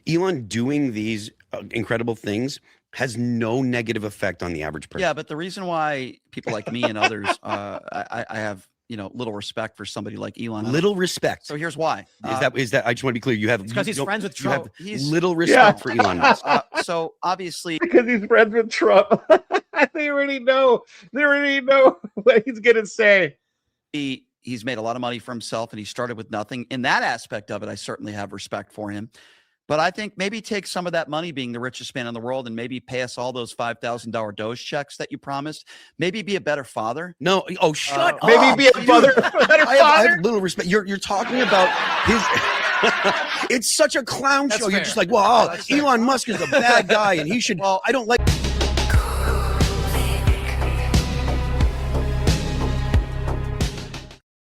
Elon doing these incredible things has no negative effect on the average person. Yeah, but the reason why people like me and others, I have little respect for somebody like Elon. Little respect. So here's why. Is that? I just want to be clear. You have because he's friends with Trump. He's little respect for Elon Musk. So obviously, because he's friends with Trump. They already know. They already know what he's gonna say. He's made a lot of money for himself, and he started with nothing. In that aspect of it, I certainly have respect for him. But I think maybe take some of that money, being the richest man in the world, and maybe pay us all those $5,000 Doge checks that you promised. Maybe be a better father. No, shut up. Maybe be a better father. I have little respect. You're talking about his. It's such a clown show. Fair. You're just like, well, Elon Musk is a bad guy, and he should. Well, I don't like.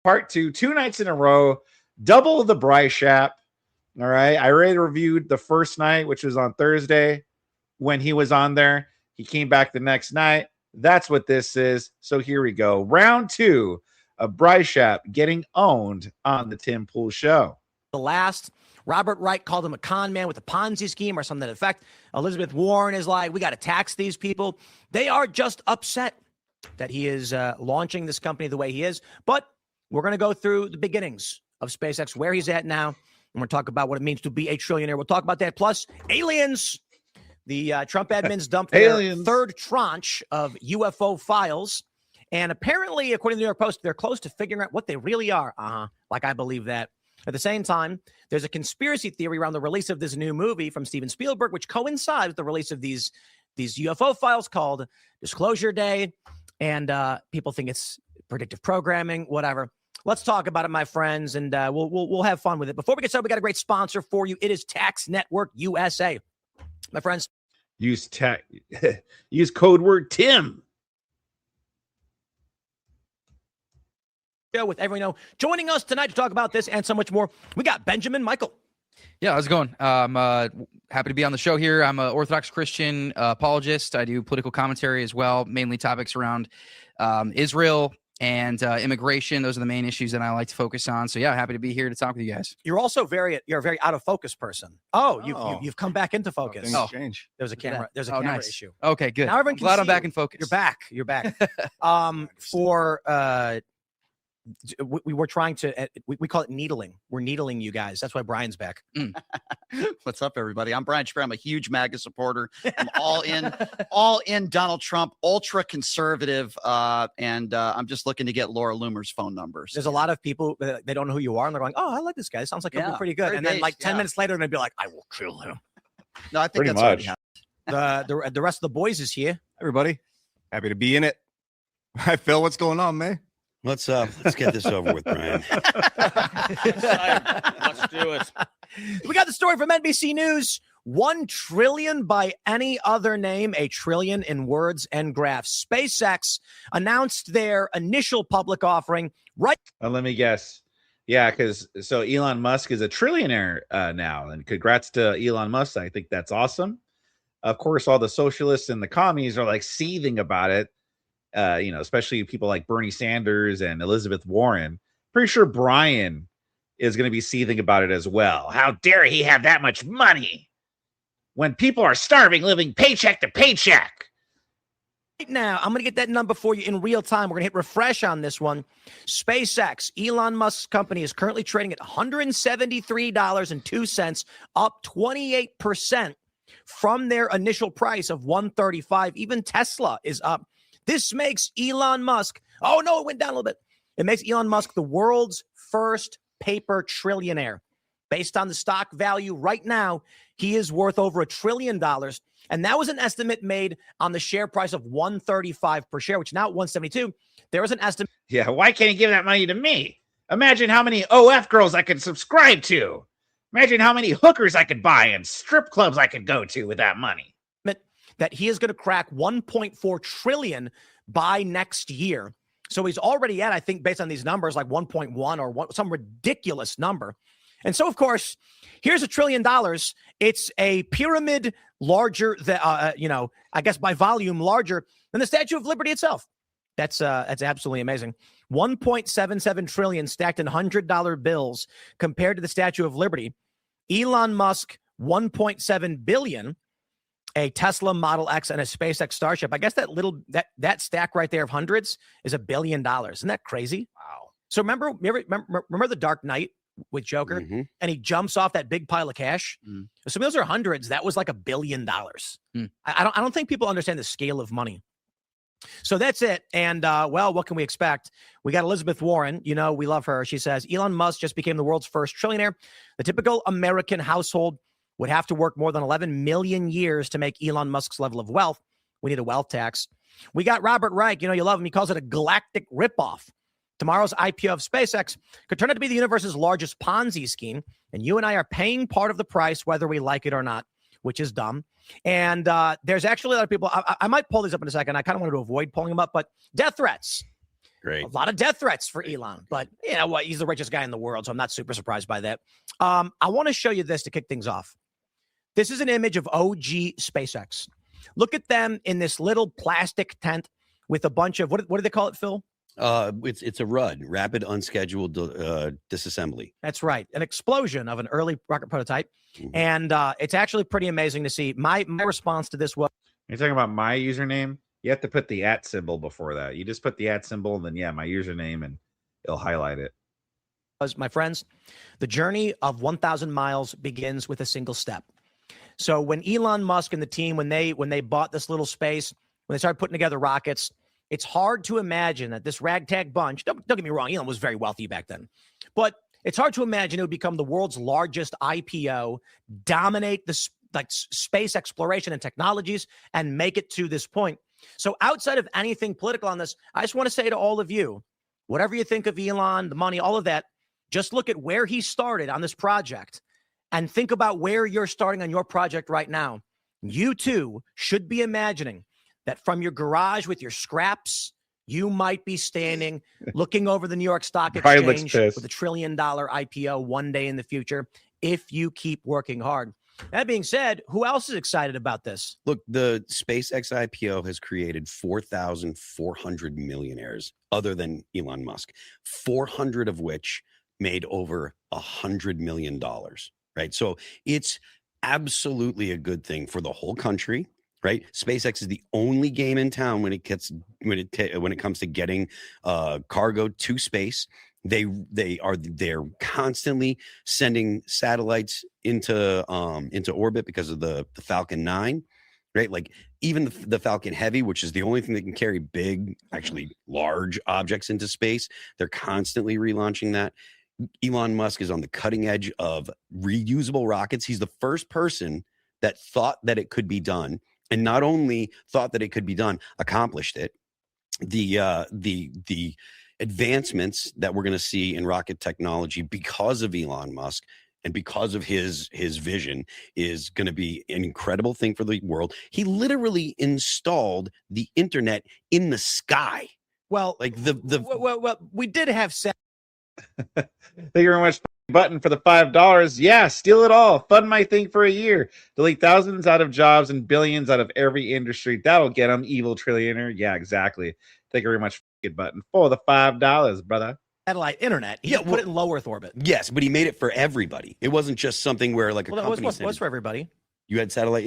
Part 2, 2 nights in a row, double the Bryce Shap. All right. I already reviewed the first night, which was on Thursday when he was on there. He came back the next night. That's what this is. So here we go. Round 2 of Bryce Shap getting owned on the Tim Pool Show. The last, Robert Wright called him a con man with a Ponzi scheme or something to that effect. Elizabeth Warren is like, we got to tax these people. They are just upset that he is launching this company the way he is. But we're going to go through the beginnings of SpaceX, where he's at now. And we'll talk about what it means to be a trillionaire. We'll talk about that. Plus, aliens. The Trump admins dumped their third tranche of UFO files. And apparently, according to the New York Post, they're close to figuring out what they really are. Like I believe that. At the same time, there's a conspiracy theory around the release of this new movie from Steven Spielberg, which coincides with the release of these UFO files called Disclosure Day. And people think it's predictive programming, whatever. Let's talk about it, my friends, and we'll have fun with it. Before we get started, we got a great sponsor for you. It is Tax Network USA. My friends. Use code word Tim. With everyone know. Joining us tonight to talk about this and so much more, we got Benjamin Michael. Yeah, how's it going? I'm happy to be on the show here. I'm an Orthodox Christian apologist. I do political commentary as well, mainly topics around Israel and immigration. Those are the main issues that I like to focus on. So yeah, happy to be here to talk with you guys. You're also you're a very out of focus person. You've come back into focus. Change. There's a camera. There's a camera nice. issue. Okay, good. Now everyone can glad see I'm back you. in focus. You're back. We're trying to, we call it needling. We're needling you guys. That's why Brian's back. What's up, everybody? I'm Brian Shapiro. I'm a huge MAGA supporter. I'm all in Donald Trump, ultra conservative. And I'm just looking to get Laura Loomer's phone numbers. There's a lot of people, they don't know who you are. And they're going, oh, I like this guy. It sounds like he'll be pretty good. And then like 10 minutes later, they're going to be like, I will kill him. No, I think Pretty that's much. already happened. The rest of the boys is here. Everybody, happy to be in it. Hi, Phil. What's going on, man? Let's get this over with, Brian. Let's do it. We got the story from NBC News. 1 trillion by any other name, a trillion in words and graphs. SpaceX announced their initial public offering right. Let me guess. Yeah, because so Elon Musk is a trillionaire now, and congrats to Elon Musk. I think that's awesome. Of course, all the socialists and the commies are like seething about it. Especially people like Bernie Sanders and Elizabeth Warren. Pretty sure Brian is going to be seething about it as well. How dare he have that much money when people are starving, living paycheck to paycheck? Right now, I'm going to get that number for you in real time. We're going to hit refresh on this one. SpaceX, Elon Musk's company, is currently trading at $173.02, up 28% from their initial price of $135. Even Tesla is up. This makes Elon Musk, oh no, it went down a little bit. It makes Elon Musk the world's first paper trillionaire. Based on the stock value right now, he is worth over $1 trillion. And that was an estimate made on the share price of $135 per share, which now at $172. There was an estimate. Yeah, why can't he give that money to me? Imagine how many OF girls I could subscribe to. Imagine how many hookers I could buy and strip clubs I could go to with that money. That he is going to crack 1.4 trillion by next year. So he's already at, I think, based on these numbers, like 1.1 or some ridiculous number. And so, of course, here's $1 trillion. It's a pyramid larger than, I guess by volume larger than the Statue of Liberty itself. That's absolutely amazing. 1.77 trillion stacked in $100 bills compared to the Statue of Liberty. Elon Musk 1.7 billion, a Tesla Model X and a SpaceX Starship. I guess that stack right there of hundreds is $1 billion. Isn't that crazy? Wow. So remember The Dark Knight with Joker, and he jumps off that big pile of cash. So those are hundreds. That was like $1 billion. I don't think people understand the scale of money. So that's it. And well, what can we expect? We got Elizabeth Warren. You know, we love her. She says Elon Musk just became the world's first trillionaire. The typical American household would have to work more than 11 million years to make Elon Musk's level of wealth. We need a wealth tax. We got Robert Reich. You know, you love him. He calls it a galactic ripoff. Tomorrow's IPO of SpaceX could turn out to be the universe's largest Ponzi scheme. And you and I are paying part of the price, whether we like it or not, which is dumb. And there's actually a lot of people. I might pull these up in a second. I kind of wanted to avoid pulling them up, but death threats. Great. A lot of death threats for Elon. But you know what? He's the richest guy in the world, so I'm not super surprised by that. I want to show you this to kick things off. This is an image of OG SpaceX. Look at them in this little plastic tent with a bunch of, what do they call it, Phil? It's a RUD, rapid unscheduled disassembly. That's right. An explosion of an early rocket prototype. And it's actually pretty amazing to see. My response to this was, You're talking about my username? You have to put the @ symbol before that. You just put the @ symbol and then, yeah, my username, and it'll highlight it. my friends, the journey of 1,000 miles begins with a single step. So when Elon Musk and the team, when they bought this little space, when they started putting together rockets, it's hard to imagine that this ragtag bunch, don't get me wrong, Elon was very wealthy back then, but it's hard to imagine it would become the world's largest IPO, dominate the space exploration and technologies, and make it to this point. So outside of anything political on this, I just want to say to all of you, whatever you think of Elon, the money, all of that, just look at where he started on this project and think about where you're starting on your project right now. You too should be imagining that from your garage with your scraps, you might be standing looking over the New York Stock Exchange with $1 trillion IPO one day in the future if you keep working hard. That being said, who else is excited about this? Look, the SpaceX IPO has created 4,400 millionaires other than Elon Musk, 400 of which made over $100 million, right? So it's absolutely a good thing for the whole country, right? SpaceX is the only game in town when it comes to getting cargo to space. They're constantly sending satellites into orbit because of the Falcon 9, right? Like even the Falcon Heavy, which is the only thing that can carry big, actually large objects into space. They're constantly relaunching that. Elon Musk is on the cutting edge of reusable rockets. He's the first person that thought that it could be done, and not only thought that it could be done, accomplished it. The advancements that we're going to see in rocket technology because of Elon Musk and because of his vision is going to be an incredible thing for the world. He literally installed the internet in the sky. Well, like well, we did have Thank you very much, Button, for the $5. Yeah, steal it all. Fund my thing for a year. Delete thousands out of jobs and billions out of every industry. That'll get them, evil trillionaire. Yeah, exactly. Thank you very much, Button, for the $5, brother. Satellite internet. He put it in low Earth orbit. Yes, but he made it for everybody. It wasn't just something where like a company what's for everybody. You had satellite.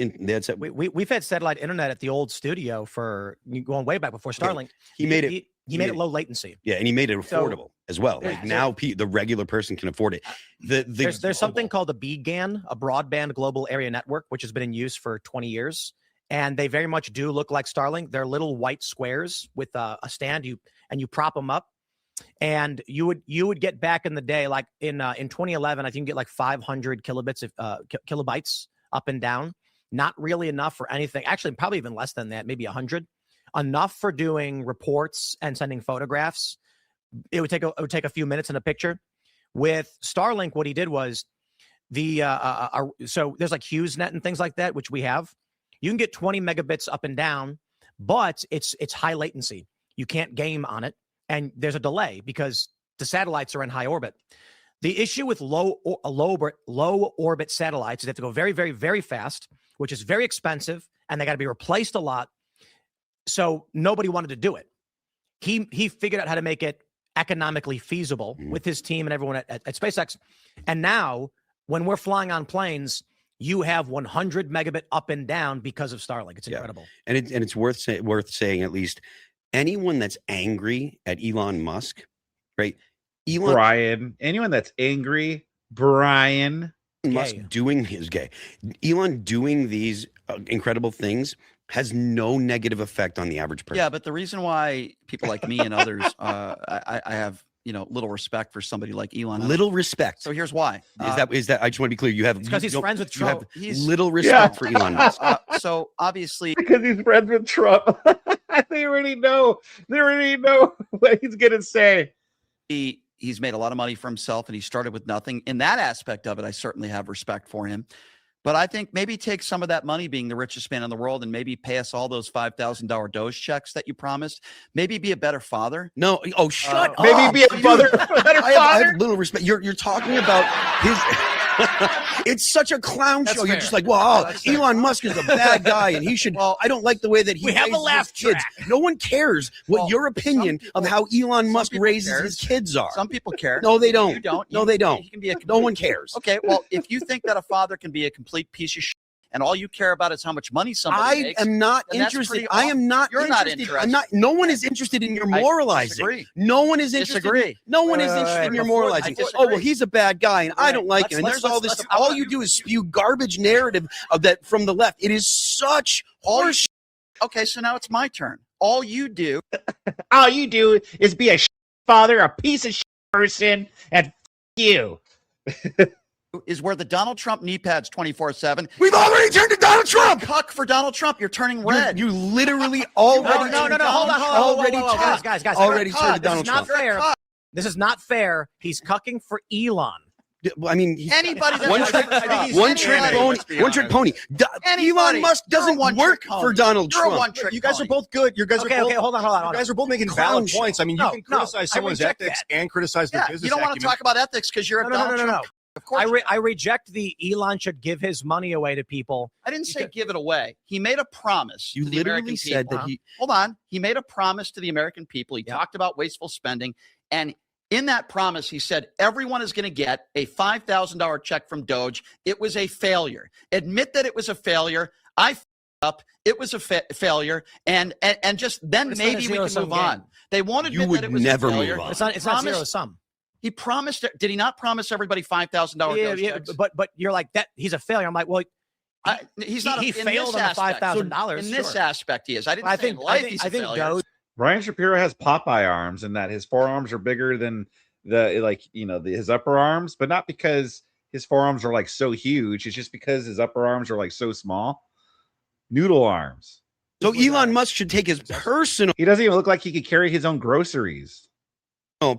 We've had satellite internet at the old studio for going way back before Starlink. He made it. He made it low latency. Yeah, and he made it affordable as well. Like now, the regular person can afford it. There's something called a BGAN, a broadband global area network, which has been in use for 20 years, and they very much do look like Starlink. They're little white squares with a stand. You prop them up, and you would get back in the day, like in 2011, I think you get like 500 kilobytes up and down. Not really enough for anything. Actually, probably even less than that, maybe 100. Enough for doing reports and sending photographs. It would take a few minutes in a picture. With Starlink, what he did was so there's like HughesNet and things like that, which we have. You can get 20 megabits up and down, but it's high latency. You can't game on it, and there's a delay because the satellites are in high orbit. The issue with low orbit satellites is they have to go very, very, very fast, which is very expensive, and they got to be replaced a lot. So nobody wanted to do it. He figured out how to make it economically feasible with his team and everyone at SpaceX. And now when we're flying on planes, you have 100 megabit up and down because of Starlink. It's incredible. And it's worth saying at least anyone that's angry at Elon Musk, right? Brian, anyone that's angry, Brian Musk doing his gay. Elon doing these incredible things has no negative effect on the average person. Yeah, but the reason why people like me and others, I have little respect for somebody like Elon. Little respect. So here's why. Is that I just want to be clear. You have because he's friends with Trump. He's little respect for Elon Musk. So obviously, because he's friends with Trump. They already know. They already know what he's gonna say. He's made a lot of money for himself, and he started with nothing. In that aspect of it, I certainly have respect for him. But I think maybe take some of that money, being the richest man in the world, and maybe pay us all those $5,000 Doge checks that you promised. Maybe be a better father. No, shut up. Maybe be a better father. I have little respect. You're talking about his. It's such a clown show. Fair. You're just like, well, Elon Musk is a bad guy, and he should. I don't like the way that he. We have a raises laugh his kids. track. No one cares what your opinion of how Elon Musk raises cares. his kids are. Some people care. No, they don't. You don't. No, they don't. He can be No one cares. Okay, well, if you think that a father can be a complete piece of shit, and all you care about is how much money somebody makes, am not then that's interested. pretty I am not You're interested. not interested. I'm not. No one is interested in your moralizing. disagree. No one is interested. Disagree. No one is interested in your moralizing. I Oh well, he's a bad guy, and I don't like him. And let's- there's all this. let's- All you do is spew garbage narrative of that from the left. It is such horse. Okay, so now it's my turn. All you do is be a father, a piece of person, and you. is wear the Donald Trump knee pads 24/7. We've already turned to Donald Trump. Cuck for Donald Trump. You're turning red. You literally already. No. turned Hold on. Already Whoa, turned. guys. Already turned to This Donald is not Trump. fair. This is not fair. He's cucking for Elon. I mean, Anybody that one likes trick, Trump. one trick Anybody, pony. let's be One trick honest. pony. Anybody. Elon Musk You're a doesn't one-trick work pony. for Donald You're a Trump. one-trick You guys are pony. both good. You guys Okay, are both. hold on. You guys are both making Clown valid show. points. I mean, you No, can no, criticize I someone's reject ethics that. and criticize their Yeah, business you don't want to acumen. talk about ethics because you're a Donald Trump. Of course, I reject the Elon should give his money away to people. I didn't say give it away. He made a promise. You to the literally American said people. that he. Hold on. He made a promise to the American people. He talked about wasteful spending. And in that promise, he said, everyone is going to get a $5,000 check from Doge. It was a failure. Admit that it was a failure. I f***ed up. It was a failure. And just then But it's not maybe a we can zero-sum move on. game. They won't admit would that it was never a move failure. on. It's not zero sum. He promised. Did he not promise everybody $5,000 Yeah, Doge yeah, checks? but you're like that. He's a failure. I'm like, well, He's not. he in failed this on the aspect. $5,000. In this sure. aspect, he is. I didn't I say in think life he's a I think failure. Doge. Brian Shapiro has Popeye arms, and that his forearms are bigger than his upper arms, but not because his forearms are like so huge. It's just because his upper arms are like so small. Noodle arms. So Elon Musk should take his personal He doesn't even look like he could carry his own groceries.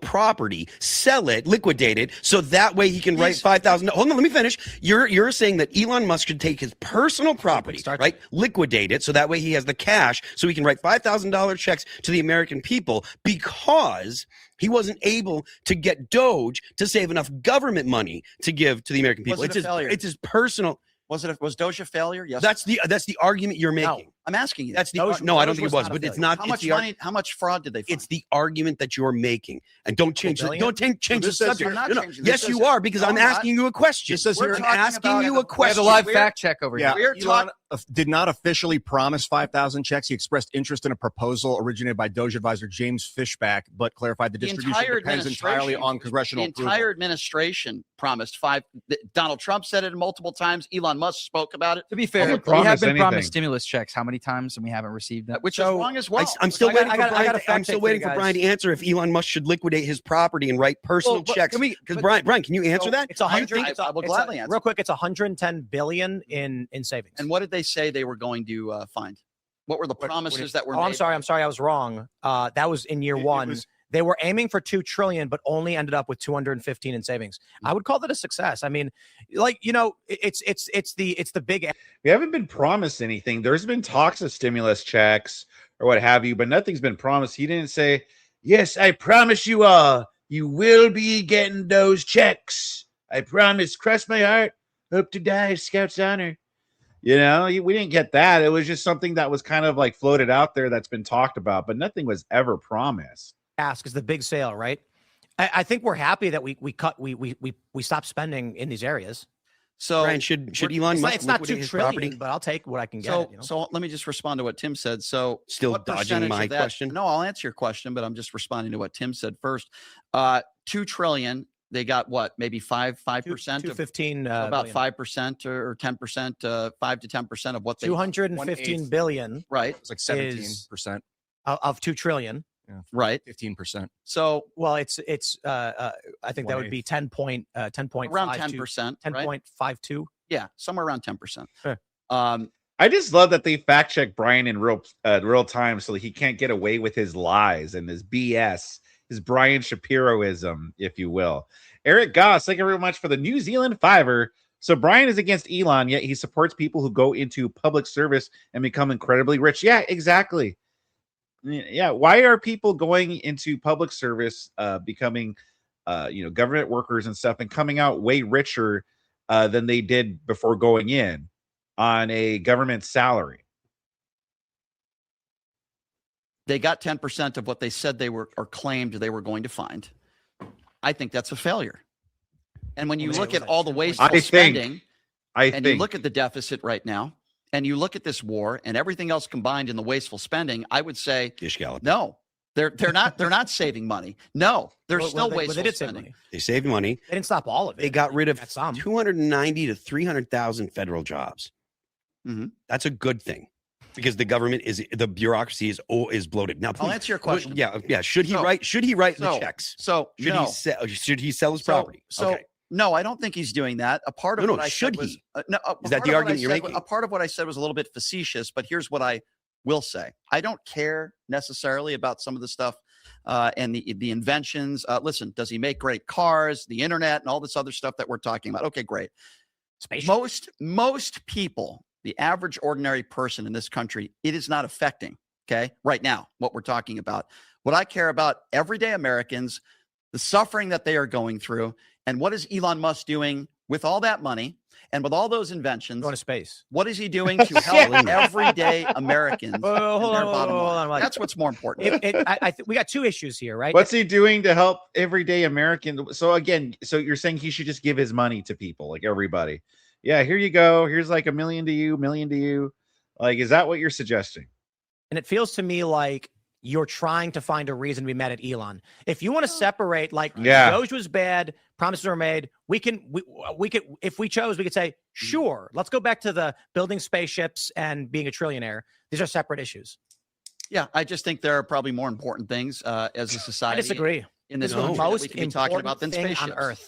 property, sell it, liquidate it, so that way he can write 5,000. Hold on, let me finish. You're saying that Elon Musk should take his personal property, right? Liquidate it, so that way he has the cash, so he can write $5,000 checks to the American people because he wasn't able to get Doge to save enough government money to give to the American people. Was it a failure? It's his personal. Was Doge a failure? Yes. That's the argument you're making. I'm asking you. That's the Doge- no, I don't Doge think it was was, not a but it's failure. not. How it's much the money? How much fraud did they find? It's the argument that you're making, and don't change the, billion? change the this says subject. I'm not No, no. changing. Yes, This you says- are because No, I'm I'm not. asking you a question. This says We're here- talking I'm asking about- you a We have question. a live We're- fact check over Yeah, here. We're Elon talking- did not officially promise 5,000 checks. He expressed interest in a proposal originated by Doge advisor James Fishback, but clarified the distribution depends entirely on congressional The approval. entire administration promised five. Donald Trump said it multiple times. Elon Musk spoke about it. To be fair, Doesn't we have promise been anything. promised stimulus checks how many times and we haven't received them? Which is wrong as well. I'm still I waiting got- for I got Brian. a fact I'm still check for waiting you for guys. Brian to answer if Elon Musk should liquidate his property and write personal Well, but checks. can we- Because but- Brian, can you answer that? It's 100. I will gladly answer. Real quick, it's 110 billion in savings. And what did they say they were going to find? What were the promises that were made? I'm sorry, I was wrong. That was in year one. They were aiming for 2 trillion, but only ended up with 215 in savings. I would call that a success. I mean, it's the big. We haven't been promised anything. There's been talks of stimulus checks or what have you, but nothing's been promised. He didn't say, yes, I promise you all, you will be getting those checks. I promise, cross my heart, hope to die, Scout's honor. We didn't get that. It was just something that was kind of like floated out there that's been talked about, but nothing was ever promised. Ask is the big sale, right? I think we're happy that we stopped spending in these areas. So Brian, should Elon Musk It's not liquidate 2 his trillion, property? but I'll take what I can get. So, it, you know? so let me just respond to what Tim said. So Still what dodging percentage my of that- question? No, I'll answer your question, but I'm just responding to what Tim said first. 2 trillion. They got what? Maybe 5%, 215 about billion. 5% or 10%, 5 to 10% of what they 215 billion right, It's like 17% of 2 trillion. right. 15%. So Well, it's I think that would be 10.52. around 10%, right? 10.52. Yeah, somewhere around 10%. Sure. I just love that they fact check Brian in real time so that he can't get away with his lies and his BS, his Brian Shapiroism, if you will. Eric Goss, thank you very much for the New Zealand Fiver. So Brian is against Elon, yet he supports people who go into public service and become incredibly rich. Yeah, exactly. Yeah, why are people going into public service, becoming, government workers and stuff, and coming out way richer than they did before going in on a government salary? They got 10% of what they said they were or claimed they were going to find. I think that's a failure. And when you look at all the wasteful spending, you look at the deficit right now, and you look at this war and everything else combined in the wasteful spending, I would say no. They're not saving money. No, there's still wasteful they did spending. Save money. They saved money. They didn't stop all of it. They got rid of That's some. 290 to 300,000 federal jobs. Mhm. That's a good thing because the government the bureaucracy is bloated. Now, I'll answer your question. Yeah. Should he write the checks? Should he sell his property? Okay. No, I don't think he's doing that. A part of what I said was is that the argument you're making? A part of what I said was a little bit facetious, but here's what I will say. I don't care necessarily about some of the stuff and the inventions. Listen, does he make great cars, the internet, and all this other stuff that we're talking about? Okay, great. Most people, the average ordinary person in this country, it is not affecting, okay, right now, what we're talking about. What I care about, everyday Americans, the suffering that they are going through, and what is Elon Musk doing with all that money and with all those inventions? Going to space. What is he doing to help everyday Americans? Hold on. That's what's more important. We got 2 issues here, right? What's he doing to help everyday Americans? So again, you're saying he should just give his money to people, like everybody. Yeah, here you go. Here's like $1 million to you, $1 million to you. Like, is that what you're suggesting? And it feels to me like you're trying to find a reason to be mad at Elon. If you want to separate, like, Doge was bad, promises were made, we could, if we chose, we could say, sure, let's go back to the building spaceships and being a trillionaire. These are separate issues. Yeah, I just think there are probably more important things as a society. I disagree. In this country that most we can be talking about than thing spaceships on Earth.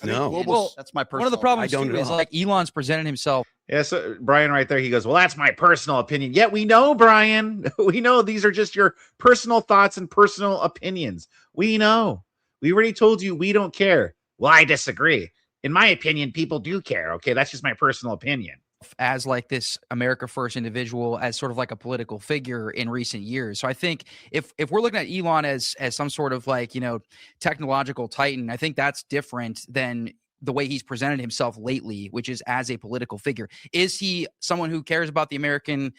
That's my personal. One of the problems I don't too is know. like Elon's presented himself. Yeah, so Brian right there, he goes, well, that's my personal opinion. Yet we know, Brian, we know these are just your personal thoughts and personal opinions. We know. We already told you we don't care. Well, I disagree. In my opinion, people do care. Okay, that's just my personal opinion. As like this America First individual, as sort of like a political figure in recent years. So I think if we're looking at Elon as some sort of like, technological titan, I think that's different than the way he's presented himself lately, which is as a political figure. Is he someone who cares about the American,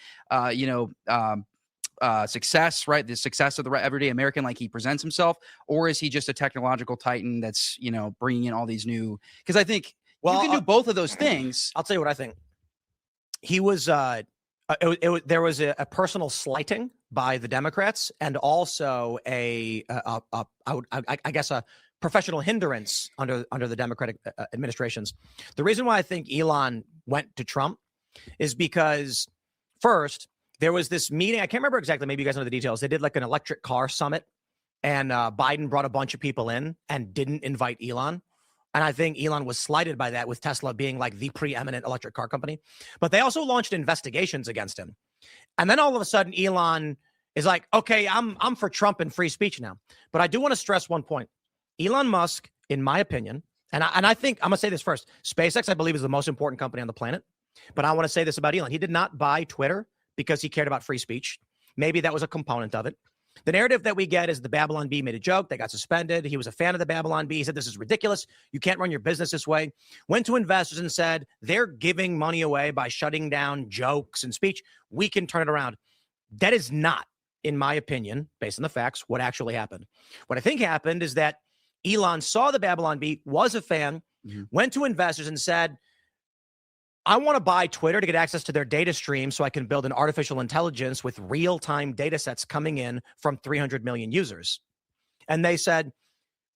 success, right? The success of the everyday American, like he presents himself, or is he just a technological titan that's, bringing in all these new, because I think you can do both of those things. I'll tell you what I think. He was there was a personal slighting by the Democrats and also I guess a professional hindrance under the Democratic administrations. The reason why I think Elon went to Trump is because first there was this meeting. I can't remember exactly. Maybe you guys know the details. They did like an electric car summit and Biden brought a bunch of people in and didn't invite Elon. And I think Elon was slighted by that with Tesla being like the preeminent electric car company. But they also launched investigations against him. And then all of a sudden, Elon is like, okay, I'm for Trump and free speech now. But I do want to stress one point. Elon Musk, in my opinion, and I think I'm going to say this first. SpaceX, I believe, is the most important company on the planet. But I want to say this about Elon. He did not buy Twitter because he cared about free speech. Maybe that was a component of it. The narrative that we get is the Babylon Bee made a joke. They got suspended. He was a fan of the Babylon Bee. He said, this is ridiculous. You can't run your business this way. Went to investors and said, they're giving money away by shutting down jokes and speech. We can turn it around. That is not, in my opinion, based on the facts, what actually happened. What I think happened is that Elon saw the Babylon Bee, was a fan, went to investors and said, I want to buy Twitter to get access to their data stream so I can build an artificial intelligence with real-time data sets coming in from 300 million users. And they said,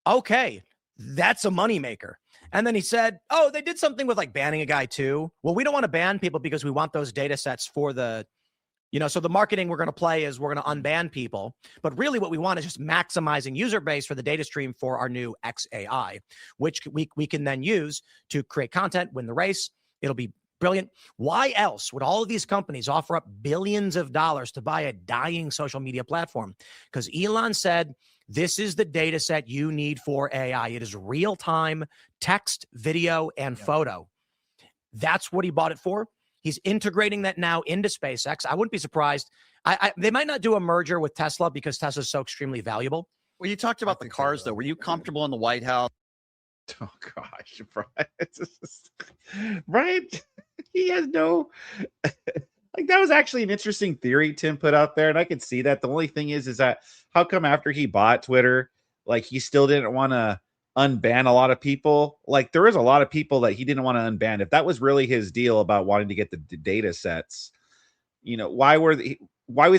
okay, that's a moneymaker. And then he said, oh, they did something with like banning a guy too. Well, we don't want to ban people because we want those data sets for the, so the marketing we're going to play is we're going to unban people. But really what we want is just maximizing user base for the data stream for our new XAI, which we can then use to create content, win the race. It'll be brilliant. Why else would all of these companies offer up billions of dollars to buy a dying social media platform? Because Elon said, this is the data set you need for AI. It is real-time text, video, and photo. That's what he bought it for. He's integrating that now into SpaceX. I wouldn't be surprised. They might not do a merger with Tesla because Tesla's so extremely valuable. Well, you talked about the cars, though. Were you comfortable in the White House? Oh, gosh, Brian. Right? He has no... Like, that was actually an interesting theory Tim put out there, and I could see that. The only thing is that how come after he bought Twitter, like, he still didn't want to unban a lot of people? Like, there is a lot of people that he didn't want to unban. If that was really his deal about wanting to get the data sets, why was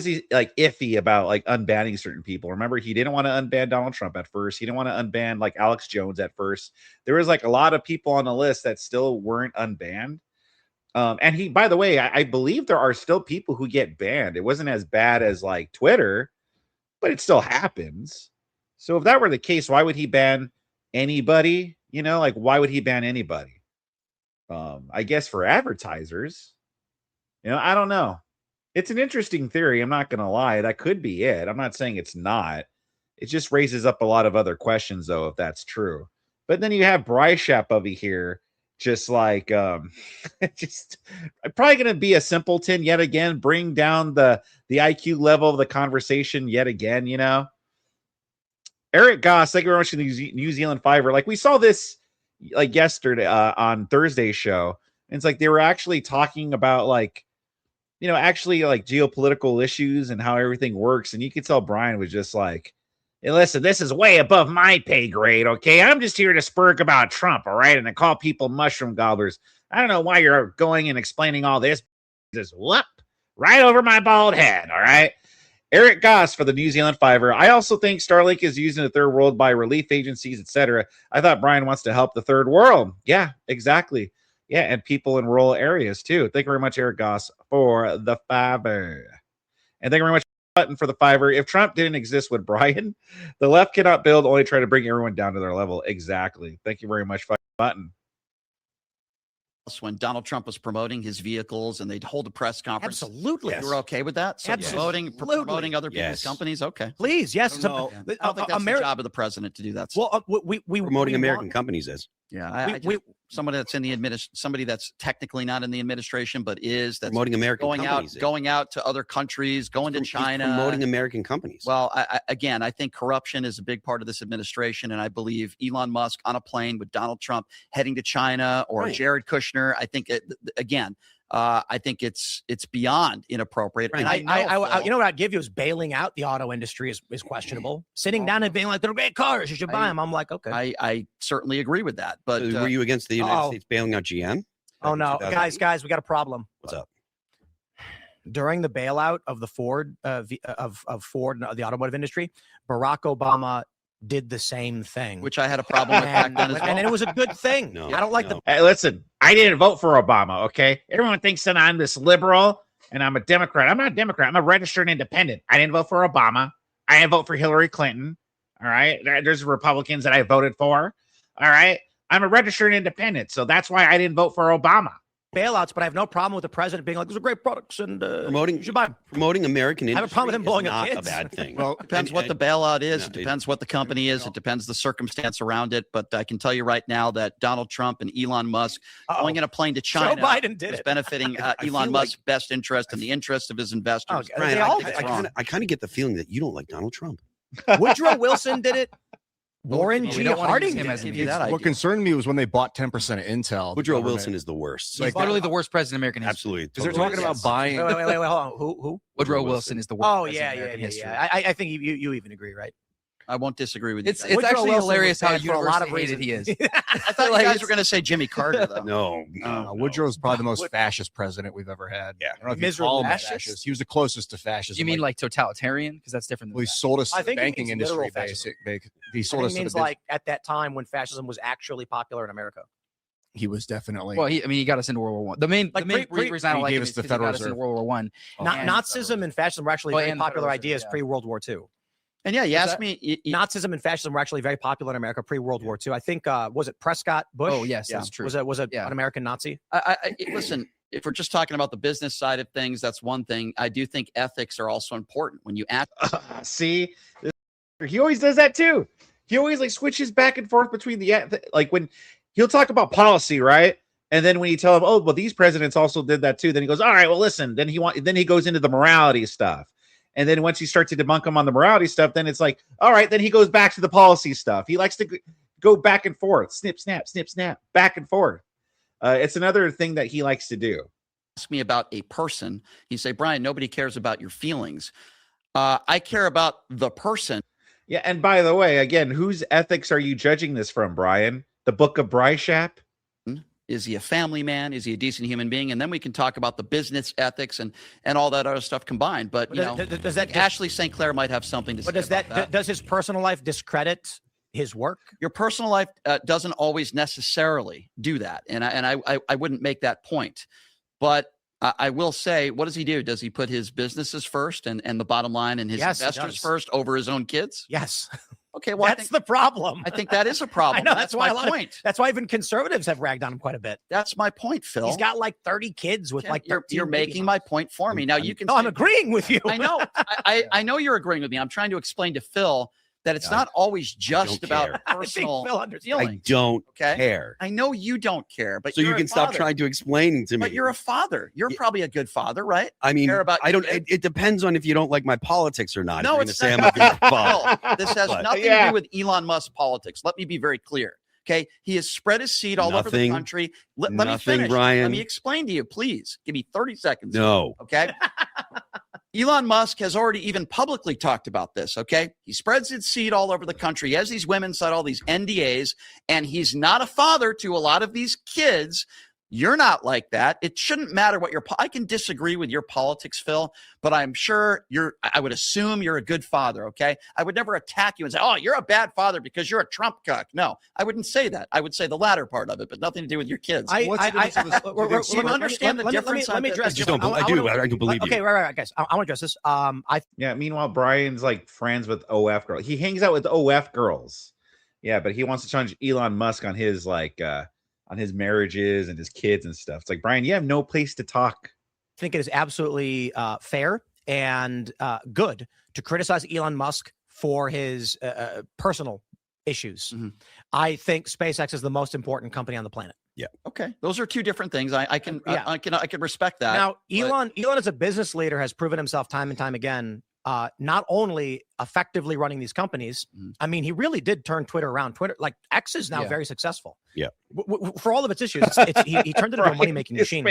he like iffy about like unbanning certain people? Remember, he didn't want to unban Donald Trump at first. He didn't want to unban like Alex Jones at first. There was like a lot of people on the list that still weren't unbanned. And he, by the way, I believe there are still people who get banned. It wasn't as bad as like Twitter, but it still happens. So if that were the case, why would he ban anybody? Like, why would he ban anybody? I guess for advertisers, I don't know. It's an interesting theory. I'm not going to lie. That could be it. I'm not saying it's not. It just raises up a lot of other questions, though, if that's true. But then you have Bryce over here, just like, just probably going to be a simpleton yet again, bring down the IQ level of the conversation yet again, Eric Goss, thank you very much for the New Zealand Fiverr. Like, we saw this like yesterday on Thursday's show. And it's like they were actually talking about like, actually like geopolitical issues and how everything works. And you could tell Brian was just like, hey, listen, this is way above my pay grade, okay? I'm just here to spurk about Trump, all right? And to call people mushroom gobblers. I don't know why you're going and explaining all this. Just whoop, right over my bald head, all right? Eric Goss for the New Zealand Fiverr. I also think Starlink is used in the third world by relief agencies, etc. I thought Brian wants to help the third world. Yeah, exactly. Yeah, and people in rural areas, too. Thank you very much, Eric Goss, for the Fiverr. And thank you very much, Button, for the Fiverr. If Trump didn't exist with Brian, the left cannot build, only try to bring everyone down to their level. Exactly. Thank you very much, Button. When Donald Trump was promoting his vehicles and they'd hold a press conference. Absolutely. You were okay with that? So promoting other people's companies? Okay. Please, yes. I don't think that's the job of the president to do that. Well, we promoting American companies is. Yeah, somebody that's in the somebody that's technically not in the administration, but that's promoting American companies, going out to other countries, going to China, promoting American companies. Well, I think corruption is a big part of this administration, and I believe Elon Musk on a plane with Donald Trump heading to China or Jared Kushner. I think I think it's beyond inappropriate. Right. And I what I'd give you is bailing out the auto industry is questionable. Sitting down and being like, they're great cars, you should buy them. I'm like, okay. I certainly agree with that. But were you against the United States bailing out GM? Oh no, guys, we got a problem. What's up? During the bailout of the Ford of Ford and the automotive industry, Barack Obama did the same thing, which I had a problem with back then as well. And it was a good thing. I don't like the. Hey, listen, I didn't vote for Obama. Okay, everyone thinks that I'm this liberal and I'm a Democrat. I'm not a Democrat. I'm a registered independent. I didn't vote for Obama. I didn't vote for Hillary Clinton. All right, there's Republicans that I voted for. All right, I'm a registered independent, so that's why I didn't vote for Obama. Bailouts, but I have no problem with the president being like, "These are great products," and you should buy them. Promoting American industry. I have a problem with him blowing up kids. Not a bad thing. Well, it depends what the bailout is. It depends what the company is. It depends the circumstance around it. But I can tell you right now that Donald Trump and Elon Musk going in a plane to China Joe Biden did was benefiting Elon Musk's best interest and the interest of his investors. Brian, I kind of get the feeling that you don't like Donald Trump. Woodrow Wilson did it. Warren G. Harding What concerned me was when they bought 10% of Intel. Woodrow Wilson is the worst. He's literally the worst president in American history. Absolutely. Because they're talking about buying. Wait, hold on. Who? Woodrow Wilson is the worst. Oh, yeah. I think you even agree, right? I won't disagree with you. It's guys. it's Woodrow actually Wilson hilarious was how bad for a lot of universally hated he is. I thought you guys were going to say Jimmy Carter, though. No, Woodrow's probably the most fascist president we've ever had. Yeah. I don't know if you Miserably call him fascist? fascist. He was the closest to fascism. You mean like totalitarian? Because that's different. well, he Than that. sold us I to the think he banking means industry. literal fascism. He I sold think us it to means the like at that time when fascism was actually popular in America. he was definitely. Well, he got us into World War One. The main reason I don't he like gave him us is the 'cause he Federal got us into Reserve. World War One. Nazism and fascism were actually very and the popular Federal Reserve, ideas yeah. pre-World War II. And yeah, you What's asked that? me. Nazism and fascism were actually very popular in America pre-World War II. I think was it Prescott Bush? Oh yes, Yeah. that's true. Was it Yeah. an American Nazi? Listen, if we're just talking about the business side of things, that's one thing. I do think ethics are also important when you act. See, he always does that too. He always like switches back and forth between like when he'll talk about policy, right? And then when you tell him, oh, well, these presidents also did that too, then he goes, all right, well, listen. Then he goes into the morality stuff. And then once you start to debunk him on the morality stuff, then it's like, all right, then he goes back to the policy stuff. He likes to go back and forth, snip, snap, back and forth. It's another thing that he likes to do. Ask me about a person. You say, Brian, nobody cares about your feelings. I care about the person. Yeah, and by the way, again, whose ethics are you judging this from, Brian? The Book of Bryshap? Is he a family man? Is he a decent human being? And then we can talk about the business ethics and all that other stuff combined. But you know, does that Ashley St. Clair might have something to say. But does about that. does his personal life discredit his work? Your personal life doesn't always necessarily do that, and I wouldn't make that point. But I will say, what does he do? Does he put his businesses first and the bottom line and his Yes, he investors does. first over his own kids? Yes. Okay, well, That's the problem. I think that is a problem. I know, That's that's why my a lot of- point. That's why even conservatives have ragged on him quite a bit. That's my point, Phil. He's got like 30 kids with Yeah, like 13 you're baby making mamas. my point for me. Now you can. No, I'm say- agreeing with you. I know. I know you're agreeing with me. I'm trying to explain to Phil that it's not always just don't about care. I think personal Phil understands. I feelings. don't Okay. care. I know you don't care, but So you you're a can stop father. trying to explain to me. But you're a father. You're probably a good father, right? I mean, care about I your don't. kid. It depends on if you don't like my politics or not. No, If it's you're not. gonna say I'm a good father. Phil, this has But- nothing to do with Elon Musk politics. Let me be very clear. Okay, he has spread his seed all over the Nothing. country. Let me Nothing, finish. Brian. Let me explain to you, please. Give me 30 seconds. No. Okay. Elon Musk has already even publicly talked about this. Okay. He spreads his seed all over the country. He has these women sign all these NDAs, and he's not a father to a lot of these kids. You're not like that. It shouldn't matter what I can disagree with your politics, Phil, but I'm sure I would assume you're a good father. Okay. I would never attack you and say, oh, you're a bad father because you're a Trump cuck. No, I wouldn't say that. I would say the latter part of it, but nothing to do with your kids. Do you understand the difference? Let me address I just this. don't. I do. I do believe you. Okay, right, guys. I want to address this. Yeah, meanwhile, Brian's like friends with OF girls. He hangs out with OF girls. Yeah, but he wants to challenge Elon Musk on his on his marriages and his kids and stuff. It's like, Brian, you have no place to talk. I think it is absolutely fair and good to criticize Elon Musk for his personal issues. Mhm. I think SpaceX is the most important company on the planet. Okay. Those are two different things. I can respect that. Now, Elon as a business leader has proven himself time and time again, not only effectively running these companies. Mhm. I mean, he really did turn Twitter around. Twitter, like X, is now Yeah. very successful. Yeah. For all of its issues, he turned it into a money-making machine.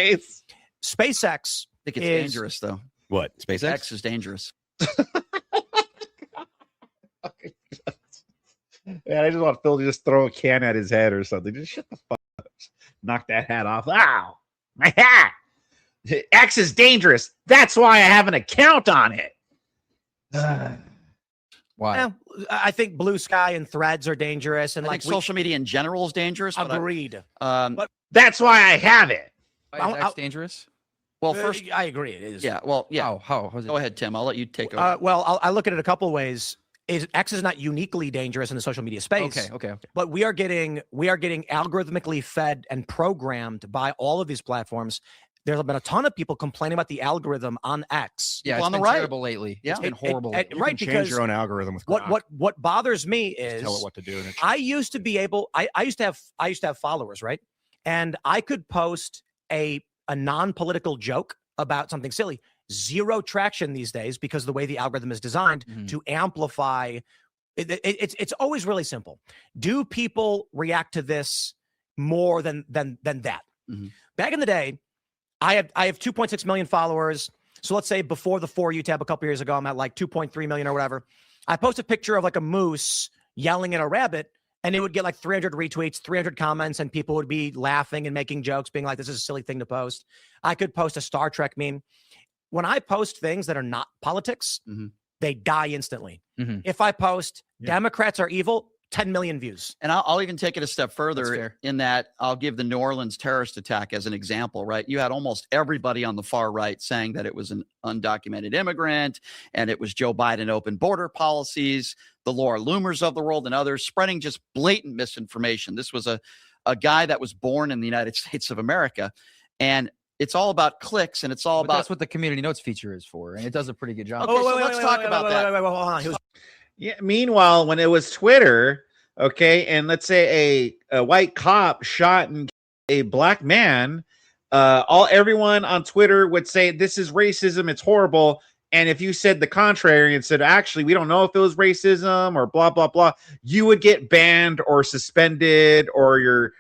SpaceX I think it's is dangerous, though. What? SpaceX? X is dangerous. Man, I just want Phil to just throw a can at his head or something. Just shut the fuck up. Knock that hat off. Ow, my hat. X is dangerous. That's why I have an account on it. Why? Well, I think Blue Sky and Threads are dangerous, and I like think social media in general is dangerous. But agreed. That's why I have it. Why is X dangerous? well, first, I agree. It is. yeah. Well, yeah. How is it? Go ahead, Tim. I'll let you take over. Well, I look at it a couple of ways. X is not uniquely dangerous in the social media space. Okay. But we are getting algorithmically fed and programmed by all of these platforms. There's been a ton of people complaining about the algorithm on X. Yeah, People it's on the been right. terrible lately. Yeah. It's been horrible. It- You right, can change because your own algorithm with what bothers me is tell it what to do. And I used to be able. I used to have followers, right? And I could post a non-political joke about something silly. Zero traction these days because of the way the algorithm is designed Mhm. to amplify. It's always really simple. Do people react to this more than that? Mhm. Back in the day, I have 2.6 million followers. So let's say before the For You tab a couple years ago, I'm at like 2.3 million or whatever. I post a picture of like a moose yelling at a rabbit, and it would get like 300 retweets, 300 comments, and people would be laughing and making jokes, being like, this is a silly thing to post. I could post a Star Trek meme. When I post things that are not politics, they die instantly. If I post Democrats are evil, 10 million views. And I'll even take it a step further in that I'll give the New Orleans terrorist attack as an example, right? You had almost everybody on the far right saying that it was an undocumented immigrant and it was Joe Biden open border policies, the Laura Loomers of the world and others spreading just blatant misinformation. This was a guy that was born in the United States of America. And it's all about clicks, and it's all about. That's what the community notes feature is for, and it does a pretty good job. Okay, so let's talk about that. Hold on. Yeah. Meanwhile, when it was Twitter, okay, and let's say a white cop shot a black man, everyone on Twitter would say this is racism, it's horrible. And if you said the contrary and said actually we don't know if it was racism or blah blah blah, you would get banned or suspended or you're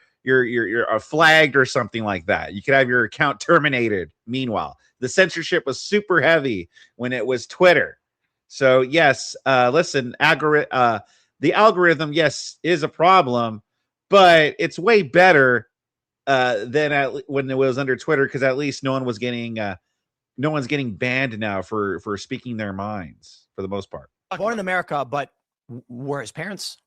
flagged or something like that. You could have your account terminated. Meanwhile, the censorship was super heavy when it was Twitter. So yes, listen, the algorithm, yes, is a problem, but it's way better than when it was under Twitter, because at least no one's getting banned now for speaking their minds for the most part. Born in America, but were his parents?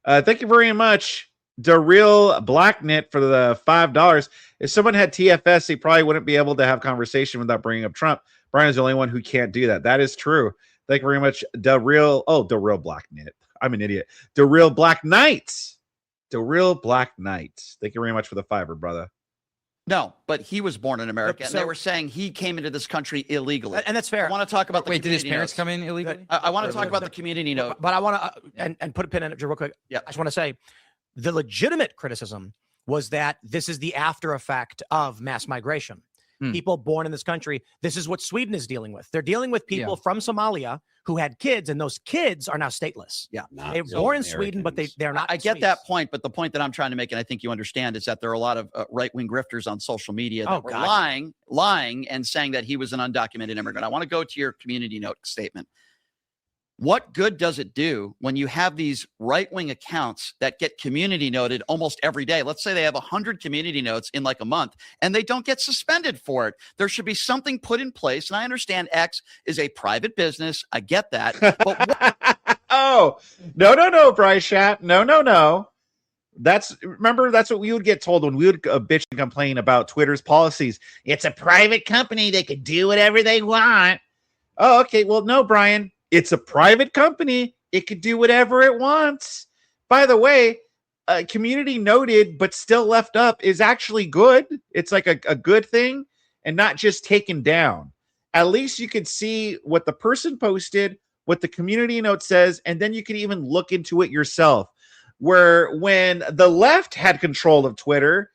Thank you very much, The Real Blacknit, for the $5. If someone had TFS, he probably wouldn't be able to have conversation without bringing up Trump. Brian's the only one who can't do that. That is true. Thank you very much, The Real Blacknit. I'm an idiot. The Real Black Knights. The Real Black Knights. Thank you very much for the $5, brother. No, but he was born in America, and they were saying he came into this country illegally. And that's fair. I want to talk about Wait, did his parents come in illegally? I want to talk about the community note. But I want to, and put a pin in it real quick. Yeah. I just want to say the legitimate criticism was that this is the after effect of mass migration. People born in this country. This is what Sweden is dealing with. They're dealing with people from Somalia who had kids, and those kids are now stateless. Yeah. They were born in Sweden, but they're not. I get that point, but the point that I'm trying to make, and I think you understand, is that there are a lot of right-wing grifters on social media that were lying and saying that he was an undocumented immigrant. I want to go to your community note statement. What good does it do when you have these right-wing accounts that get community noted almost every day? Let's say they have 100 community notes in like a month and they don't get suspended for it. There should be something put in place. And I understand X is a private business. I get that. But oh, no, Bryce Chat. No. Remember, that's what we would get told when we would bitch and complain about Twitter's policies. It's a private company. They could do whatever they want. Oh, okay. Well, no, Brian. It's a private company. It could do whatever it wants. By the way, community noted but still left up is actually good. It's like a good thing and not just taken down. At least you could see what the person posted, what the community note says, and then you can even look into it yourself. Where when the left had control of Twitter,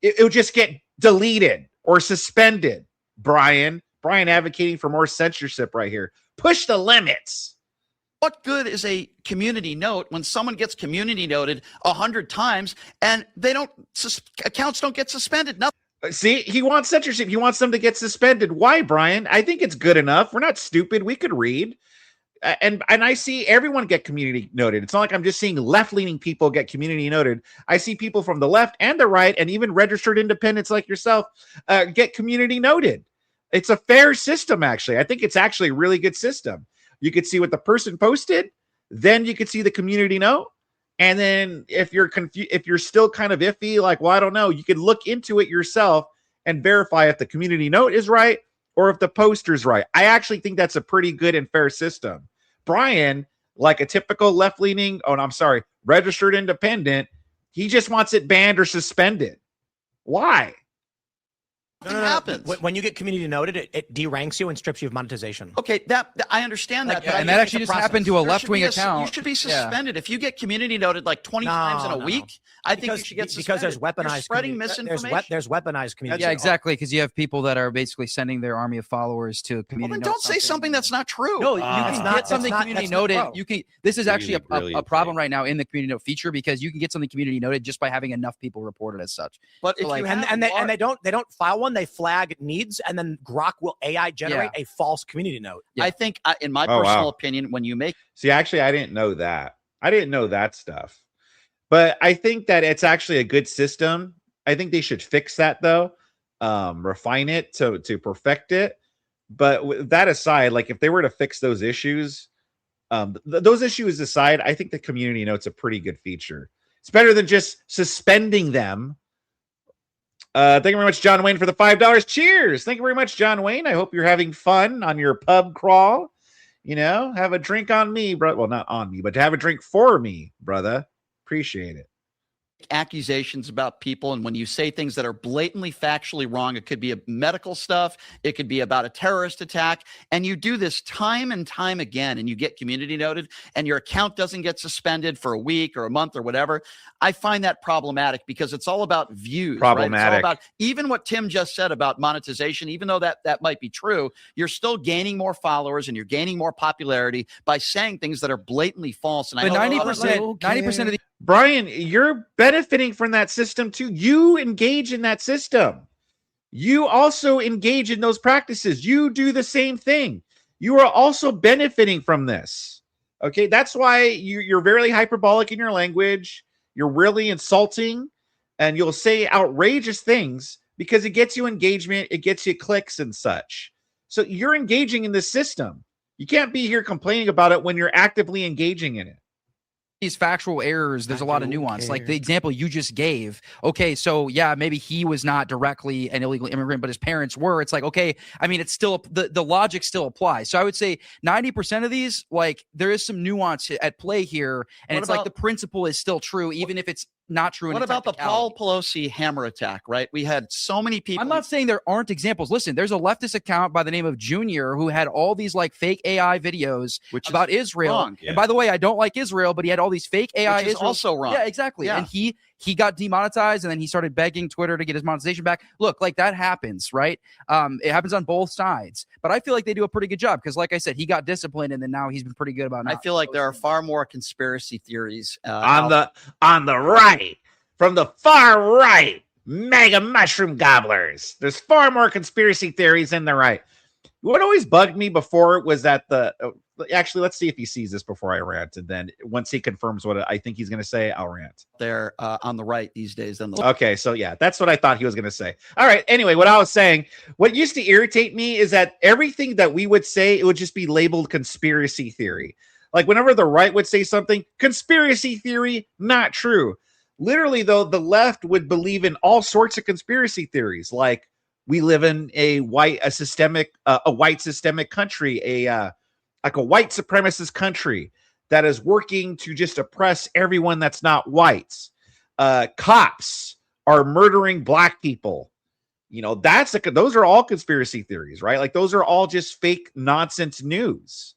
it would just get deleted or suspended. Brian advocating for more censorship right here. Push the limits. What good is a community note when someone gets community noted 100 times and accounts don't get suspended? Nothing. See, he wants censorship. He wants them to get suspended. Why, Brian? I think it's good enough. We're not stupid. We could read. And I see everyone get community noted. It's not like I'm just seeing left-leaning people get community noted. I see people from the left and the right and even registered independents like yourself get community noted. It's a fair system, actually. I think it's actually a really good system. You could see what the person posted, then you could see the community note, and then if you're confused, if you're still kind of iffy, like, well, I don't know, you could look into it yourself and verify if the community note is right or if the poster's right. I actually think that's a pretty good and fair system. Brian, like a typical left-leaning, registered independent, he just wants it banned or suspended. Why? Nothing happens. When you get community noted, it deranks you and strips you of monetization. Okay, I understand that. And that actually just happened to a left-wing account. You should be suspended. If you get community noted like 20 times in a week, I think you should get suspended. Because there's weaponized You're spreading misinformation. There's weaponized community. Yeah, exactly. Because you have people that are basically sending their army of followers to community. Well, then don't say something that's not true. No, you can get something community noted. You can. This is actually a problem right now in the community note feature, because you can get something community noted just by having enough people report it as such. But if and they don't file one one they flag needs, and then Grok will AI generate a false community note. Yeah. I think, in my personal opinion, when you make... See, actually, I didn't know that. I didn't know that stuff. But I think that it's actually a good system. I think they should fix that, though. Refine it to perfect it. But with that aside, like if they were to fix those issues, those issues aside, I think the community note's a pretty good feature. It's better than just suspending them. Thank you very much, John Wayne, for the $5. Cheers. Thank you very much, John Wayne. I hope you're having fun on your pub crawl. You know, have a drink on me, bro. Well, not on me, but to have a drink for me, brother. Appreciate it. Accusations about people, and when you say things that are blatantly factually wrong, it could be medical stuff, it could be about a terrorist attack, and you do this time and time again, and you get community noted, and your account doesn't get suspended for a week or a month or whatever. I find that problematic because it's all about views. Problematic. Right? It's all about, even what Tim just said about monetization, even though that might be true, you're still gaining more followers and you're gaining more popularity by saying things that are blatantly false. And but 90% of the Brian, you're benefiting from that system too. You engage in that system. You also engage in those practices. You do the same thing. You are also benefiting from this. Okay, that's why you're very hyperbolic in your language. You're really insulting, and you'll say outrageous things because it gets you engagement. It gets you clicks and such. So you're engaging in this system. You can't be here complaining about it when you're actively engaging in it. These factual errors, there's a lot of nuance. Like the example you just gave. Okay, so yeah, maybe he was not directly an illegal immigrant, but his parents were. It's like, okay, I mean, it's still the logic still applies. So I would say 90% of these, like there is some nuance at play here, and it's like the principle is still true, even if it's not true. What about the Paul Pelosi hammer attack, right? We had so many people. I'm not saying there aren't examples. Listen, there's a leftist account by the name of Junior who had all these like fake AI videos about Israel. Wrong. And by the way, I don't like Israel, but he had all these fake AI. Which is also wrong. Yeah, exactly. Yeah. And he got demonetized, and then he started begging Twitter to get his monetization back. Look, like that happens, right? It happens on both sides. But I feel like they do a pretty good job because, like I said, he got disciplined, and then now he's been pretty good about. I feel like there are far more conspiracy theories on the right. From the far right, mega mushroom gobblers. There's far more conspiracy theories than the right. What always bugged me before was that actually, let's see if he sees this before I rant, and then once he confirms what I think he's going to say, I'll rant. They're on the right these days. Okay, so yeah, that's what I thought he was going to say. All right, anyway, what I was saying, what used to irritate me is that everything that we would say, it would just be labeled conspiracy theory. Like whenever the right would say something, conspiracy theory, not true. Literally, though, the left would believe in all sorts of conspiracy theories, like we live in a white systemic country, like a white supremacist country that is working to just oppress everyone that's not whites. Cops are murdering black people. You know, those are all conspiracy theories, right? Like those are all just fake nonsense news.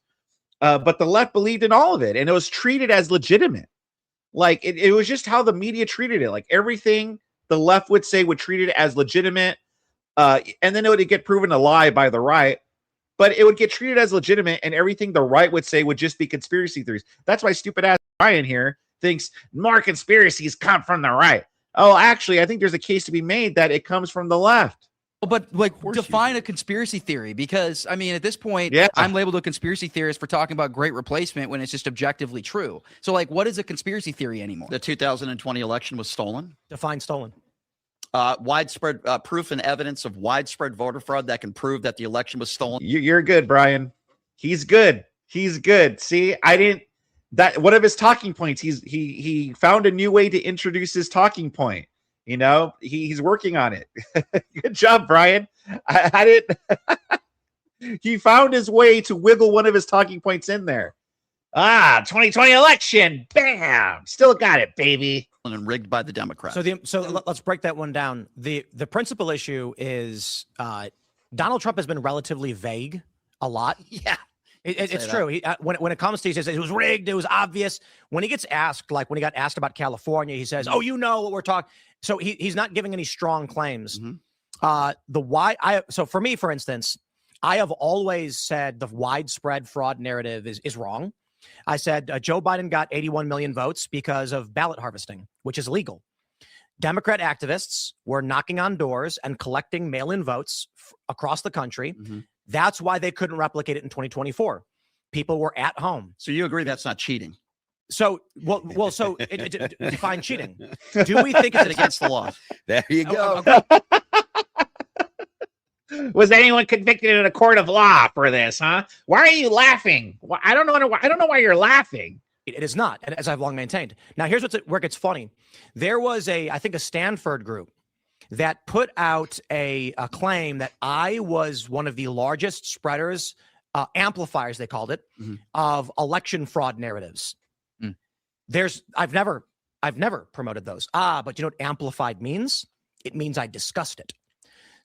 But the left believed in all of it, and it was treated as legitimate. Like it was just how the media treated it. Like everything the left would say would treat it as legitimate. And then it would get proven a lie by the right, but it would get treated as legitimate. And everything the right would say would just be conspiracy theories. That's why stupid ass Brian here thinks more conspiracies come from the right. Oh, actually, I think there's a case to be made that it comes from the left. But like define a conspiracy theory, because I mean at this point I'm labeled a conspiracy theorist for talking about great replacement when it's just objectively true. So like what is a conspiracy theory anymore? The 2020 election was stolen. Define stolen. Widespread proof and evidence of widespread voter fraud that can prove that the election was stolen. You're good, Brian. He's good. He's good. See, one of his talking points, he found a new way to introduce his talking point. You know, he's working on it. Good job, Brian. I didn't. He found his way to wiggle one of his talking points in there. 2020 election. Bam. Still got it, baby. And rigged by the Democrats. So let's break that one down. The principal issue is Donald Trump has been relatively vague a lot. Yeah. It's true. When it comes to, he says it was rigged, it was obvious. When he gets asked, like when he got asked about California, he says, "Oh, you know what we're talking." So he's not giving any strong claims. Mm-hmm. So for me, for instance, I have always said the widespread fraud narrative is wrong. I said Joe Biden got 81 million votes because of ballot harvesting, which is legal. Democrat activists were knocking on doors and collecting mail-in votes across the country. That's why they couldn't replicate it in 2024. People were at home. So you agree that's not cheating? So, so define cheating. Do we think it's against the law? There you go. Was anyone convicted in a court of law for this, huh? Why are you laughing? I don't know why you're laughing. It is not, as I've long maintained. Now, here's where it gets funny. There was I think a Stanford group that put out a claim that I was one of the largest spreaders, amplifiers, they called it, of election fraud narratives. I've never promoted those. But you know what amplified means? It means I discussed it.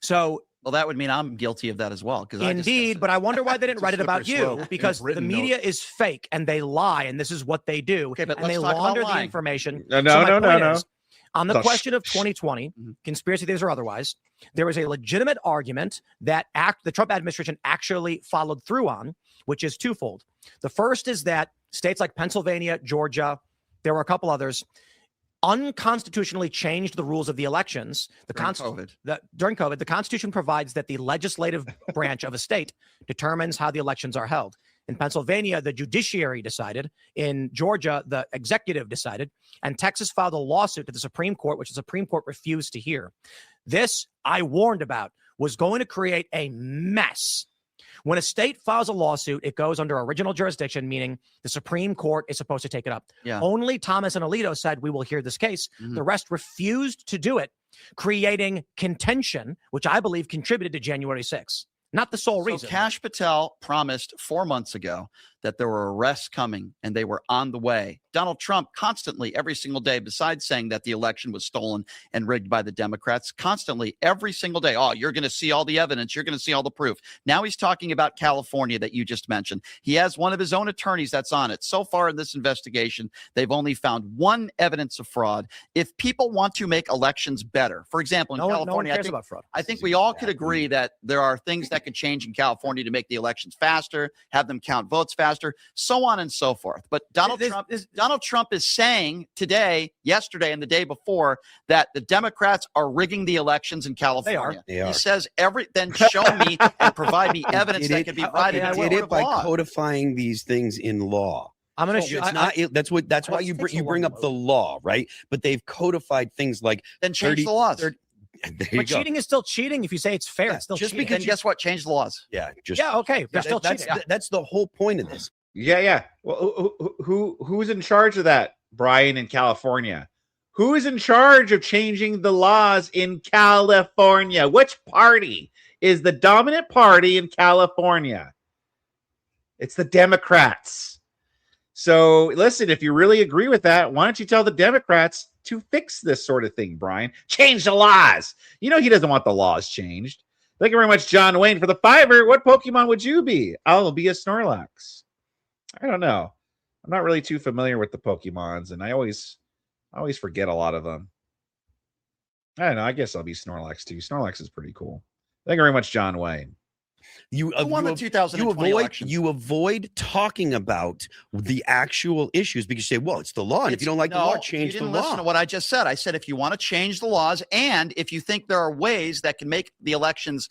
So, well, that would mean I'm guilty of that as well. Indeed, but I wonder why they didn't write it about you, because the media is fake and they lie, and this is what they do. Okay, but and they launder the information. No. On the question of 2020, conspiracy theories or otherwise, there was a legitimate argument that the Trump administration actually followed through on, which is twofold. The first is that states like Pennsylvania, Georgia, there were a couple others, unconstitutionally changed the rules of the elections. During COVID, the Constitution provides that the legislative branch of a state determines how the elections are held. In Pennsylvania, the judiciary decided. In Georgia, the executive decided. And Texas filed a lawsuit to the Supreme Court, which the Supreme Court refused to hear. This, I warned about, was going to create a mess. When a state files a lawsuit, it goes under original jurisdiction, meaning the Supreme Court is supposed to take it up. Only Thomas and Alito said, we will hear this case. The rest refused to do it, creating contention, which I believe contributed to January 6th. Not the sole reason. Kash Patel promised 4 months ago that there were arrests coming and they were on the way. Donald Trump constantly, every single day, besides saying that the election was stolen and rigged by the Democrats, constantly, every single day, oh, you're going to see all the evidence. You're going to see all the proof. Now he's talking about California that you just mentioned. He has one of his own attorneys that's on it. So far in this investigation, they've only found one evidence of fraud. If people want to make elections better, for example, in California, no one cares about fraud. I think we all could agree that there are things that could change in California to make the elections faster, have them count votes faster, so on and so forth. But Donald Trump is saying today, yesterday, and the day before that the Democrats are rigging the elections in California. They are. He says, then show me and provide me evidence that can be provided in did it by law. codifying these things in law. I'm going to That's why you bring up the law, right? But they've codified things like then change the laws. But cheating is still cheating. If you say it's fair, it's still just cheating. Because guess what? Change the laws. Okay. They're still cheating. That's the whole point of this. Yeah. Well, who's in charge of that, Brian, in California? Who is in charge of changing the laws in California? Which party is the dominant party in California? It's the Democrats. So listen, if you really agree with that, why don't you tell the Democrats to fix this sort of thing, Brian? Change the laws. You know he doesn't want the laws changed. Thank you very much, John Wayne, for the $5. What Pokemon would you be? I'll be a Snorlax. I don't know. I'm not really too familiar with the Pokemons, and I always forget a lot of them. I don't know. I guess I'll be Snorlax too. Snorlax is pretty cool. Thank you very much, John Wayne. You won the 2020 election. You avoid talking about the actual issues because you say, well, it's the law. And if you don't like the law, change the law. You didn't listen to what I just said. I said, if you want to change the laws and if you think there are ways that can make the elections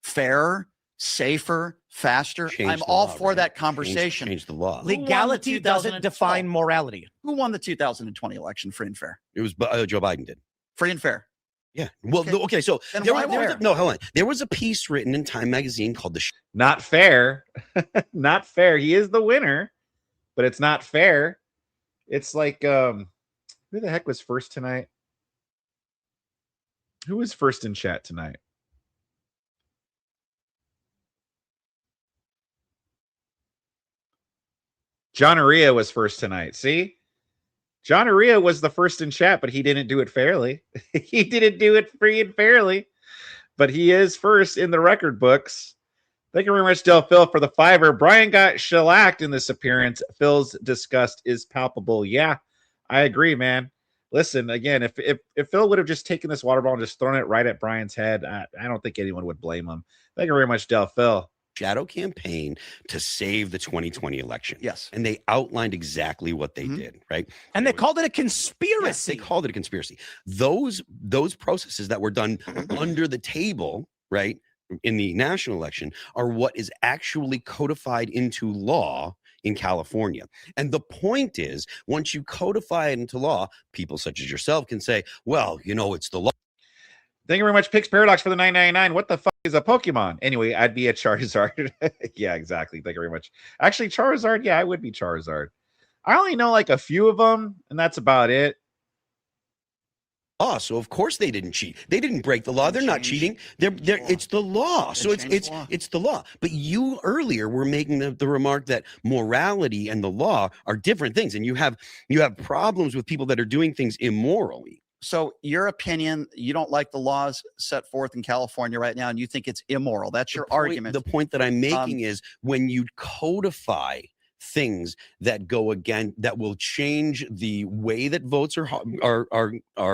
fairer, safer, faster, I'm all for that conversation. Change the law. Legality doesn't define morality. Who won the 2020 election, free and fair? It was Joe Biden did. Free and fair. Yeah. Well, okay. So there was a piece written in Time magazine called Not fair. Not fair. He is the winner, but it's not fair. It's like, who the heck was first tonight? Who was first in chat tonight? John Aria was first tonight. See? John Aria was the first in chat, but he didn't do it fairly. He didn't do it free and fairly, but he is first in the record books. Thank you very much, Del Phil, for the $5. Brian got shellacked in this appearance. Phil's disgust is palpable. Yeah, I agree, man. Listen, again, if Phil would have just taken this water ball and just thrown it right at Brian's head, I don't think anyone would blame him. Thank you very much, Del Phil. shadow campaign to save the 2020 election. Yes. And they outlined exactly what they did, right? And they called it a conspiracy. Yes, they called it a conspiracy. Those processes that were done under the table, right, in the national election are what is actually codified into law in California. And the point is, once you codify it into law, people such as yourself can say, well, it's the law. Thank you very much, Pix Paradox, for the 9.99. What the fuck is a Pokemon? Anyway, I'd be a Charizard. Yeah, exactly. Thank you very much. Actually, Charizard, yeah, I would be Charizard. I only know like a few of them, and that's about it. So of course they didn't cheat. They didn't break the law. They're not cheating. It's the law. So it's the law. But you earlier were making the remark that morality and the law are different things, and you have problems with people that are doing things immorally. So your opinion, you don't like the laws set forth in California right now, and you think it's immoral. That's your argument. The point that I'm making is when you codify things that go again, that will change the way that votes are.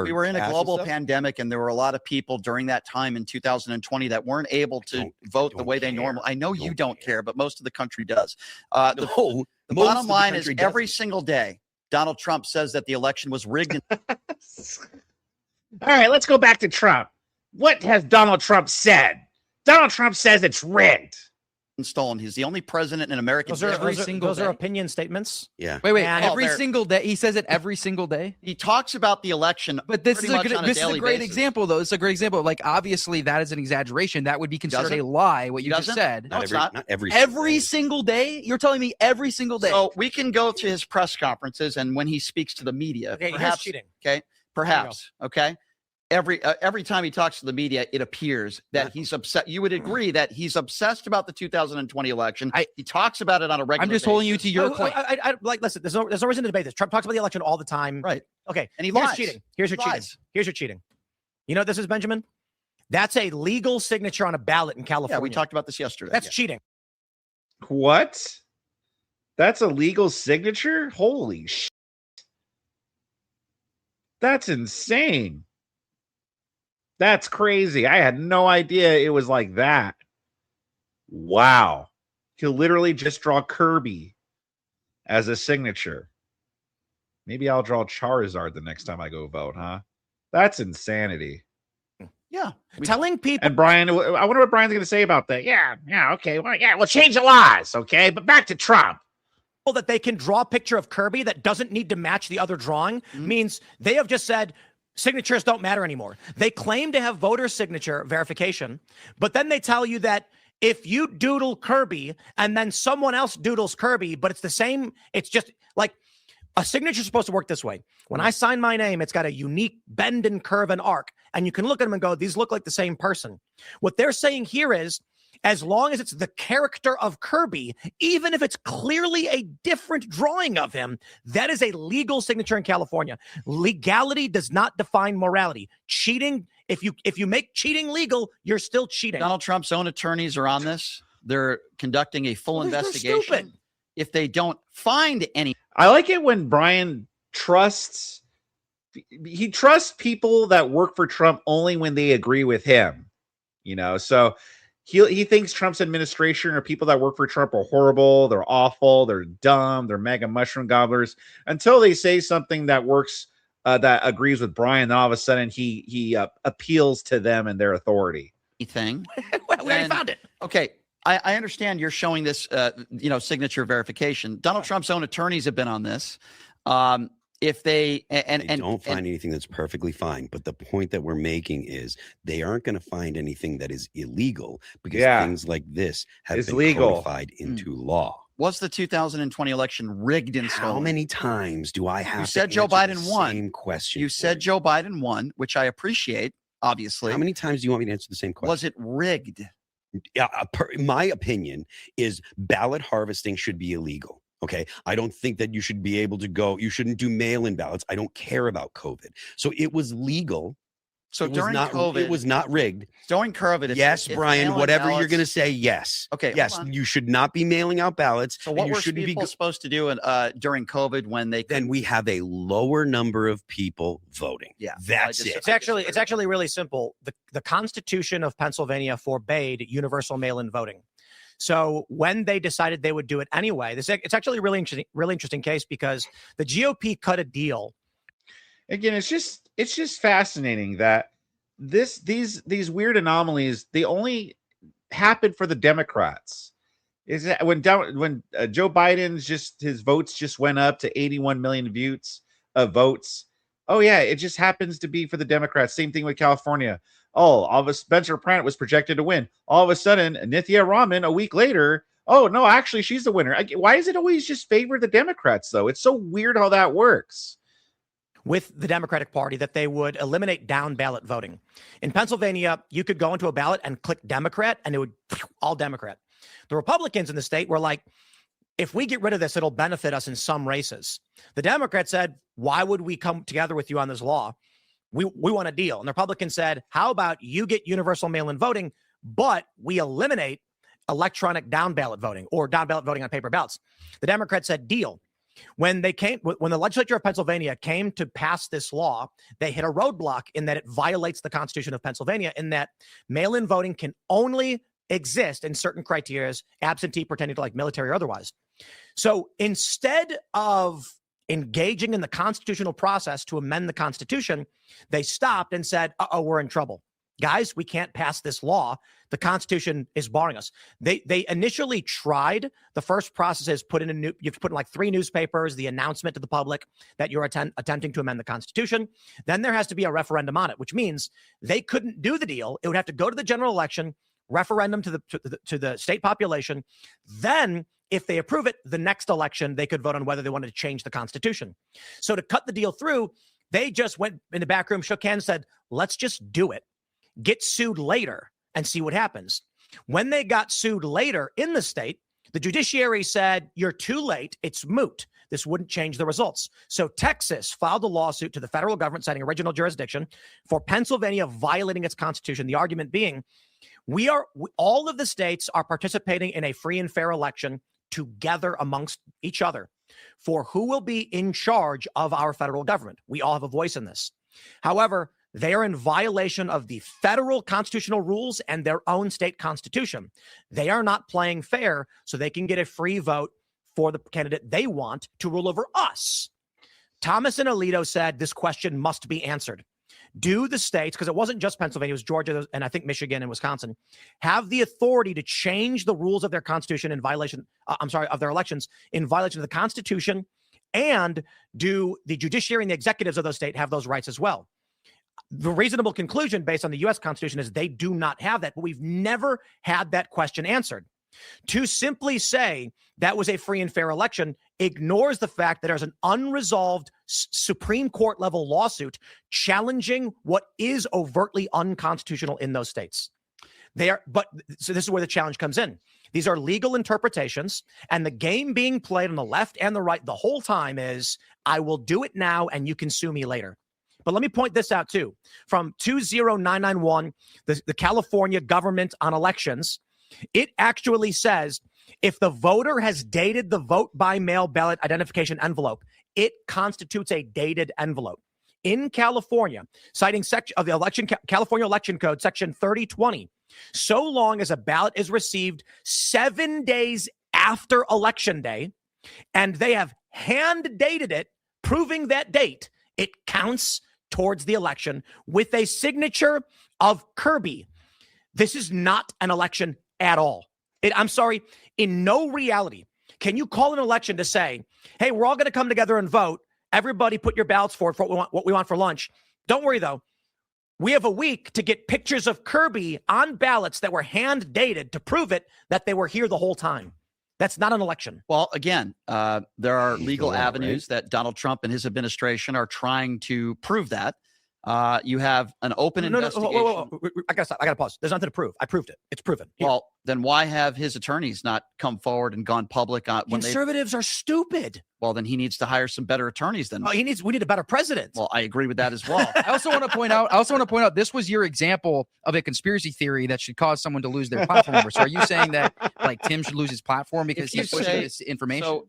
We were in a global pandemic, and there were a lot of people during that time in 2020 that weren't able to vote the way they normally. I know you don't care, but most of the country does. The bottom line is every single day, Donald Trump says that the election was rigged. All right, let's go back to Trump. What has Donald Trump said? Donald Trump says it's rigged and stolen. He's the only president in American history. Those are opinion statements. Yeah. Wait. Every single day. He says it every single day. He talks about the election. But this is a great example, though. It's a great example. Like, obviously, that is an exaggeration. That would be considered a lie, what you just said. No, it's not. Not every single day? You're telling me every single day? So we can go to his press conferences and when he speaks to the media. Okay, perhaps cheating. Okay. Perhaps. Okay. Every time he talks to the media, it appears that he's upset. You would agree that he's obsessed about the 2020 election. He talks about it on a regular basis. I'm just holding you to your point. Listen, there's no reason to debate this. Trump talks about the election all the time. Right. Okay. And he lies. Cheating. Here's your cheating. Here's your cheating. You know what this is, Benjamin? That's a legal signature on a ballot in California. Yeah, we talked about this yesterday. That's cheating. What? That's a legal signature? Holy shit. That's insane. That's crazy. I had no idea it was like that. Wow. He'll literally just draw Kirby as a signature. Maybe I'll draw Charizard the next time I go vote, huh? That's insanity. Yeah. Telling people. And Brian, I wonder what Brian's going to say about that. Yeah, okay. Well, we'll change the laws, okay? But back to Trump. That they can draw a picture of Kirby that doesn't need to match the other drawing means they have just said, signatures don't matter anymore. They claim to have voter signature verification, but then they tell you that if you doodle Kirby and then someone else doodles Kirby, but it's the same, it's just like a signature is supposed to work this way. When I sign my name, it's got a unique bend and curve and arc, and you can look at them and go, these look like the same person. What they're saying here is, as long as it's the character of Kirby, even if it's clearly a different drawing of him, that is a legal signature in California. Legality does not define morality. Cheating, if you make cheating legal, you're still cheating. Donald Trump's own attorneys are on this. They're conducting a full investigation. Stupid. If they don't find any. I like it when Brian trusts people that work for Trump only when they agree with him. So he thinks Trump's administration or people that work for Trump are horrible, they're awful, they're dumb, they're mega mushroom gobblers, until they say something that works, that agrees with Brian. Then all of a sudden he appeals to them and their authority. Thing. We already found it. Okay. I understand you're showing this, signature verification. Donald Trump's own attorneys have been on this. If they don't find anything that's perfectly fine, but the point that we're making is they aren't going to find anything that is illegal because things like this have been codified into law. Was the 2020 election rigged and stolen? How many times do I have? You said Joe Biden won. Same question. You said Joe Biden won, which I appreciate. Obviously, how many times do you want me to answer the same question? Was it rigged? Yeah, my opinion is ballot harvesting should be illegal. Okay. I don't think that you should be able to you shouldn't do mail-in ballots. I don't care about COVID. So it was legal. So during COVID, it was not rigged. During COVID, yes, Brian, whatever you're going to say, yes. Okay. Yes, you should not be mailing out ballots. So what were people supposed to do during COVID when they Then we have a lower number of people voting. Yeah. That's it. It's actually really simple. The Constitution of Pennsylvania forbade universal mail-in voting. So when they decided they would do it anyway, it's actually a really interesting case because the GOP cut a deal. Again, it's just fascinating that these weird anomalies, they only happen for the Democrats. Is that when Joe Biden's his votes just went up to 81 million votes? Oh yeah, it just happens to be for the Democrats. Same thing with California. Oh, all of a Spencer Pratt was projected to win. All of a sudden, Nithya Raman a week later. Oh no, actually she's the winner. Why is it always just favor the Democrats though? It's so weird how that works. With the Democratic Party, that they would eliminate down ballot voting. In Pennsylvania, you could go into a ballot and click Democrat and it would all Democrat. The Republicans in the state were like, if we get rid of this, it'll benefit us in some races. The Democrats said, why would we come together with you on this law? We want a deal. And the Republicans said, how about you get universal mail-in voting, but we eliminate electronic down ballot voting or down ballot voting on paper ballots. The Democrats said, deal. When the legislature of Pennsylvania came to pass this law, they hit a roadblock in that it violates the Constitution of Pennsylvania, in that mail-in voting can only exist in certain criteria, absentee, pertaining to like military or otherwise. So instead of engaging in the constitutional process to amend the Constitution, they stopped and said, uh-oh, we're in trouble. Guys, we can't pass this law. The Constitution is barring us. They initially tried. The first process is you have to put in like 3 newspapers, the announcement to the public that you're attempting to amend the Constitution. Then there has to be a referendum on it, which means they couldn't do the deal. It would have to go to the general election, referendum to the state population. Then if they approve it, the next election, they could vote on whether they wanted to change the Constitution. So to cut the deal through, they just went in the back room, shook hands, said, let's just do it. Get sued later and see what happens. When they got sued later in the state, the judiciary said, you're too late. It's moot. This wouldn't change the results. So Texas filed a lawsuit to the federal government citing original jurisdiction for Pennsylvania violating its constitution. The argument being, all of the states are participating in a free and fair election together amongst each other for who will be in charge of our federal government. We all have a voice in this. However, they are in violation of the federal constitutional rules and their own state constitution. They are not playing fair, so they can get a free vote for the candidate they want to rule over us. Thomas and Alito said this question must be answered. Do the states, because it wasn't just Pennsylvania, it was Georgia and I think Michigan and Wisconsin, have the authority to change the rules of their constitution in violation, of their elections in violation of the Constitution? And do the judiciary and the executives of those states have those rights as well? The reasonable conclusion based on the U.S. Constitution is they do not have that, but we've never had that question answered. To simply say that was a free and fair election ignores the fact that there's an unresolved Supreme Court level lawsuit challenging what is overtly unconstitutional in those states. So this is where the challenge comes in. These are legal interpretations, and the game being played on the left and the right the whole time is, I will do it now and you can sue me later. But let me point this out too. From 20991, the California government on elections, it actually says if the voter has dated the vote by mail ballot identification envelope, it constitutes a dated envelope. In California, citing section of the California Election Code, section 3020, so long as a ballot is received 7 days after election day, and they have hand dated it, proving that date, it counts towards the election with a signature of Kirby. This is not an election at all. I'm sorry, in no reality can you call an election to say, hey, we're all going to come together and vote. Everybody put your ballots forward for what we want for lunch. Don't worry, though. We have a week to get pictures of Kirby on ballots that were hand dated to prove it that they were here the whole time. That's not an election. Well, again, there are legal avenues that Donald Trump and his administration are trying to prove that. You have an open investigation. Whoa. I gotta pause. There's nothing to prove. I proved it. It's proven. Here. Well, then why have his attorneys not come forward and gone public on when conservatives are stupid? Well, then he needs to hire some better attorneys than we need a better president. Well, I agree with that as well. I also want to point out this was your example of a conspiracy theory that should cause someone to lose their platform over. So are you saying that like Tim should lose his platform because he's pushing this information? So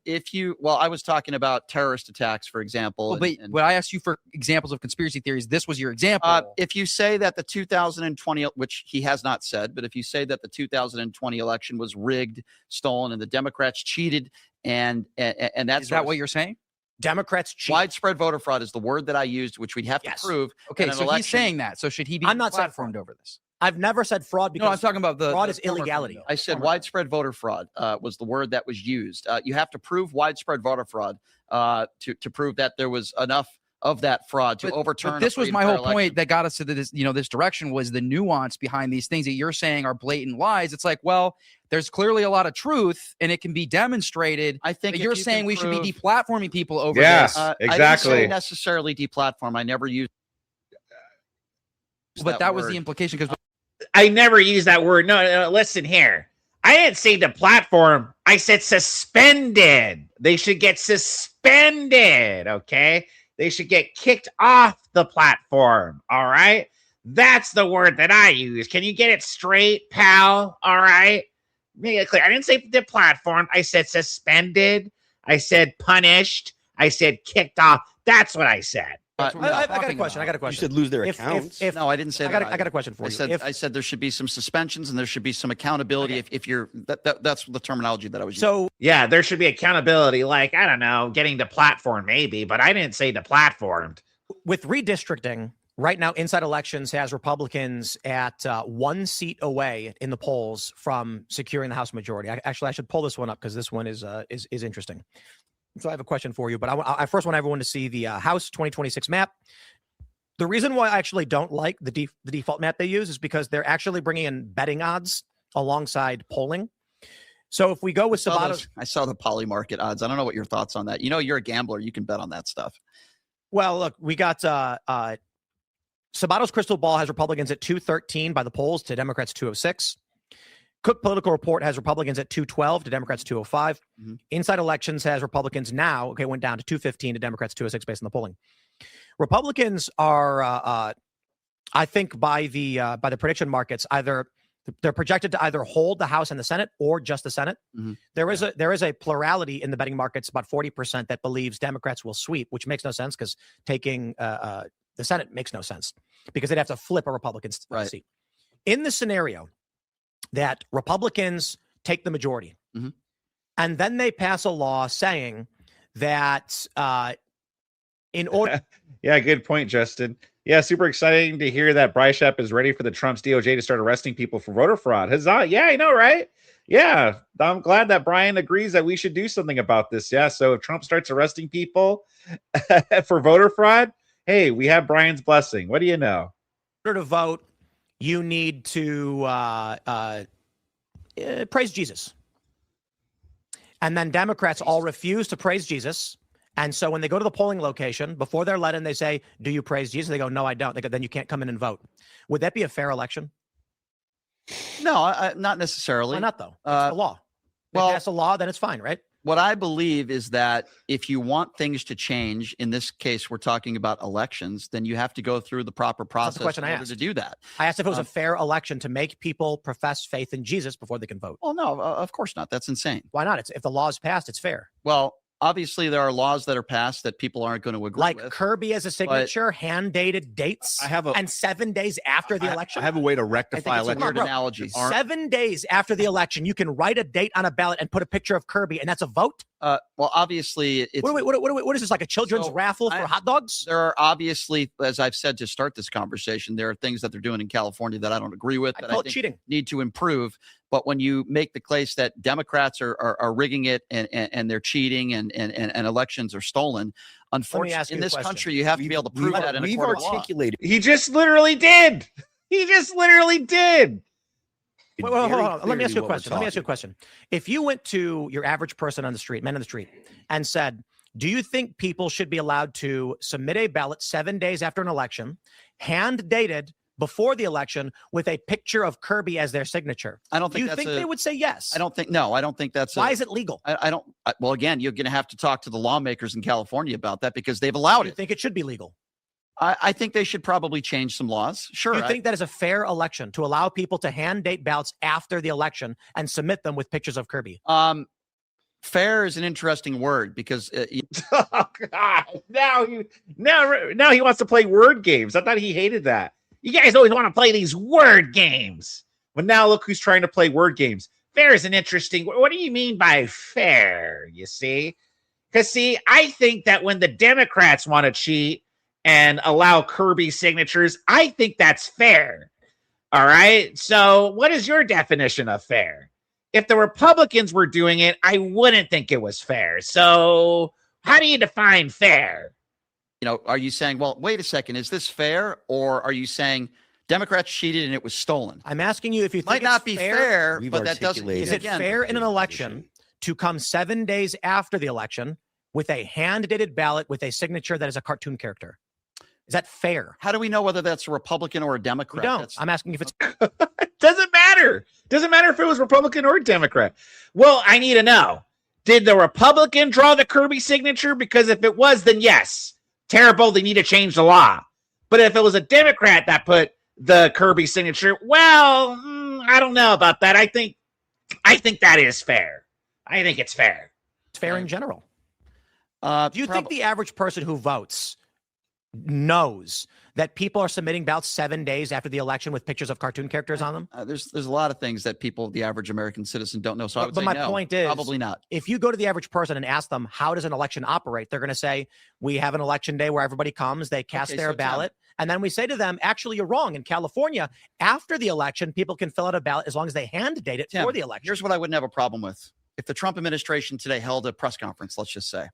I was talking about terrorist attacks, for example. Well, but I asked you for examples of conspiracy theories. This was your example. If you say that the 2020, which he has not said, but if you say that the 2020 2020 election was rigged, stolen, and the Democrats cheated. And that's Is that what you're saying? Democrats cheat. Widespread voter fraud is the word that I used, which we'd have to prove. Okay, so he's saying that. So should he be I'm not saying platformed over this? I've never said fraud because No, I'm talking about the fraud the is former illegality. criminal. I said widespread voter fraud was the word that was used. You have to prove widespread voter fraud to prove that there was enough of that fraud to overturn. But this was my whole point that got us to this, this direction was the nuance behind these things that you're saying are blatant lies. It's like, well, there's clearly a lot of truth and it can be demonstrated. I think you're saying we should be deplatforming people over Yes, this. exactly. I didn't say necessarily deplatform. I never used. But that was the implication because I never use that word. No, listen here. I didn't say the platform. I said suspended. They should get suspended, okay? They should get kicked off the platform, all right? That's the word that I use. Can you get it straight, pal? All right? Make it clear. I didn't say the platform. I said suspended. I said punished. I said kicked off. That's what I said. I got a question. You should lose their accounts. No, I didn't say that. I got a question for you. I said there should be some suspensions and there should be some accountability. If you're that's the terminology that I was using. So yeah, there should be accountability. Like, I don't know, getting the platform maybe, but I didn't say deplatformed. with redistricting, right now, Inside Elections has Republicans at 1 seat away in the polls from securing the House majority. I should pull this one up because this one is interesting. So I have a question for you, but I first want everyone to see the House 2026 map. The reason why I actually don't like the default map they use is because they're actually bringing in betting odds alongside polling. So if we go with Sabato's, I saw the poly market odds. I don't know what your thoughts on that. You know, you're a gambler. You can bet on that stuff. well, look, we got Sabato's crystal ball has Republicans at 213 by the polls to Democrats 206. Cook Political Report has Republicans at 212 to Democrats 205. Mm-hmm. Inside Elections has Republicans now, went down to 215 to Democrats 206 based on the polling. Republicans are, I think, by the prediction markets, they're projected to either hold the House and the Senate or just the Senate. Mm-hmm. There is a plurality in the betting markets, about 40% that believes Democrats will sweep, which makes no sense because taking the Senate makes no sense because they'd have to flip a Republican seat. In the scenario that Republicans take the majority, mm-hmm. and then they pass a law saying that in order... Yeah, good point, Justin. Yeah, super exciting to hear that Bryce Shap is ready for the Trump's DOJ to start arresting people for voter fraud. Huzzah. Yeah, I know, right? Yeah, I'm glad that Brian agrees that we should do something about this. Yeah, so if Trump starts arresting people for voter fraud, hey, we have Brian's blessing. What do you know? In order to vote, you need to praise Jesus. And then Democrats all refuse to praise Jesus. And so when they go to the polling location, before they're let in, they say, do you praise Jesus? They go, no, I don't. They go, then you can't come in and vote. Would that be a fair election? No, not necessarily. Why not, though? It's the law. They pass a law, then it's fine, right? What I believe is that if you want things to change, in this case, we're talking about elections, then you have to go through the proper process in order to do that. I asked if it was a fair election to make people profess faith in Jesus before they can vote. Well, no, of course not. That's insane. Why not? If the law is passed, it's fair. Well, obviously, there are laws that are passed that people aren't going to agree with. Like Kirby as a signature, hand-dated dates, and 7 days after the election. I have a way to rectify election. Weird analogy. 7 days after the election, you can write a date on a ballot and put a picture of Kirby, and that's a vote? Well, obviously, it's... What is this, like a children's raffle for hot dogs? There are obviously, as I've said to start this conversation, there are things that they're doing in California that I don't agree with, that I think cheating. Need to improve. But when you make the case that Democrats are rigging it and they're cheating and elections are stolen, unfortunately, in this country, you have to be able to prove that in a court of law. He just literally did. He just literally did. Wait, hold on. Let me ask you a question. If you went to your average person on the street, men on the street, and said, do you think people should be allowed to submit a ballot 7 days after an election, hand dated before the election with a picture of Kirby as their signature? I don't think Do you think they would say yes? I don't think that's Why is it legal? Well, again, you're going to have to talk to the lawmakers in California about that because they've allowed it. You think it should be legal? I think they should probably change some laws. Sure. You think that is a fair election to allow people to hand date ballots after the election and submit them with pictures of Kirby? Fair is an interesting word because oh God, now he wants to play word games. I thought he hated that. You guys always want to play these word games. But now look who's trying to play word games. Fair is an interesting. What do you mean by fair? You see? Because, see, I think that when the Democrats want to cheat and allow Kirby signatures, I think that's fair. All right? So what is your definition of fair? If the Republicans were doing it, I wouldn't think it was fair. So how do you define fair? Are you saying, well, wait a second, is this fair? Or are you saying Democrats cheated and it was stolen? I'm asking you if you think might not be fair, but that doesn't. Is it fair in an election to come 7 days after the election with a hand-dated ballot with a signature that is a cartoon character? Is that fair? How do we know whether that's a Republican or a Democrat? We don't. I'm asking if it's... Doesn't matter. Doesn't matter if it was Republican or Democrat. Well, I need to know. Did the Republican draw the Kirby signature? Because if it was, then yes. Terrible. They need to change the law. But if it was a Democrat that put the Kirby signature, well, I don't know about that. I think that is fair. I think it's fair. It's fair in general. Do you think the average person who votes knows that people are submitting ballots 7 days after the election with pictures of cartoon characters on them? There's a lot of things that people, the average American citizen, don't know. So I would say my point is, probably not. If you go to the average person and ask them, how does an election operate? They're going to say, we have an election day where everybody comes, they cast their ballot. And then we say to them, actually, you're wrong. In California, after the election, people can fill out a ballot as long as they hand date it for the election. Here's what I wouldn't have a problem with. If the Trump administration today held a press conference, let's just say,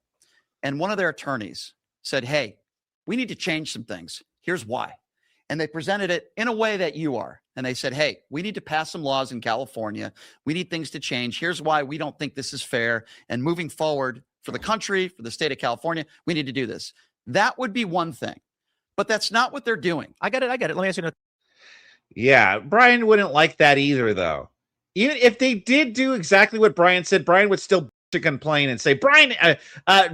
and one of their attorneys said, hey, we need to change some things. Here's why. And they presented it in a way that you are. And they said, hey, we need to pass some laws in California. We need things to change. Here's why we don't think this is fair. And moving forward for the country, for the state of California, we need to do this. That would be one thing. But that's not what they're doing. I get it. Let me ask you another. Yeah, Brian wouldn't like that either, though. Even if they did do exactly what Brian said, Brian would still to complain and say, Brian,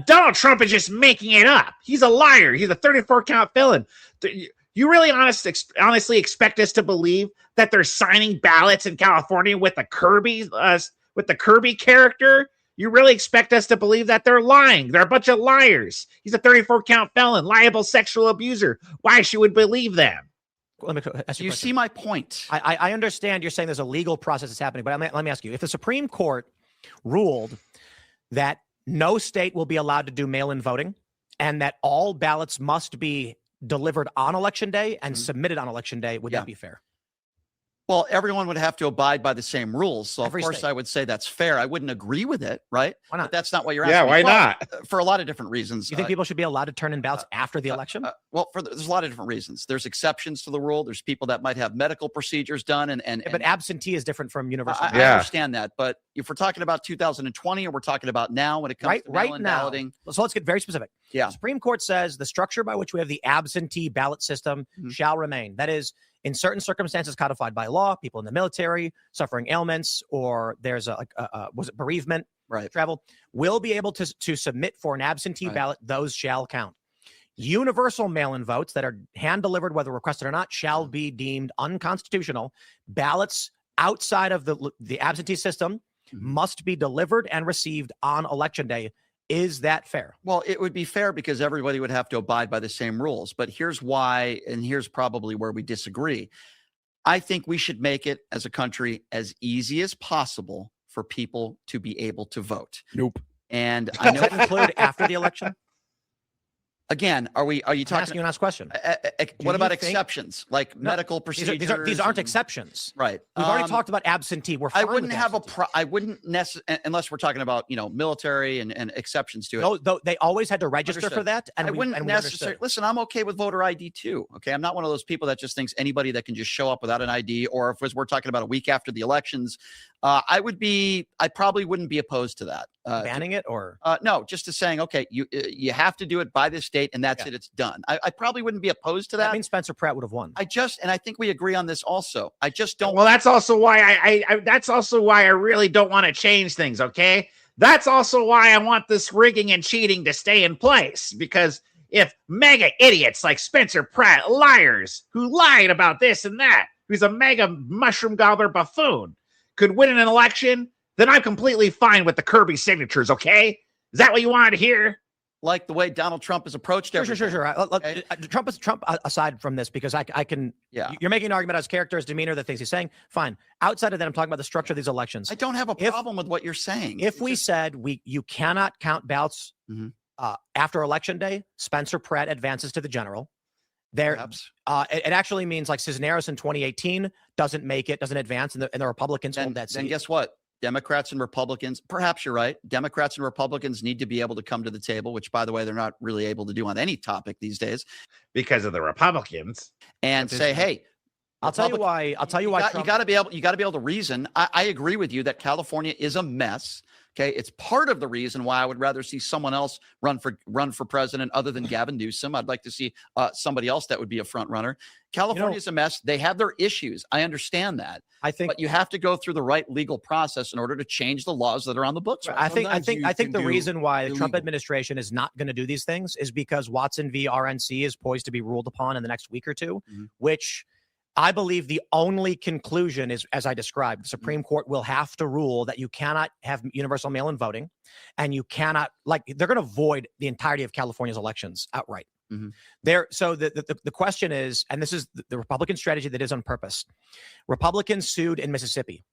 Donald Trump is just making it up. He's a liar. He's a 34-count felon. You really honestly expect us to believe that they're signing ballots in California with the Kirby character? You really expect us to believe that they're lying? They're a bunch of liars. He's a 34-count felon, liable sexual abuser. Why she would believe them? You see my point. I understand you're saying there's a legal process that's happening, but let me ask you, if the Supreme Court ruled that no state will be allowed to do mail-in voting and that all ballots must be delivered on election day and submitted on election day, would that be fair? Well, everyone would have to abide by the same rules. So, of course, I would say that's fair. I wouldn't agree with it, right? Why not? But that's not what you're asking. Yeah, why not? For a lot of different reasons. You think people should be allowed to turn in ballots after the election? There's a lot of different reasons. There's exceptions to the rule. There's people that might have medical procedures done. But absentee is different from universal. I understand that. But if we're talking about 2020 or we're talking about now when it comes to mail-in balloting. So let's get very specific. Yeah. The Supreme Court says the structure by which we have the absentee ballot system shall remain. That is, in certain circumstances codified by law, people in the military, suffering ailments, or there's bereavement, travel, will be able to submit for an absentee ballot. Those shall count. Universal mail-in votes that are hand-delivered, whether requested or not, shall be deemed unconstitutional. Ballots outside of the absentee system must be delivered and received on election day. Is that fair? Well, it would be fair because everybody would have to abide by the same rules. But here's why, and here's probably where we disagree. I think we should make it as a country as easy as possible for people to be able to vote. Nope. And I know include after the election. Again, are you talking? I'm asking you a nice question. What about exceptions like medical procedures? These aren't exceptions, right? We've already talked about absentee. I wouldn't have I wouldn't necessarily, unless we're talking about military and exceptions to it. No, they always had to register for that, and I wouldn't necessarily listen. I'm okay with voter ID too. Okay, I'm not one of those people that just thinks anybody that can just show up without an ID, or if we're talking about a week after the elections, I probably wouldn't be opposed to that. Banning it or no, just to saying, okay, you have to do it by this date and that's it. It's done. I probably wouldn't be opposed to that. I mean, Spencer Pratt would have won. And I think we agree on this also. I just don't. Well, that's also why that's also why I really don't want to change things. Okay. That's also why I want this rigging and cheating to stay in place, because if mega idiots like Spencer Pratt, liars who lied about this and that, who's a mega mushroom gobbler buffoon, could win an election, then I'm completely fine with the Kirby signatures, okay? Is that what you wanted to hear? like the way Donald Trump has approached everything. Sure. Okay? Trump aside from this, because I can. Yeah. You're making an argument about his character, his demeanor, the things he's saying. Fine. Outside of that, I'm talking about the structure of these elections. I don't have a problem with what you're saying. If we said you cannot count ballots after election day, Spencer Pratt advances to the general. It actually means like Cisneros in 2018 doesn't advance, and the Republicans hold that seat. Then guess what? Democrats and Republicans, perhaps you're right. Democrats and Republicans need to be able to come to the table, which, by the way, they're not really able to do on any topic these days, because of the Republicans. And say, hey, I'll tell you why. You got to be able to reason. I agree with you that California is a mess. Okay, it's part of the reason why I would rather see someone else run for president other than Gavin Newsom. I'd like to see somebody else that would be a front runner. California is a mess. They have their issues. I understand that. But you have to go through the right legal process in order to change the laws that are on the books. I think the reason why the Trump administration is not going to do these things is because Watson v. RNC is poised to be ruled upon in the next week or two, which I believe the only conclusion is, as I described, the Supreme Court will have to rule that you cannot have universal mail-in voting, and you cannot, they're going to void the entirety of California's elections outright. So the question is, and this is the Republican strategy that is on purpose. Republicans sued in Mississippi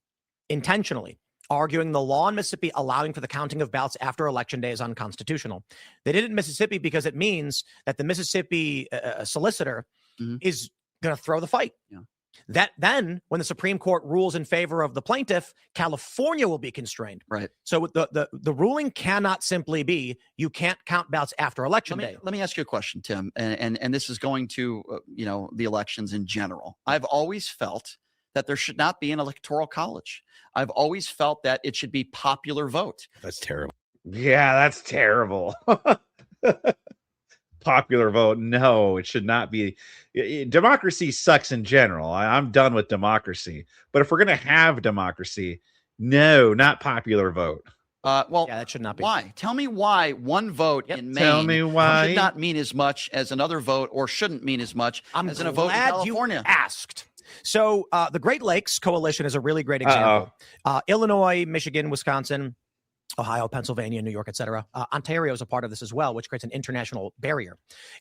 intentionally, arguing the law in Mississippi allowing for the counting of ballots after election day is unconstitutional. They did it in Mississippi because it means that the Mississippi solicitor is going to throw the fight. That then, when the Supreme Court rules in favor of the plaintiff, California will be constrained. Right. So the ruling cannot simply be you can't count ballots after election day. Let me ask you a question, Tim, and this is going to the elections in general. I've always felt that there should not be an electoral college. I've always felt that it should be popular vote. That's terrible. Yeah, that's terrible. Popular vote. No, it should not be. Democracy sucks in general. I'm done with democracy. But if we're going to have democracy, no, not popular vote. That should not be. Why? Tell me why one vote in Maine should not mean as much as another vote, or shouldn't mean as much as in a vote in California. You asked. So the Great Lakes Coalition is a really great example. Illinois, Michigan, Wisconsin, Ohio, Pennsylvania, New York, et cetera. Ontario is a part of this as well, which creates an international barrier.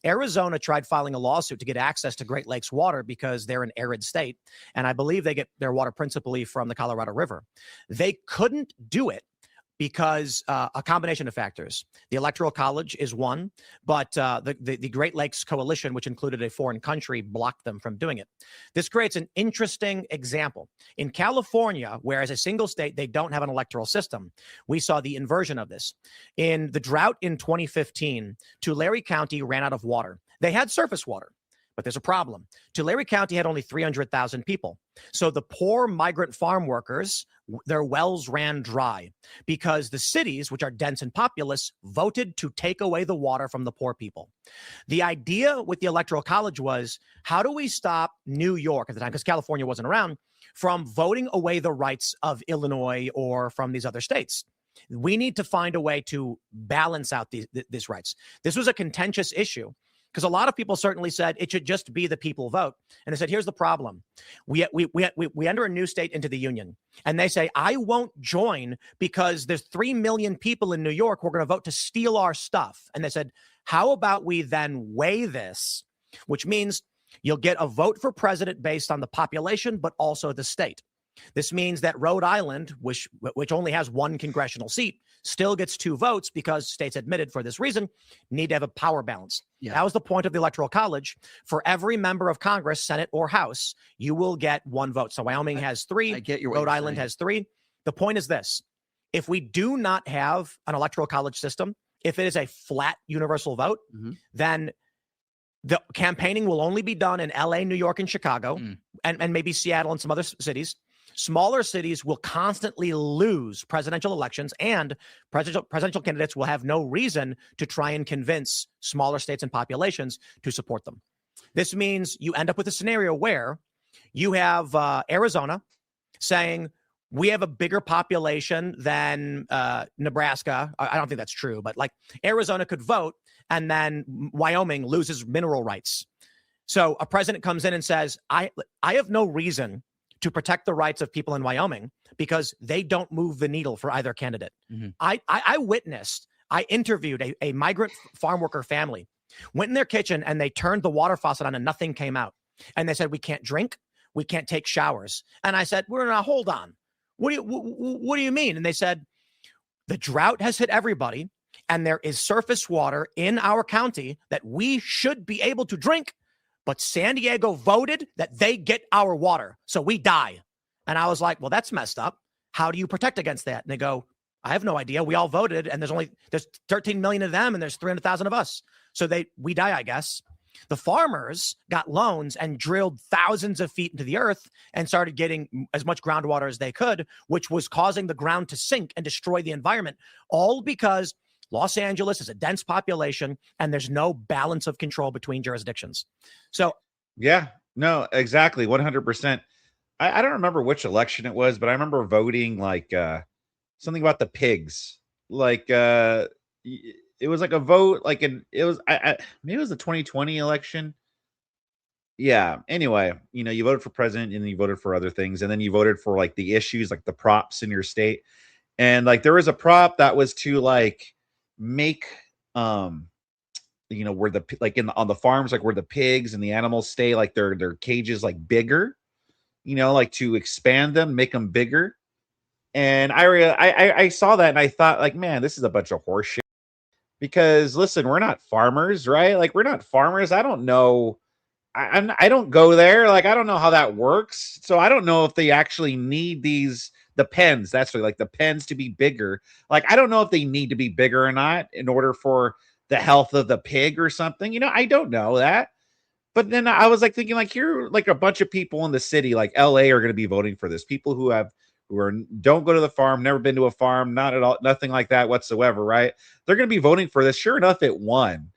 Arizona tried filing a lawsuit to get access to Great Lakes water because they're an arid state, and I believe they get their water principally from the Colorado River. They couldn't do it because a combination of factors. The Electoral College is one, but the Great Lakes Coalition, which included a foreign country, blocked them from doing it. This creates an interesting example. In California, where as a single state, they don't have an electoral system, we saw the inversion of this. In the drought in 2015, Tulare County ran out of water. They had surface water, but there's a problem. Tulare County had only 300,000 people. So the poor migrant farm workers, their wells ran dry because the cities, which are dense and populous, voted to take away the water from the poor people. The idea with the Electoral College was, how do we stop New York at the time, because California wasn't around, from voting away the rights of Illinois or from these other states? We need to find a way to balance out these rights. This was a contentious issue, because a lot of people certainly said it should just be the people vote. And they said, here's the problem. We enter a new state into the union, and they say, I won't join because there's 3 million people in New York who are going to vote to steal our stuff. And they said, how about we then weigh this, which means you'll get a vote for president based on the population, but also the state. This means that Rhode Island, which only has one congressional seat, still gets 2 votes because states admitted for this reason need to have a power balance. Yeah. That was the point of the Electoral College. For every member of Congress, Senate or House, you will get 1 vote. So Wyoming has 3. Rhode Island has 3. The point is this. If we do not have an Electoral College system, if it is a flat universal vote, then the campaigning will only be done in LA, New York, and Chicago, and maybe Seattle and some other cities. Smaller cities will constantly lose presidential elections, and presidential candidates will have no reason to try and convince smaller states and populations to support them. This means you end up with a scenario where you have Arizona saying, we have a bigger population than Nebraska. I don't think that's true, but like Arizona could vote, and then Wyoming loses mineral rights. So a president comes in and says, I have no reason to protect the rights of people in Wyoming because they don't move the needle for either candidate. I witnessed I interviewed a migrant farm worker family, went in their kitchen and they turned the water faucet on and nothing came out. And they said, we can't drink, we can't take showers. And I said, hold on. What do you mean? And they said, the drought has hit everybody and there is surface water in our county that we should be able to drink, but San Diego voted that they get our water, so we die. And I was like, well, that's messed up. How do you protect against that? And they go, I have no idea. We all voted, and there's 13 million of them, and there's 300,000 of us. So we die, I guess. The farmers got loans and drilled thousands of feet into the earth and started getting as much groundwater as they could, which was causing the ground to sink and destroy the environment, all because Los Angeles is a dense population and there's no balance of control between jurisdictions. So, yeah, no, exactly. 100%. I don't remember which election it was, but I remember voting like something about the pigs. Like it was like a vote, like maybe it was the 2020 election. Yeah. Anyway, you voted for president and then you voted for other things. And then you voted for like the issues, like the props in your state. And like there was a prop that was to like make where the like on the farms, like where the pigs and the animals stay, like their cages like bigger, like to expand them, make them bigger. And I saw that and I thought like, man, this is a bunch of horseshit. Because listen, we're not farmers, right? Like we're not farmers. I don't know. I don't go there. Like I don't know how that works. So I don't know if they actually need the pens. That's like the pens to be bigger. Like I don't know if they need to be bigger or not in order for the health of the pig or something. I don't know that. But then I was like thinking like here, like a bunch of people in the city, like LA, are going to be voting for this. People who don't go to the farm, never been to a farm, not at all, nothing like that whatsoever, right? They're going to be voting for this. Sure enough, it won.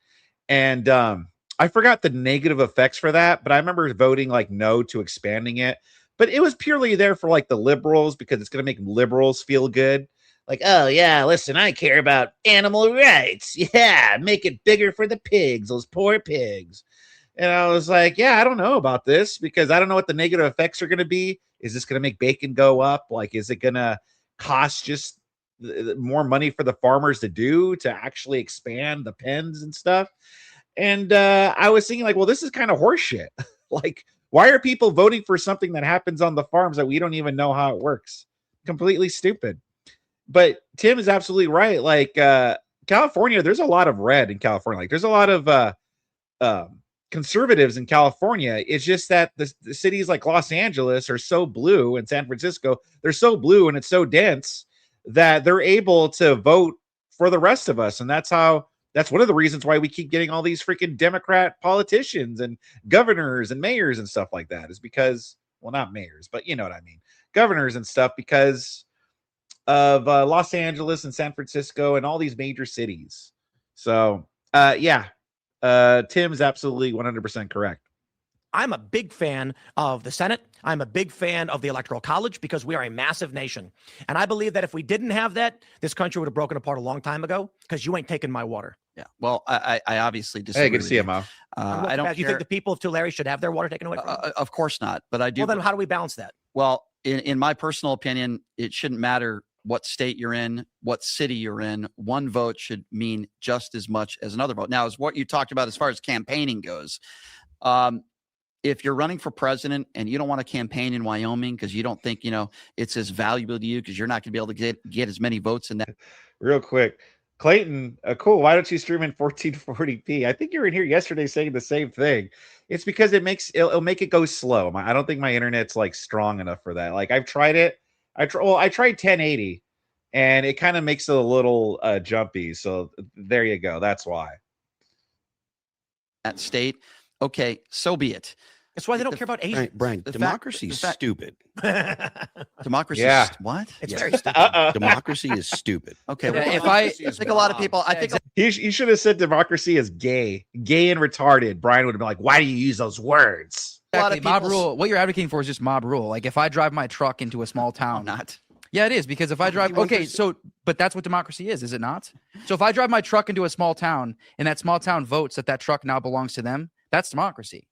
And I forgot the negative effects for that, but I remember voting like no to expanding it. But it was purely there for like the liberals because it's going to make liberals feel good. Like, oh yeah, listen, I care about animal rights. Yeah, make it bigger for the pigs, those poor pigs. And I was like, yeah, I don't know about this because I don't know what the negative effects are going to be. Is this going to make bacon go up? Like, is it going to cost just more money for the farmers to actually expand the pens and stuff? And I was thinking like, well, this is kind of horseshit. Like, why are people voting for something that happens on the farms that we don't even know how it works? Completely stupid. But Tim is absolutely right. Like California, there's a lot of red in California. Like there's a lot of conservatives in California. It's just that the cities like Los Angeles are so blue and San Francisco, they're so blue and it's so dense that they're able to vote for the rest of us. And that's one of the reasons why we keep getting all these freaking Democrat politicians and governors and mayors and stuff like that is because, well, not mayors, but you know what I mean? Governors and stuff because of Los Angeles and San Francisco and all these major cities. So, yeah. Tim's absolutely 100% correct. I'm a big fan of the Senate. I'm a big fan of the Electoral College because we are a massive nation. And I believe that if we didn't have that, this country would have broken apart a long time ago because you ain't taking my water. Yeah. Well, I obviously disagree. Hey, good to see you, Mo. I don't care. You think the people of Tulare should have their water taken away from them? Of course not. But I do. Well, then how do we balance that? Well, in my personal opinion, it shouldn't matter what state you're in, what city you're in. One vote should mean just as much as another vote. Now, as what you talked about as far as campaigning goes, if you're running for president and you don't want to campaign in Wyoming because you don't think, it's as valuable to you because you're not going to be able to get as many votes in that. Real quick, Clayton, cool. Why don't you stream in 1440p? I think you were in here yesterday saying the same thing. It's because it'll make it go slow. I don't think my internet's like strong enough for that. Like I've tried it. I tried 1080 and it kind of makes it a little jumpy. So there you go. That's why. That state. Okay, so be it. That's why they don't care about Asians. Right, Brian, democracy is stupid. Democracy Yeah. is what? It's very stupid. Democracy is stupid. Okay. Yeah, Well, if I think a lot of people, I think You should have said democracy is gay and retarded. Brian would have been like, why do you use those words? a lot of mob people rule. What you're advocating for is just mob rule. Like if I drive my truck into a small town, not. Yeah, it is because if I drive, okay, so, but that's what democracy is it not? So if I drive my truck into a small town and that small town votes that truck now belongs to them, that's democracy,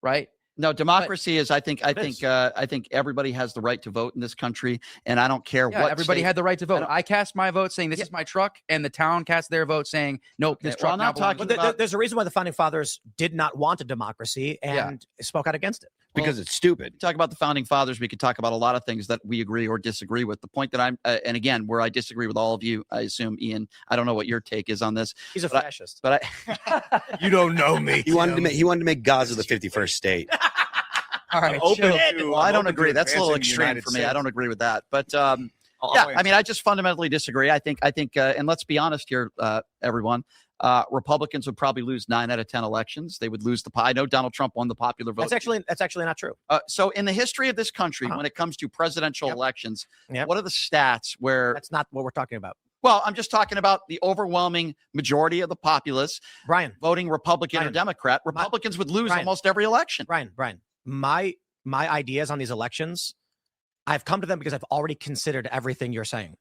right? No, democracy is. I think everybody has the right to vote in this country, and I don't care what. Everybody had the right to vote. I cast my vote saying this is my truck, and the town cast their vote saying nope, this truck. Well, but there's a reason why the founding fathers did not want a democracy and spoke out against it. Because it's stupid. Talk about the founding fathers. We could talk about a lot of things that we agree or disagree with. The point that I'm, and again, where I disagree with all of you, I assume, Ian, I don't know what your take is on this. He's a fascist. You don't know me. He wanted to make Gaza the 51st state. All right. I don't agree. That's a little extreme for me. I don't agree with that. But I mean, I just fundamentally disagree. I think, and let's be honest here, everyone. Republicans would probably lose 9 out of 10 elections. They would lose the I know Donald Trump won the popular vote. That's actually not true. So in the history of this country, when it comes to presidential elections, what are the stats where that's not what we're talking about? Well, I'm just talking about the overwhelming majority of the populace, Brian, voting Republican or Democrat. Republicans would lose almost every election. Brian, my ideas on these elections, I've come to them because I've already considered everything you're saying.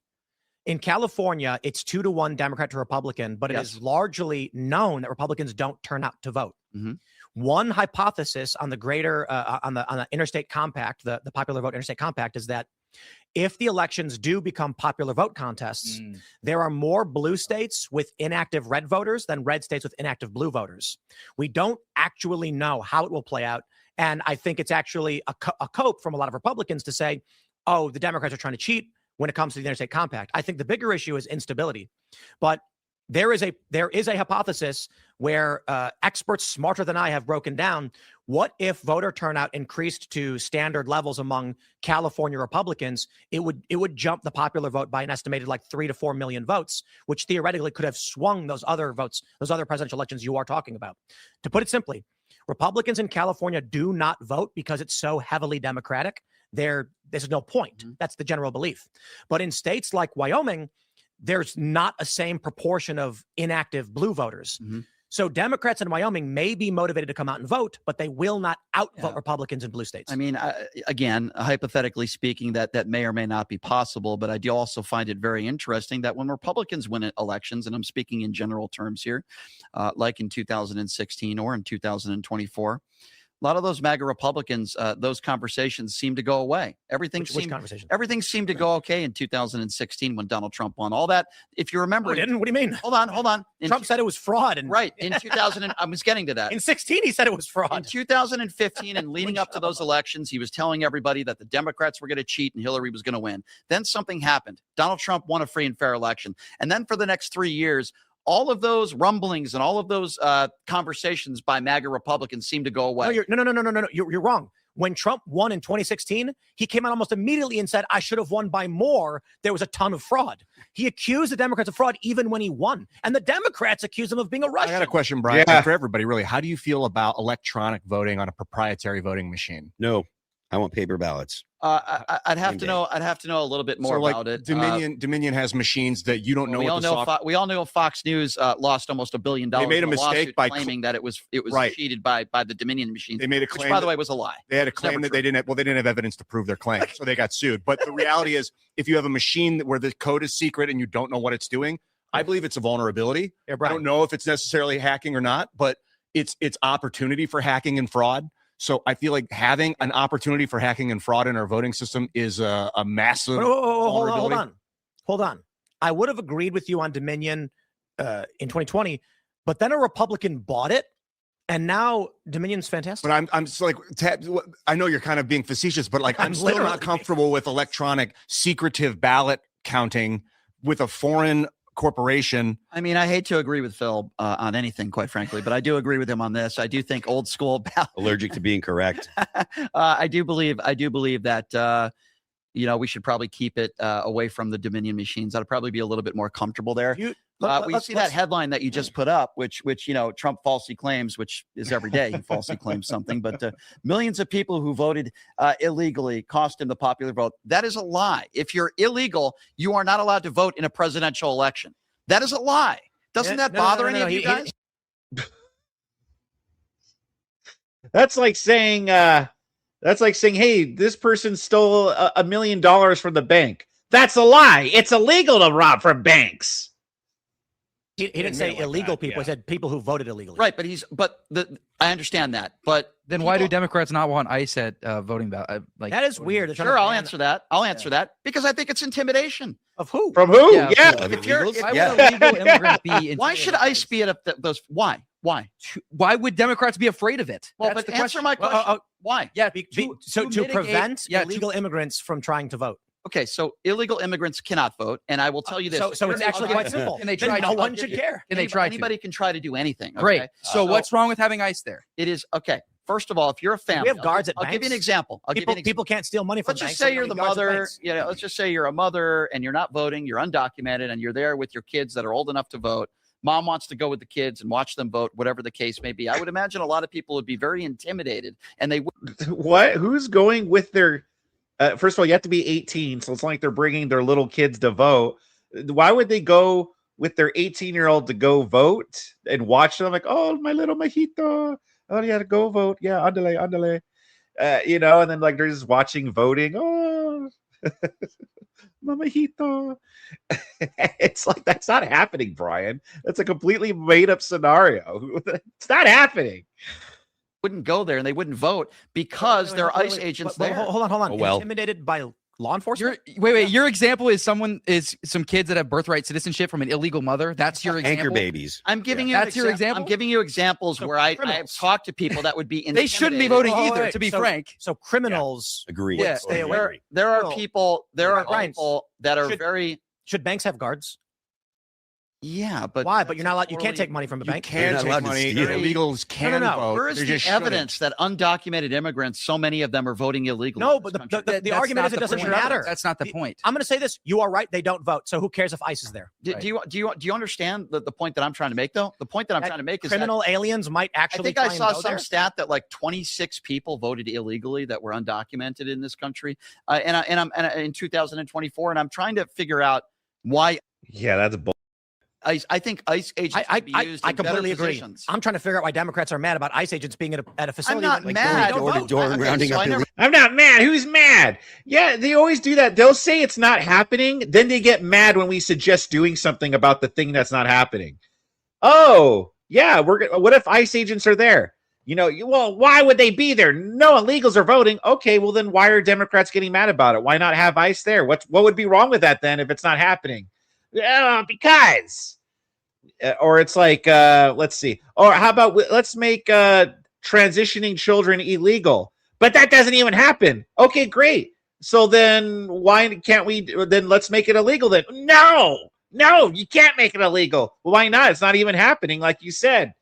In California, it's 2-1 Democrat to Republican, but it is largely known that Republicans don't turn out to vote. Mm-hmm. One hypothesis on the greater on the interstate compact, the popular vote interstate compact, is that if the elections do become popular vote contests, there are more blue states with inactive red voters than red states with inactive blue voters. We don't actually know how it will play out, and I think it's actually a cope from a lot of Republicans to say, "Oh, the Democrats are trying to cheat." When it comes to the interstate compact, I think the bigger issue is instability. But there is a hypothesis where experts smarter than I have broken down. What if voter turnout increased to standard levels among California Republicans? It would jump the popular vote by an estimated like 3 to 4 million votes, which theoretically could have swung those other votes, those other presidential elections you are talking about. To put it simply, Republicans in California do not vote because it's so heavily Democratic. There's no point. Mm-hmm. That's the general belief. But in states like Wyoming, there's not a same proportion of inactive blue voters. Mm-hmm. So Democrats in Wyoming may be motivated to come out and vote, but they will not outvote Republicans in blue states. I mean, again, hypothetically speaking, that may or may not be possible, but I do also find it very interesting that when Republicans win elections, and I'm speaking in general terms here, like in 2016 or in 2024, a lot of those MAGA Republicans, those conversations seem to go away. Everything seemed to go okay in 2016 when Donald Trump won. All that, if you remember, it didn't. What do you mean? Hold on. Trump said it was fraud. And right in 2000, I was getting to that. In 16, he said it was fraud. In 2015, and leading up to those elections, he was telling everybody that the Democrats were going to cheat and Hillary was going to win. Then something happened. Donald Trump won a free and fair election, and then for the next 3 years, all of those rumblings and all of those conversations by MAGA Republicans seem to go away. No. You're wrong. When Trump won in 2016, he came out almost immediately and said, I should have won by more. There was a ton of fraud. He accused the Democrats of fraud even when he won. And the Democrats accused him of being a Russian. I got a question, Brian, for everybody, really. How do you feel about electronic voting on a proprietary voting machine? No, I want paper ballots. I'd have to know a little bit more about it. Dominion has machines that you don't know. We all know Fox News lost almost $1 billion. They made a mistake by claiming that it was cheated by the Dominion machines. They made a claim, which, by the way, was a lie. They had a claim that they didn't have evidence to prove their claim, so they got sued. But the reality is, if you have a machine where the code is secret and you don't know what it's doing, I believe it's a vulnerability. I don't know if it's necessarily hacking or not, but it's opportunity for hacking and fraud. So I feel like having an opportunity for hacking and fraud in our voting system is a massive vulnerability. Hold on. I would have agreed with you on Dominion in 2020, but then a Republican bought it, and now Dominion's fantastic. But I'm just like, I know you're kind of being facetious, but like I'm still not comfortable with electronic secretive ballot counting with a foreign corporation. I mean, I hate to agree with Phil on anything, quite frankly, but I do agree with him on this. I do think old school ballot. Allergic to being correct. I do believe that we should probably keep it away from the Dominion machines. I'd probably be a little bit more comfortable there. We see that headline that you just put up, which Trump falsely claims, which is every day he falsely claims something. But millions of people who voted illegally cost him the popular vote. That is a lie. If you're illegal, you are not allowed to vote in a presidential election. That is a lie. Doesn't that bother any of you guys? That's like saying, hey, this person stole $1 million from the bank. That's a lie. It's illegal to rob from banks. He didn't say illegal people. He said people who voted illegally. Right, but I understand that. But then why do Democrats not want ICE at voting ballot? Like that is weird. Sure, I'll answer that. I'll answer that because I think it's intimidation. Of who? From who? Yeah. If you're, why would a legal immigrant be? Why should ICE be at those? Why? Why would Democrats be afraid of it? Well, but answer my question. Why? Yeah. To prevent illegal immigrants from trying to vote. Okay, so illegal immigrants cannot vote, and I will tell you this. So it's actually quite simple. Can they try? No one should care. Can they try? Anybody can try to do anything. Okay? Great. So what's wrong with having ICE there? It is okay. First of all, if you're a family, we have guards at banks. I'll give you an example. People can't steal money from Let's banks. just say you're the mother. Let's just say you're a mother and you're not voting. You're undocumented, and you're there with your kids that are old enough to vote. Mom wants to go with the kids and watch them vote, whatever the case may be. I would imagine a lot of people would be very intimidated, and they would. What? Who's going with their? First of all, you have to be 18, so it's not like they're bringing their little kids to vote. Why would they go with their 18-year-old to go vote and watch them? Like, oh, my little majito. Oh, yeah, to go vote. Yeah, andale. And then like they're just watching voting. Oh, mamajito. It's like that's not happening, Brian. That's a completely made-up scenario. It's not happening. Wouldn't go there and they wouldn't vote because there are ICE agents there. Hold on. Oh, well. Intimidated by law enforcement? Wait. Your example is some kids that have birthright citizenship from an illegal mother. That's your example. Anchor babies. I'm giving you. That's your example. I'm giving you examples where I have talked to people that would be. They shouldn't be voting either. To be frank. So criminals agree. Yeah. Stay away. There are people. There are Brian, people that are very. Should banks have guards? Yeah, but why? But you're not allowed. You can't take money from a bank. You can't take money. Illegals can vote. Where is the evidence that undocumented immigrants, so many of them are voting illegally? No, but the argument is it doesn't matter. That's not the point. I'm going to say this. You are right. They don't vote. So who cares if ICE is there? Do you understand the point that I'm trying to make, though? The point that I'm trying to make is criminal aliens might actually. I think I saw some stat that like 26 people voted illegally that were undocumented in this country, and I'm in 2024, and I'm trying to figure out why. Yeah, that's bull. I think ICE agents can be used in completely better agree. positions. I'm trying to figure out why Democrats are mad about ICE agents being at a facility. I'm not mad. I'm not mad. Who's mad? Yeah, they always do that. They'll say it's not happening. Then they get mad when we suggest doing something about the thing that's not happening. Oh, yeah. What if ICE agents are there? Well, why would they be there? No illegals are voting. Okay, well then why are Democrats getting mad about it? Why not have ICE there? What would be wrong with that then if it's not happening? Because. Or it's like, let's see. Or how about let's make transitioning children illegal? But that doesn't even happen. Okay, great. So then why can't we? Then let's make it illegal then. No, you can't make it illegal. Well, why not? It's not even happening, like you said.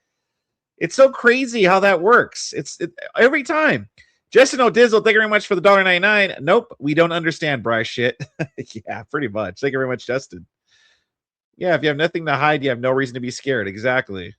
It's so crazy how that works. It's every time. Justin O'Dizzle, thank you very much for the $1.99. Nope, we don't understand, Bryce. Shit. Yeah, pretty much. Thank you very much, Justin. Yeah, if you have nothing to hide, you have no reason to be scared. Exactly.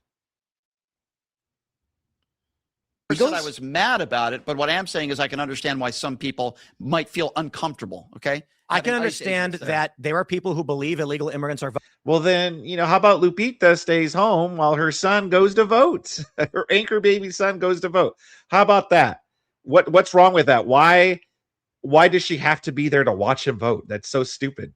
I said I was mad about it, but what I am saying is I can understand why some people might feel uncomfortable. Okay, I can understand that there are people who believe illegal immigrants are. Well, then how about Lupita stays home while her son goes to vote? Her anchor baby son goes to vote. How about that? What's wrong with that? Why does she have to be there to watch him vote? That's so stupid.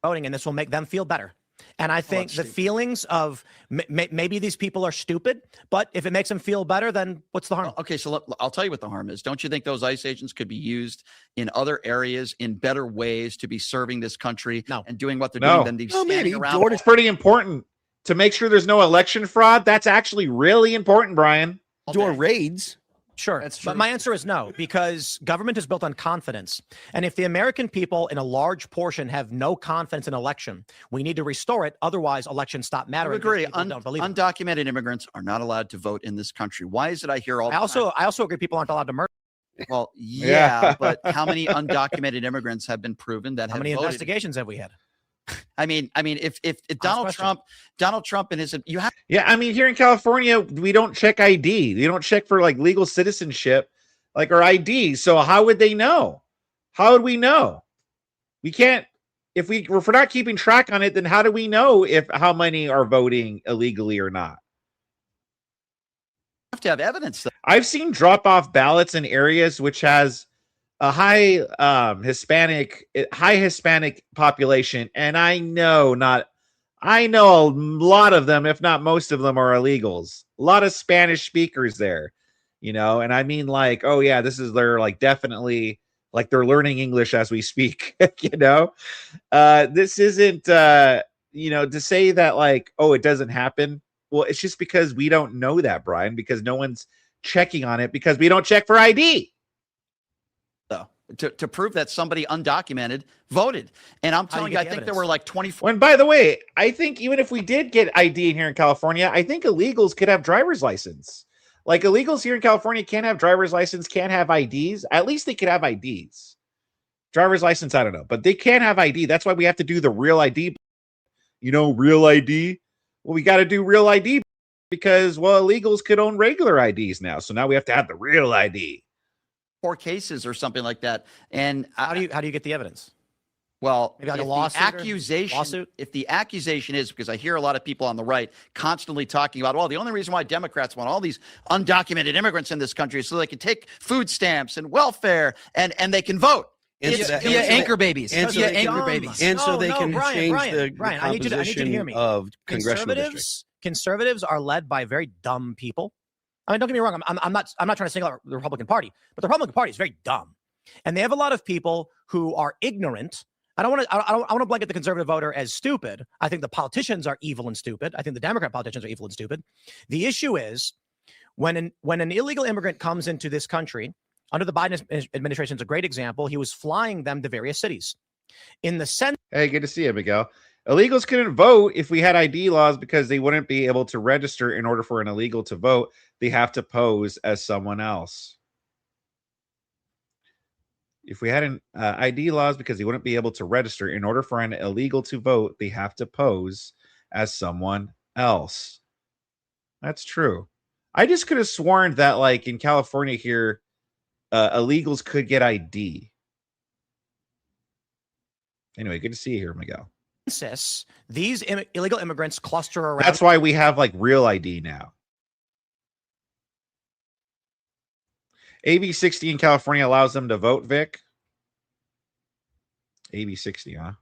Voting, and this will make them feel better. And I think the feelings of maybe these people are stupid, but if it makes them feel better, then what's the harm? Okay, so I'll tell you what the harm is. Don't you think those ICE agents could be used in other areas in better ways to be serving this country and doing what they're doing than these standing around? It's pretty important to make sure there's no election fraud. That's actually really important, Brian. Doing raids. Sure, but my answer is no, because government is built on confidence. And if the American people in a large portion have no confidence in election, we need to restore it. Otherwise, elections stop mattering. I agree. Undocumented immigrants are not allowed to vote in this country. Why is it I hear all the time? I also agree people aren't allowed to murder. Well, yeah, but how many undocumented immigrants have been proven that how many investigations have we had? I mean, if Donald Trump and his here in California, we don't check ID. We don't check for like legal citizenship, like our ID. So how would they know? How would we know? We can't. If we're not keeping track on it, then how do we know how many are voting illegally or not? You have to have evidence. I've seen drop off ballots in areas which has a high Hispanic population, and I know not I know a lot of them, if not most of them, are illegals. A lot of Spanish speakers there, and I mean, like, oh yeah, this is their, like, definitely, like, they're learning English as we speak. This isn't to say that, like, oh, it doesn't happen. Well, it's just because we don't know that, Brian, because no one's checking on it, because we don't check for ID. To prove that somebody undocumented voted. And I'm telling you, I think there were like 24. And by the way, I think even if we did get ID in here in California, I think illegals could have driver's license. Like, illegals here in California can't have driver's license, can't have IDs. At least they could have IDs. Driver's license, I don't know, but they can't have ID. That's why we have to do the real ID. Real ID. Well, we got to do real ID because, well, illegals could own regular IDs now. So now we have to have the real ID. 4 cases or something like that. And how do you get the evidence? Well, maybe like if a lawsuit if the accusation is, because I hear a lot of people on the right constantly talking about, well, the only reason why Democrats want all these undocumented immigrants in this country is so they can take food stamps and welfare and they can vote. Anchor babies. Anchor babies. And so they can change the Brian, I need you to hear me. Of congressional districts. Conservatives are led by very dumb people. I mean, don't get me wrong. I'm not trying to single out the Republican Party, but the Republican Party is very dumb, and they have a lot of people who are ignorant. I don't want to blanket the conservative voter as stupid. I think the politicians are evil and stupid. I think the Democrat politicians are evil and stupid. The issue is when an illegal immigrant comes into this country under the Biden administration is a great example. He was flying them to various cities. In the sense, hey, good to see you, Miguel. Illegals couldn't vote if we had ID laws because they wouldn't be able to register. In order for an illegal to vote, they have to pose as someone else. If we had an ID laws because they wouldn't be able to register, in order for an illegal to vote, they have to pose as someone else. That's true. I just could have sworn that, like, in California here, illegals could get ID. Anyway, good to see you here, Miguel. These illegal immigrants cluster around. That's why we have, like, real ID now. AB 60 in California allows them to vote, Vic. AB 60, huh?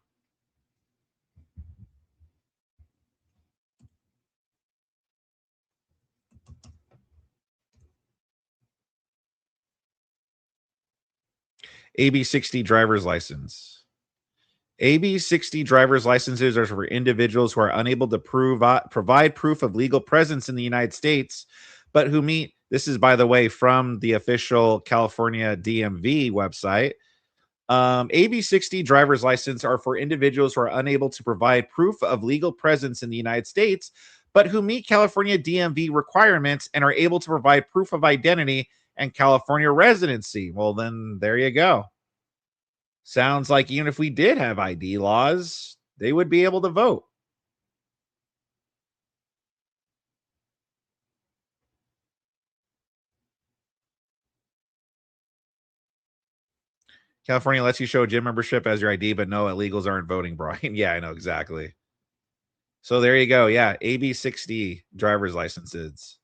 AB 60 driver's license. AB 60 driver's licenses are for individuals who are unable to provide proof of legal presence in the United States, but who meet, this is, by the way, from the official California DMV website. AB 60 driver's license are for individuals who are unable to provide proof of legal presence in the United States, but who meet California DMV requirements and are able to provide proof of identity and California residency. Well, then there you go. Sounds like even if we did have ID laws, they would be able to vote. California lets you show a gym membership as your ID, but no, illegals aren't voting, Brian. Yeah, I know exactly. So there you go. Yeah, AB 60 driver's licenses.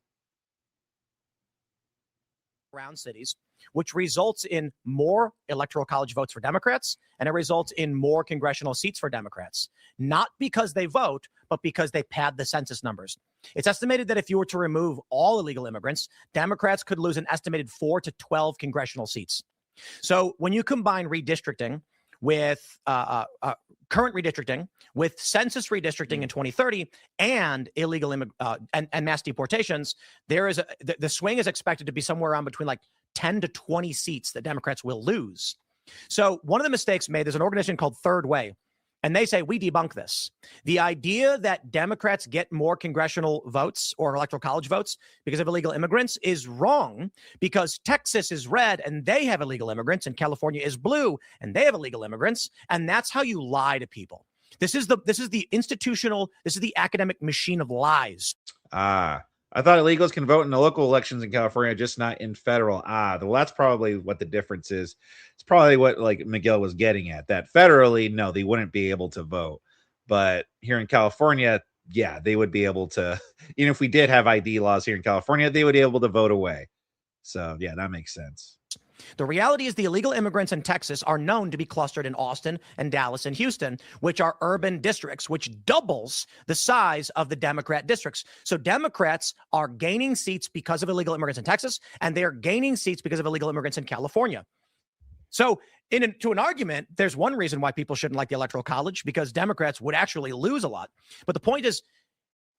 Around cities, which results in more electoral college votes for Democrats, and it results in more congressional seats for Democrats, not because they vote, but because they pad the census numbers. It's estimated that if you were to remove all illegal immigrants, Democrats could lose an estimated 4 to 12 congressional seats. So when you combine redistricting with current redistricting with census redistricting in 2030 and illegal and mass deportations, there is the swing is expected to be somewhere around between like 10 to 20 seats that Democrats will lose. So one of the mistakes made, there's an organization called Third Way, and they say we debunk this. The idea that Democrats get more congressional votes or electoral college votes because of illegal immigrants is wrong, because Texas is red and they have illegal immigrants, and California is blue and they have illegal immigrants, and that's how you lie to people. This is the institutional, this is the academic machine of lies. I thought illegals can vote in the local elections in California, just not in federal. Well, that's probably what the difference is. It's probably what, like, Miguel was getting at, that federally, no, they wouldn't be able to vote. But here in California, yeah, they would be able to, even if we did have ID laws here in California, they would be able to vote away. So, yeah, that makes sense. The reality is the illegal immigrants in Texas are known to be clustered in Austin and Dallas and Houston, which are urban districts, which doubles the size of the Democrat districts. So Democrats are gaining seats because of illegal immigrants in Texas, and they're gaining seats because of illegal immigrants in California. So to an argument, there's one reason why people shouldn't like the Electoral College, because Democrats would actually lose a lot. But the point is,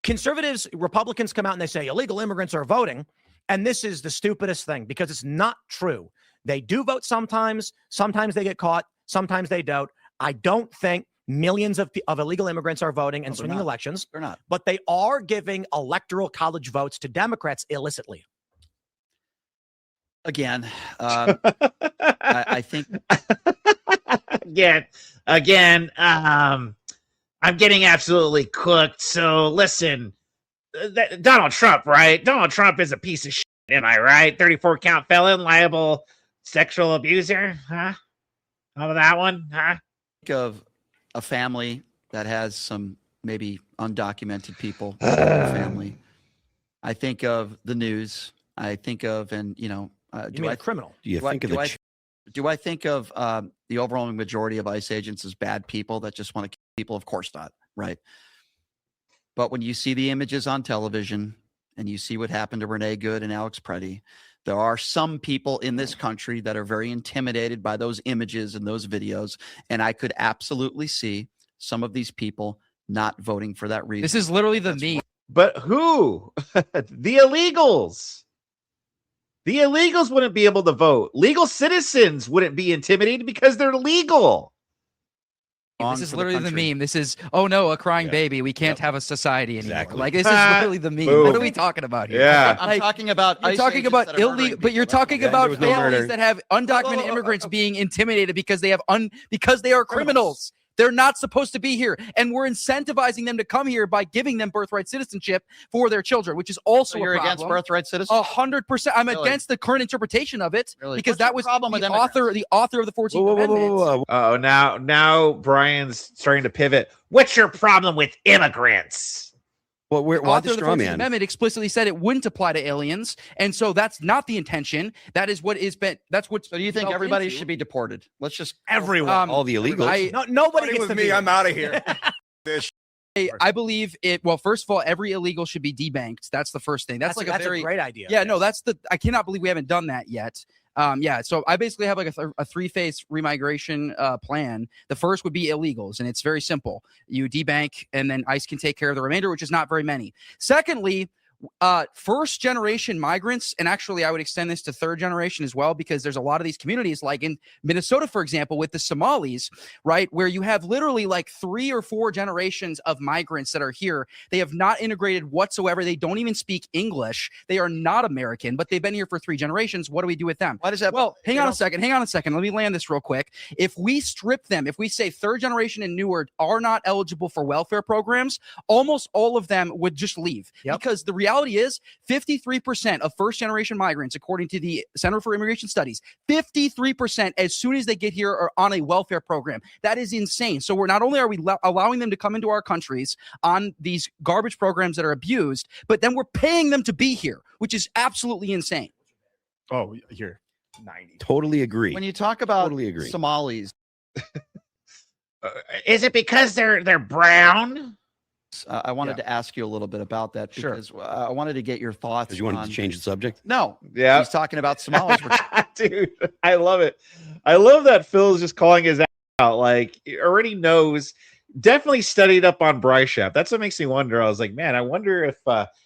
conservatives, Republicans come out and they say illegal immigrants are voting. And this is the stupidest thing, because it's not true. They do vote sometimes. Sometimes they get caught. Sometimes they don't. I don't think millions of illegal immigrants are voting and swinging elections. They're not. But they are giving Electoral College votes to Democrats illicitly. Again, I think. Again, I'm getting absolutely cooked. So listen. Donald Trump, right? Donald Trump is a piece of shit, am I right? 34 count felon, liable sexual abuser, huh? How about that one, huh? Think of a family that has some maybe undocumented people in their family. I think of the news. I think of, and you know, You mean a criminal? do I think of the overwhelming majority of ICE agents as bad people that just want to kill people? Of course not, right? But when you see the images on television and you see what happened to Renee Good and Alex Preddy, there are some people in this country that are very intimidated by those images and those videos. And I could absolutely see some of these people not voting for that reason. This is literally the meme. But who? The illegals. The illegals wouldn't be able to vote. Legal citizens wouldn't be intimidated because they're legal. This is literally the meme. This is, oh no, a crying baby. We can't have a society anymore. Exactly. Like, this is literally the meme. Boom. What are we talking about here? Yeah. I'm talking about You're ICE talking agents about that are murdering illegal, but you're people. talking Yeah, about there was no families murder. that have undocumented immigrants being intimidated because they have because they are criminals. They're not supposed to be here, and we're incentivizing them to come here by giving them birthright citizenship for their children, which is also So you're a problem. against birthright citizenship? 100%. I'm Really? against the current interpretation of it Really? because What's that your was problem with the immigrants? author of the 14th Amendment. Oh, now Brian's starting to pivot. What's your problem with immigrants? Well, why Author the of the straw 14th man? Amendment explicitly said it wouldn't apply to aliens, and so that's not the intention. That is what is been. That's what. So do you think developed everybody into. should be deported? Let's just Everyone. All the illegals. Nobody Party gets with to me. be I'm out of here. I believe it. Well, first of all, every illegal should be debanked. That's the first thing. That's like that's a very great idea. Yeah, no, that's the. I cannot believe we haven't done that yet. Yeah, so I basically have like a three-phase remigration plan. The first would be illegals, and it's very simple. You debank, and then ICE can take care of the remainder, which is not very many. Secondly, first-generation migrants, and actually I would extend this to third generation as well, because there's a lot of these communities, like in Minnesota, for example, with the Somalis, right, where you have literally like 3 or 4 generations of migrants that are here. They have not integrated whatsoever. They don't even speak English. They are not American, but they've been here for 3 generations. What do we do with them? Why does that? Well, hang on a second. Let me land this real quick. If we strip them, if we say third generation and newer are not eligible for welfare programs, almost all of them would just leave. Yep. Because the reality is 53% of first generation migrants, according to the Center for Immigration Studies, 53% as soon as they get here are on a welfare program. That is insane. So we're not only are we allowing them to come into our countries on these garbage programs that are abused, but then we're paying them to be here, which is absolutely insane. Oh, you're 90. Totally agree. When you talk about Totally agree. Somalis, Is it because they're brown? I wanted to ask you a little bit about that Sure. because I wanted to get your thoughts. Because you wanted on, to change the subject. No, Yeah. he's talking about Somalis. Dude, I love it. I love that Phil's just calling his out. Like, he already knows, definitely studied up on Bryce Shap. That's what makes me wonder. I was like, man, I wonder if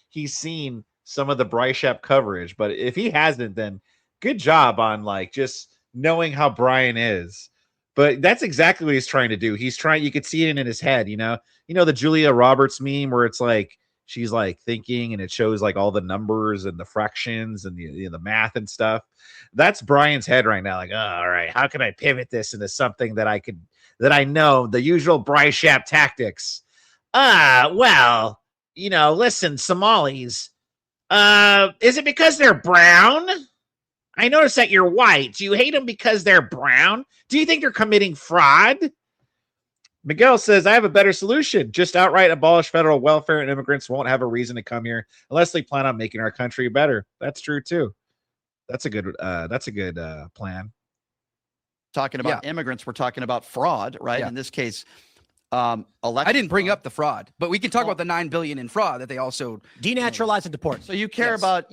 he's seen some of the Bryce Shap coverage. But if he hasn't, then good job on like just knowing how Brian is. But that's exactly what he's trying to do. He's trying, you could see it in his head, you know, the Julia Roberts meme where it's like, she's like thinking and it shows like all the numbers and the fractions and the math and stuff. That's Brian's head right now. Like, oh, all right, how can I pivot this into something that I know, the usual Bryce Shap tactics? Well, listen, Somalis, is it because they're brown? I noticed that you're white. Do you hate them because they're brown? Do you think they're committing fraud? Miguel says, I have a better solution. Just outright abolish federal welfare and immigrants won't have a reason to come here unless they plan on making our country better. That's true, too. That's a good plan. Talking about immigrants, we're talking about fraud, right? In this case, I didn't bring up the fraud, but we can talk about the $9 billion in fraud that they also denaturalize and deport. So you care about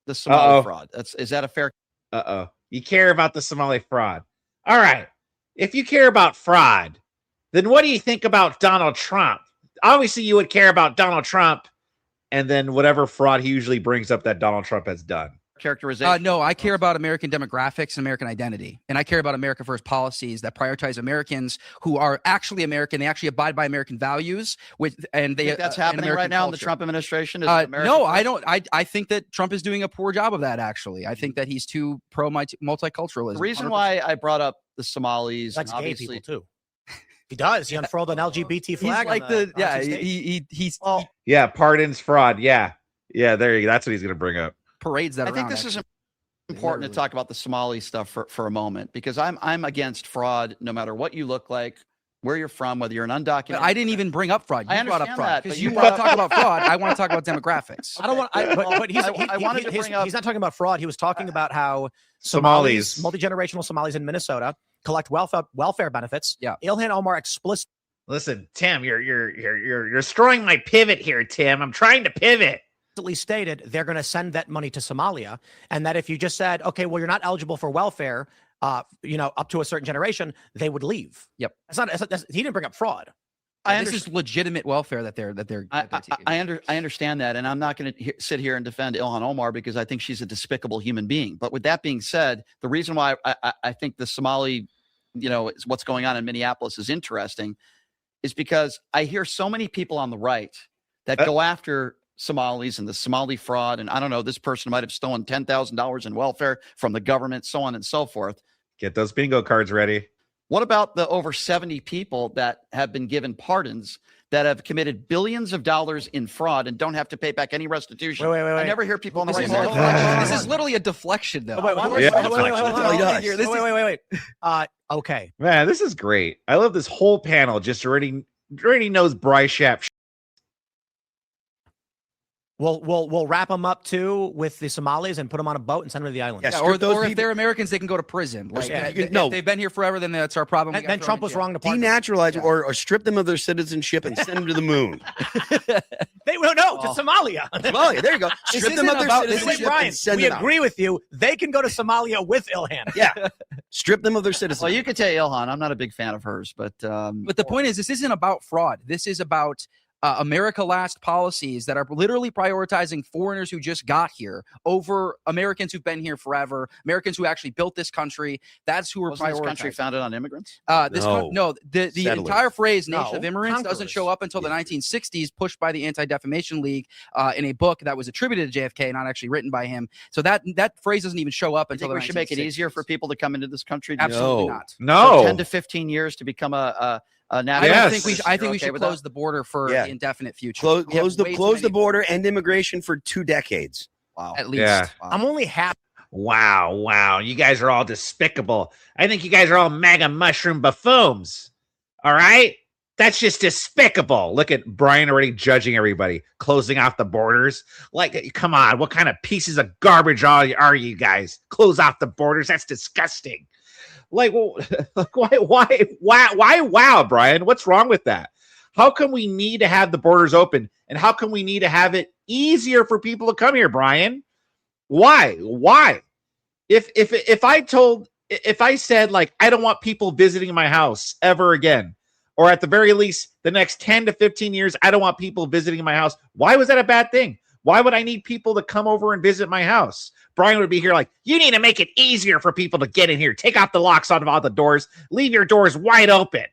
the Somali fraud. Is that a fair? You care about the Somali fraud. All right. If you care about fraud, then what do you think about Donald Trump? Obviously, you would care about Donald Trump and then whatever fraud he usually brings up that Donald Trump has done. Characterization? No, I care about American demographics and American identity. And I care about America First policies that prioritize Americans who are actually American. They actually abide by American values. That's happening right now in the Trump administration? No, I don't. I think that Trump is doing a poor job of that, actually. I think that he's too pro-multiculturalism. The reason why I brought up the Somalis, that's gay obviously, people, too. He does. He unfurled an LGBT flag. He's like pardons fraud. Yeah, there you go. That's what he's going to bring up. Parades that I think this is important to talk about the Somali stuff for a moment, because I'm against fraud no matter what you look like, where you're from, whether you're an undocumented. But I didn't even bring up fraud. You brought up fraud. Because you want to talk about fraud. I want to talk about demographics. I don't want. But he's not talking about fraud. He was talking about how Somalis, multi-generational Somalis in Minnesota, collect welfare benefits. Yeah. Ilhan Omar explicitly. Listen, Tim, you're destroying my pivot here, Tim. I'm trying to pivot. Stated they're going to send that money to Somalia, and that if you just said, okay, well, you're not eligible for welfare, up to a certain generation, they would leave. Yep. He didn't bring up fraud. This is legitimate welfare that they're I understand that, and I'm not going to sit here and defend Ilhan Omar because I think she's a despicable human being. But with that being said, the reason why I think the Somali, what's going on in Minneapolis is interesting, is because I hear so many people on the right that go after Somalis and the Somali fraud, and I don't know, this person might have stolen $10,000 in welfare from the government, so on and so forth. Get those bingo cards ready. What about the over 70 people that have been given pardons that have committed billions of dollars in fraud and don't have to pay back any restitution? Wait. I never hear people on the right. This is literally a deflection, though. Wait. Okay. Man, this is great. I love this whole panel. Just already knows Bryce Shapp. We'll wrap them up too with the Somalis and put them on a boat and send them to the island. Yeah, or if they're Americans, they can go to prison. Like, if they've been here forever, then that's our problem. And then Trump was wrong to pardon denaturalize or strip them of their citizenship and send them to the moon. They don't know to Somalia. Somalia, there you go. Strip them of their citizenship and send them out. We agree with you. They can go to Somalia with Ilhan. Yeah, strip them of their citizenship. Well, you could tell Ilhan. I'm not a big fan of hers, but the point is, this isn't about fraud. This is about America Last policies that are literally prioritizing foreigners who just got here over Americans who've been here forever, Americans who actually built this country. That's who we're prioritizing. This country founded on immigrants? The entire phrase "nation of immigrants" doesn't show up until the 1960s, pushed by the Anti-Defamation League in a book that was attributed to JFK, not actually written by him. So that phrase doesn't even show up until the 1960s. We should make it easier for people to come into this country? Absolutely not. No. So 10 to 15 years to become a I think we should close the border for the indefinite future. Close the border and immigration for 2 decades. Wow. At least. Yeah. Wow. I'm only happy. Wow. You guys are all despicable. I think you guys are all mega mushroom buffoons. All right? That's just despicable. Look at Brian already judging everybody, closing off the borders. Like, come on. What kind of pieces of garbage are you guys? Close off the borders? That's disgusting. Like, why, wow, Brian? What's wrong with that? How come we need to have the borders open? And how come we need to have it easier for people to come here, Brian? Why? If I said, like, I don't want people visiting my house ever again, or at the very least, the next 10 to 15 years, I don't want people visiting my house. Why was that a bad thing? Why would I need people to come over and visit my house? Brian would be here like, you need to make it easier for people to get in here. Take out the locks on all the doors. Leave your doors wide open.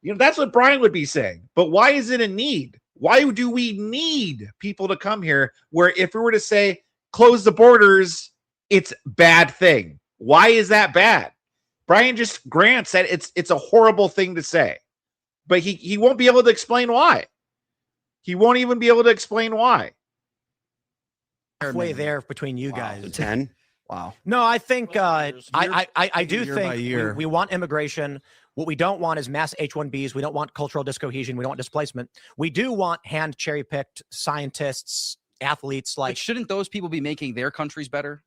That's what Brian would be saying. But why is it a need? Why do we need people to come here where if we were to say, close the borders, it's a bad thing? Why is that bad? Brian just grants that it's a horrible thing to say. But he won't be able to explain why. He won't even be able to explain why. Halfway there between you guys. 10. Wow. No, I think I do think we want immigration. What we don't want is mass H-1Bs. We don't want cultural discohesion. We don't want displacement. We do want hand cherry-picked scientists, athletes. Like, shouldn't those people be making their countries better?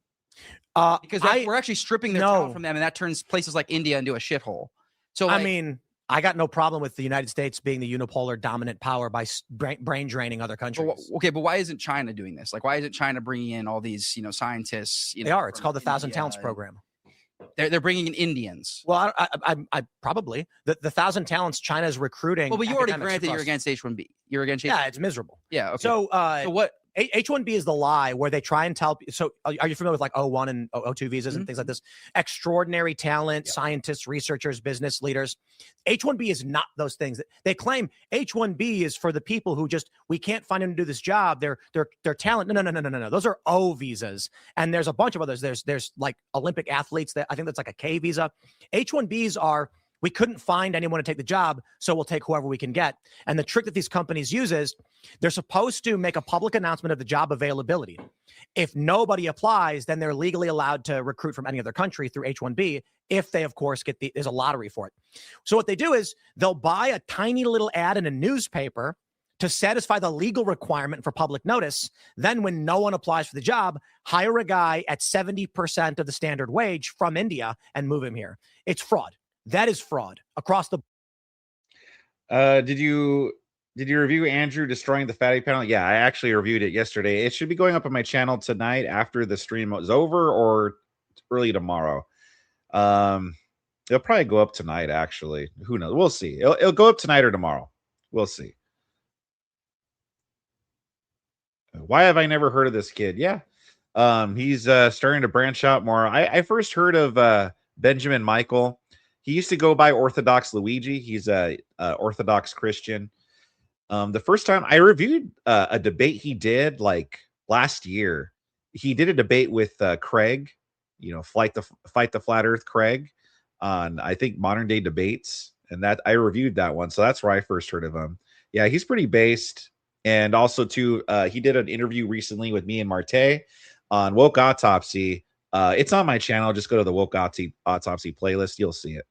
Because we're actually stripping their talent from them, and that turns places like India into a shithole. So, I mean, I got no problem with the United States being the unipolar dominant power by brain draining other countries. Okay, but why isn't China doing this? Like, why isn't China bringing in all these, scientists? They are. It's called the Thousand Talents Program. They're bringing in Indians. Well, I probably the 1,000 Talents China is recruiting. Well, but you already granted you're against H-1B. You're against H-1B. Yeah, it's miserable. Yeah. Okay. So what? H-1B is the lie where they try and tell. So are you familiar with like O1 and O2 visas and things like this? Extraordinary talent, scientists, researchers, business leaders. H-1B is not those things. They claim H-1B is for the people who we can't find them to do this job. They're talent. No. Those are O visas. And there's a bunch of others. There's like Olympic athletes that I think that's like a K visa. H-1Bs are, we couldn't find anyone to take the job, so we'll take whoever we can get. And the trick that these companies use is they're supposed to make a public announcement of the job availability. If nobody applies, then they're legally allowed to recruit from any other country through H-1B if they, of course, there's a lottery for it. So what they do is they'll buy a tiny little ad in a newspaper to satisfy the legal requirement for public notice. Then when no one applies for the job, hire a guy at 70% of the standard wage from India and move him here. It's fraud. That is fraud across the. Did you review Andrew destroying the fatty panel? Yeah, I actually reviewed it yesterday. It should be going up on my channel tonight after the stream was over or early tomorrow. It'll probably go up tonight. Actually, who knows? We'll see. It'll go up tonight or tomorrow. We'll see. Why have I never heard of this kid? Yeah, he's starting to branch out more. I first heard of Benjamin Michael. He used to go by Orthodox Luigi. He's a Orthodox Christian. The first time I reviewed a debate he did like last year, he did a debate with Craig, Fight the Flat Earth Craig on, I think, Modern Day Debates. And that I reviewed that one. So that's where I first heard of him. Yeah, he's pretty based. And also, too, he did an interview recently with me and Marte on Woke Autopsy. It's on my channel. Just go to the Woke Autopsy playlist. You'll see it.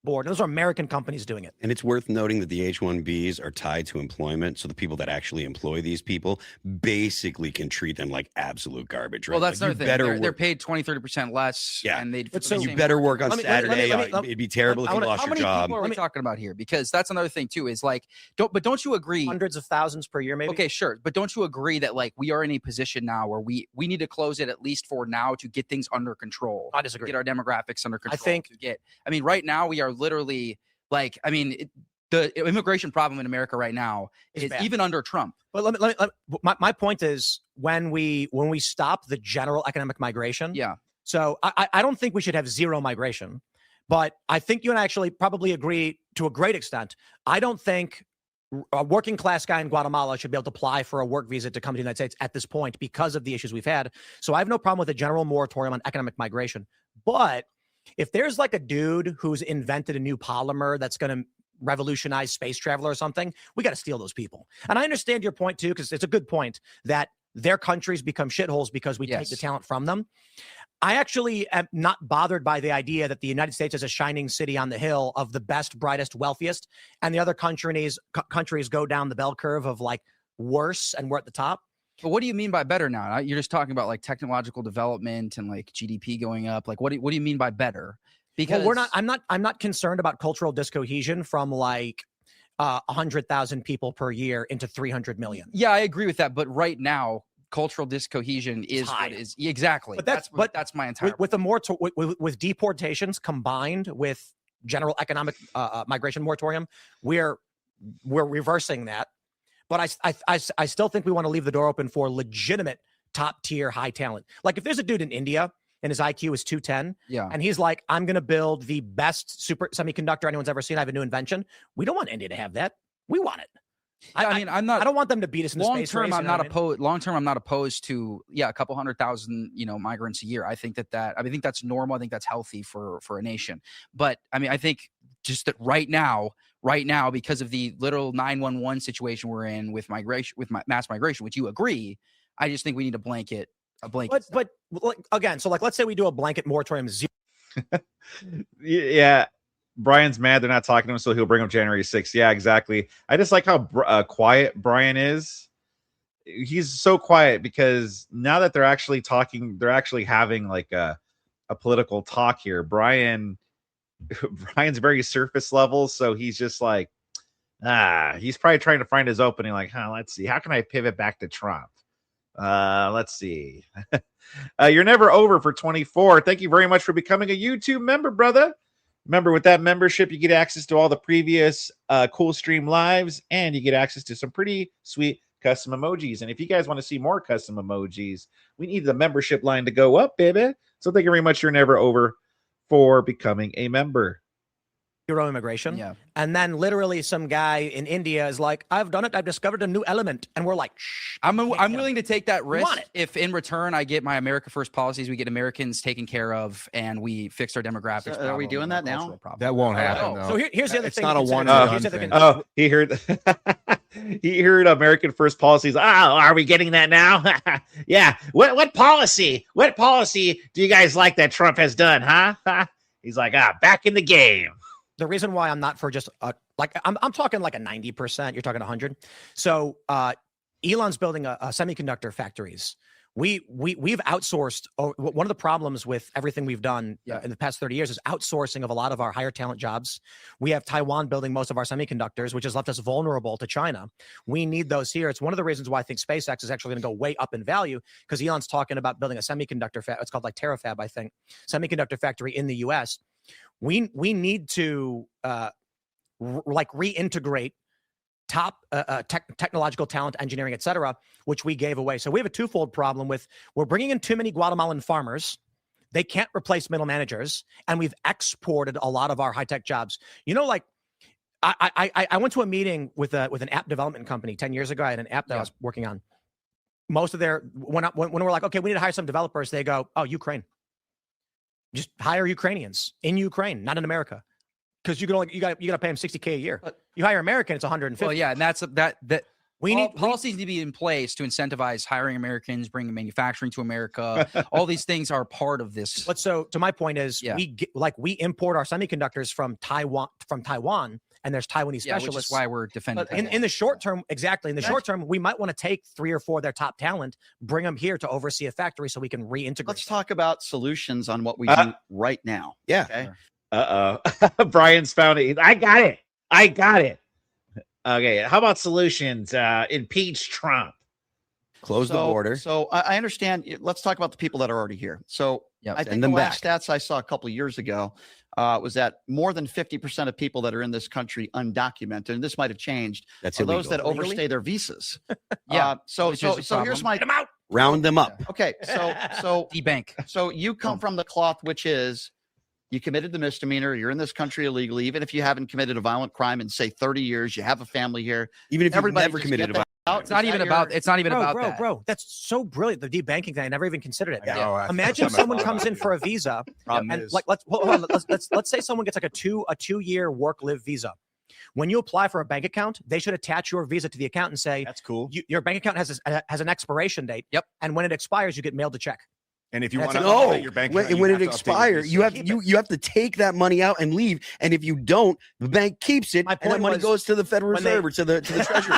Board. Those are American companies doing it. And it's worth noting that the H-1Bs are tied to employment. So the people that actually employ these people basically can treat them like absolute garbage. Right? Well, that's like, another thing. They're paid 20-30% less. Yeah. And they'd so you better work on Saturday. It'd be terrible if you lost your job. How many people are we talking about here? Because that's another thing too, is like, don't you agree? Hundreds of thousands per year, maybe? Okay, sure. But don't you agree that like we are in a position now where we need to close it at least for now to get things under control. I disagree. Get our demographics under control. I mean, right now we are literally the immigration problem in America right now is even under Trump. But my point is when we stop the general economic migration. Yeah. So I don't think we should have zero migration, but I think you and I actually probably agree to a great extent. I don't think a working class guy in Guatemala should be able to apply for a work visa to come to the United States at this point because of the issues we've had. So I have no problem with a general moratorium on economic migration. But if there's like a dude who's invented a new polymer that's going to revolutionize space travel or something, we got to steal those people. And I understand your point too, because it's a good point that their countries become shitholes because we take the talent from them. I actually am not bothered by the idea that the United States is a shining city on the hill of the best, brightest, wealthiest, and the other countries go down the bell curve of like worse, and we're at the top. But what do you mean by better now? You're just talking about like technological development and like GDP going up. Like, what do you mean by better? Because I'm not concerned about cultural discohesion from like 100,000 people per year into 300 million. Yeah, I agree with that. But right now, cultural discohesion is what is exactly. But that's my entire with deportations combined with general economic migration moratorium, we're reversing that. But I still think we want to leave the door open for legitimate top tier high talent. Like if there's a dude in India and his IQ is 210, and he's like, I'm going to build the best super semiconductor anyone's ever seen. I have a new invention. We don't want India to have that. We want it. I don't want them to beat us in the space race. Long term, I'm not opposed to a couple 100,000 migrants a year. I think that's normal. I think that's healthy for a nation. But I mean, I think just that right now, because of the little 911 situation we're in with migration, mass migration, which you agree, I just think we need a blanket. But again, so like, let's say we do a blanket moratorium. Yeah. Brian's mad they're not talking to him, so he'll bring him January 6th. Yeah, exactly. I just like how quiet Brian is. he's so quiet because now that they're actually talking, they're actually having like a political talk here. Brian's very surface level, so he's just like, he's probably trying to find his opening. Like, let's see, how can I pivot back to Trump? Let's see. You're never over for 24. Thank you very much for becoming a YouTube member, brother. Remember, with that membership, you get access to all the previous cool stream lives, and you get access to some pretty sweet custom emojis. And if you guys want to see more custom emojis, we need the membership line to go up, baby. So thank you very much. You're never over for becoming a member. Zero immigration. Yeah. And then literally some guy in India is like, I've done it. I've discovered a new element. And we're like, shh. I'm willing to take that risk want it. if in return I get my America First policies, we get Americans taken care of, and we fix our demographics. So are we problem doing and that our now? cultural problem. That won't happen. No. though. So here's the other It's thing. not to a consider. one-and-done Here's the other thing. thing. Oh, he heard. He heard American First policies. Are we getting that now? Yeah. What policy? What policy do you guys like that Trump has done? Huh? He's like, back in the game. The reason why I'm not for just I'm talking like a 90%. You're talking 100. So Elon's building a semiconductor factories. We've outsourced. One of the problems with everything we've done in the past 30 years is outsourcing of a lot of our higher talent jobs. We have Taiwan building most of our semiconductors, which has left us vulnerable to China. We need those here. It's one of the reasons why I think SpaceX is actually going to go way up in value, because Elon's talking about building a semiconductor it's called like Terafab, I think, semiconductor factory in the U.S. We need to reintegrate top technological talent, engineering, et cetera, which we gave away. So we have a twofold problem with, we're bringing in too many Guatemalan farmers. They can't replace middle managers. And we've exported a lot of our high-tech jobs. You know, like I went to a meeting with an app development company 10 years ago. I had an app that I was working on. Most of when we're like, okay, we need to hire some developers, they go, oh, Ukraine. Just hire Ukrainians in Ukraine, not in America. Because you got to pay them $60K a year. But you hire American, it's 150. Well, yeah, and that's that. We need policies need to be in place to incentivize hiring Americans, bringing manufacturing to America. All these things are part of this. But so to my point is, we import our semiconductors from Taiwan, and there's Taiwanese specialists. Which is why we're defending. But in the short term, exactly. In the short term, we might want to take 3 or 4 of their top talent, bring them here to oversee a factory so we can reintegrate. Let's talk about solutions on what we do right now. Yeah. Okay. Brian's found it. I got it. Okay. How about solutions? Impeach Trump. Close the border. So I understand. Let's talk about the people that are already here. So I think the last stats I saw a couple of years ago was that more than 50% of people that are in this country undocumented, and this might have changed, That's are illegal. those that overstay their visas. So here's my Round them up. Okay. So debank. So you come from the cloth, which is you committed the misdemeanor. You're in this country illegally, even if you haven't committed a violent crime in say 30 years. You have a family here. Even if you've Everybody never just committed a get violent It's not even about. It's not even about that. Bro, that's so brilliant. The debanking thing, I never even considered it. Yeah. Imagine someone comes in for a visa, and like let's say someone gets like a 2-year work-live visa. When you apply for a bank account, they should attach your visa to the account and say, That's cool. Your bank account has an expiration date. Yep. And when it expires, you get mailed a check. And if you want to No, update your bank account, when you it have to update expires, your you have to take that money out and leave. And if you don't, the bank keeps it, My and that point money was, goes to the Federal when they- Reserve or to the Treasury.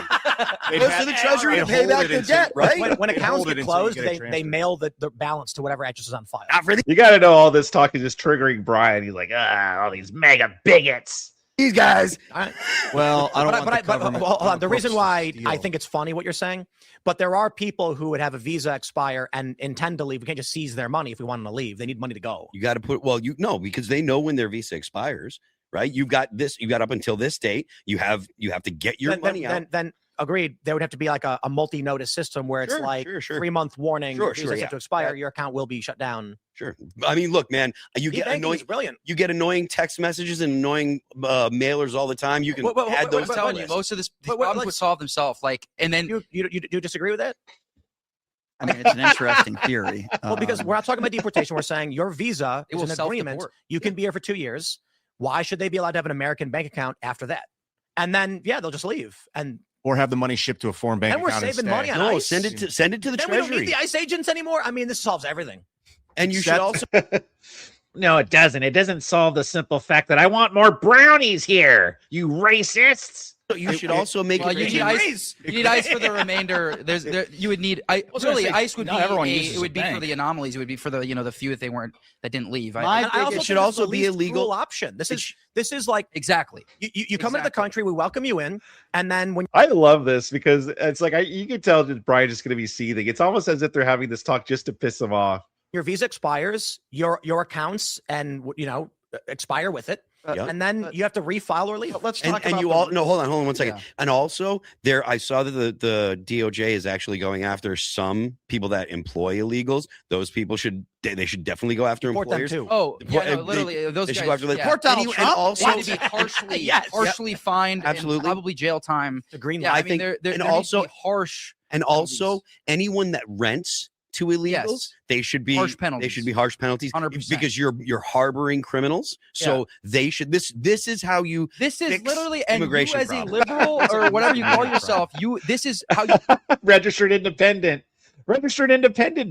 They'd Goes have- to the Treasury to they'd pay hold back it the until- debt, right? When They accounts hold it get until you closed, get it they transferred. mail the balance to whatever address is on file. Not for You got to know all this talk is just triggering Brian. He's like, all these mega bigots. these guys. Well, I don't want the But government hold on. The crooks reason to why I steal. think it's funny what you're saying, but there are people who would have a visa expire and intend to leave. We can't just seize their money if we want them to leave. They need money to go. You got to put, because they know when their visa expires, right? You've got up until this date. You have to get your money out. Then agreed. There would have to be like a multi-notice system where it's Sure, like sure. 3-month warning. Sure, Visa's set to expire. Yeah. Your account will be shut down. Sure. I mean, look, man, you get Debanking annoying. is brilliant. You get annoying text messages and annoying mailers all the time. You can add those. I'm telling you, most of these problems would solve themselves. Like, and then You disagree with that? I mean, it's an interesting theory. Well, because we're not talking about deportation. We're saying your visa It is will an agreement. self-deport. You can be here for 2 years. Why should they be allowed to have an American bank account after that? And then, they'll just leave. or have the money shipped to a foreign bank And we're account saving instead. money on No, ICE. send it to the Then we don't Treasury. need the ICE agents anymore. I mean, this solves everything. And you should also. No, it doesn't. It doesn't solve the simple fact that I want more brownies here, you racists. You should also make Well, it. you need ice. You need ice for the remainder. You would need. Really, ice would be. It would be for the anomalies. It would be for the the few that didn't leave. I also it should also be least illegal cruel option. This is like exactly. You come into the country, we welcome you in, and then when I love this because it's like you can tell that Brian's just going to be seething. It's almost as if they're having this talk just to piss him off. your visa expires, your accounts and expire with it. And then you have to refile or leave. Let's talk about hold on 1 second. Yeah. And also I saw that the DOJ is actually going after some people that employ illegals. Those people should definitely go after employers. Them too. Oh, literally, those guys. Report Donald Trump. And also to be harshly fined. Absolutely. And probably jail time. The green light. I think, and also harsh. And also anyone that rents to illegals, they should be harsh penalties. They should be harsh penalties 100%. Because you're harboring criminals. So they should. This is how you. This is literally immigration and you as a liberal or whatever you call yourself. This is how you registered independent,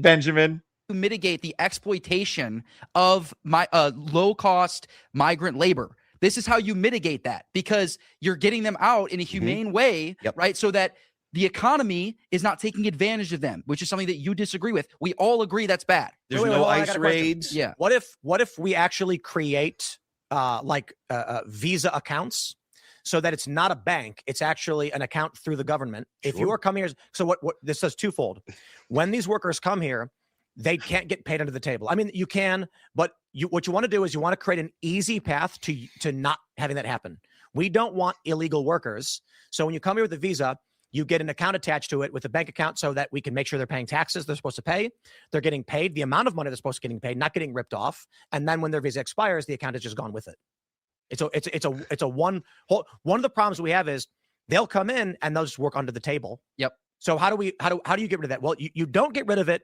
Benjamin. Mitigate the exploitation of my low cost migrant labor. This is how you mitigate that because you're getting them out in a humane way, right? So that the economy is not taking advantage of them, which is something that you disagree with. We all agree that's bad. There's no ICE raids. Yeah. What if we actually create Visa accounts so that it's not a bank, it's actually an account through the government? If you are coming here, so what this says twofold. When these workers come here, they can't get paid under the table. I mean, you can, but what you want to do is you want to create an easy path to not having that happen. We don't want illegal workers. So when you come here with a visa, you get an account attached to it with a bank account so that we can make sure they're paying taxes they're supposed to pay. They're getting paid the amount of money they're supposed to be getting paid, not getting ripped off. And then when their visa expires, the account has just gone with it. It's a one of the problems we have is they'll come in and they'll just work under the table. Yep. So how do you get rid of that? Well, you don't get rid of it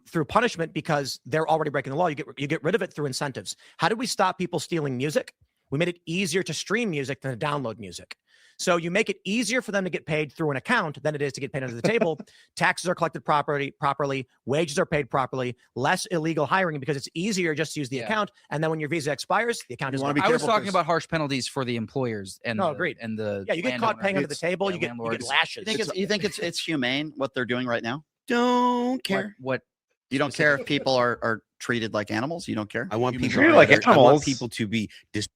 through punishment because they're already breaking the law. You get rid of it through incentives. How do we stop people stealing music? We made it easier to stream music than to download music. So you make it easier for them to get paid through an account than it is to get paid under the table. Taxes are collected properly, wages are paid properly, less illegal hiring because it's easier just to use the account. And then when your visa expires, the account is. I was talking about harsh penalties for the employers and agreed. And the you get caught paying under the table, you get lashes. You think it's humane what they're doing right now? Don't care. What you don't care if people are treated like animals? You don't care? I want people treated like animals. I want people to be.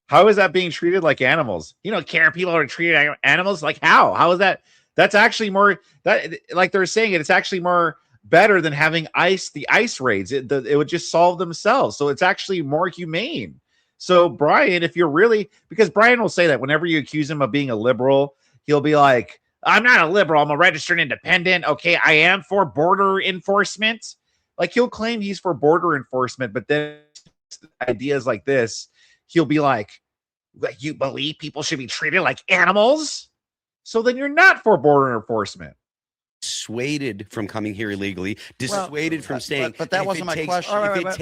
How is that being treated like animals? You don't care if people are treated like animals? Like how? How is that? That's actually more that like they're saying it's actually more better than having the ice raids. It would just solve themselves. So it's actually more humane. So Brian, if you're really, because Brian will say that whenever you accuse him of being a liberal, he'll be like, I'm not a liberal. I'm a registered independent. Okay, I am for border enforcement. Like he'll claim he's for border enforcement, but then ideas like this, he'll be like, you believe people should be treated like animals? So then you're not for border enforcement. Dissuaded from coming here illegally, dissuaded from staying. But that wasn't my question.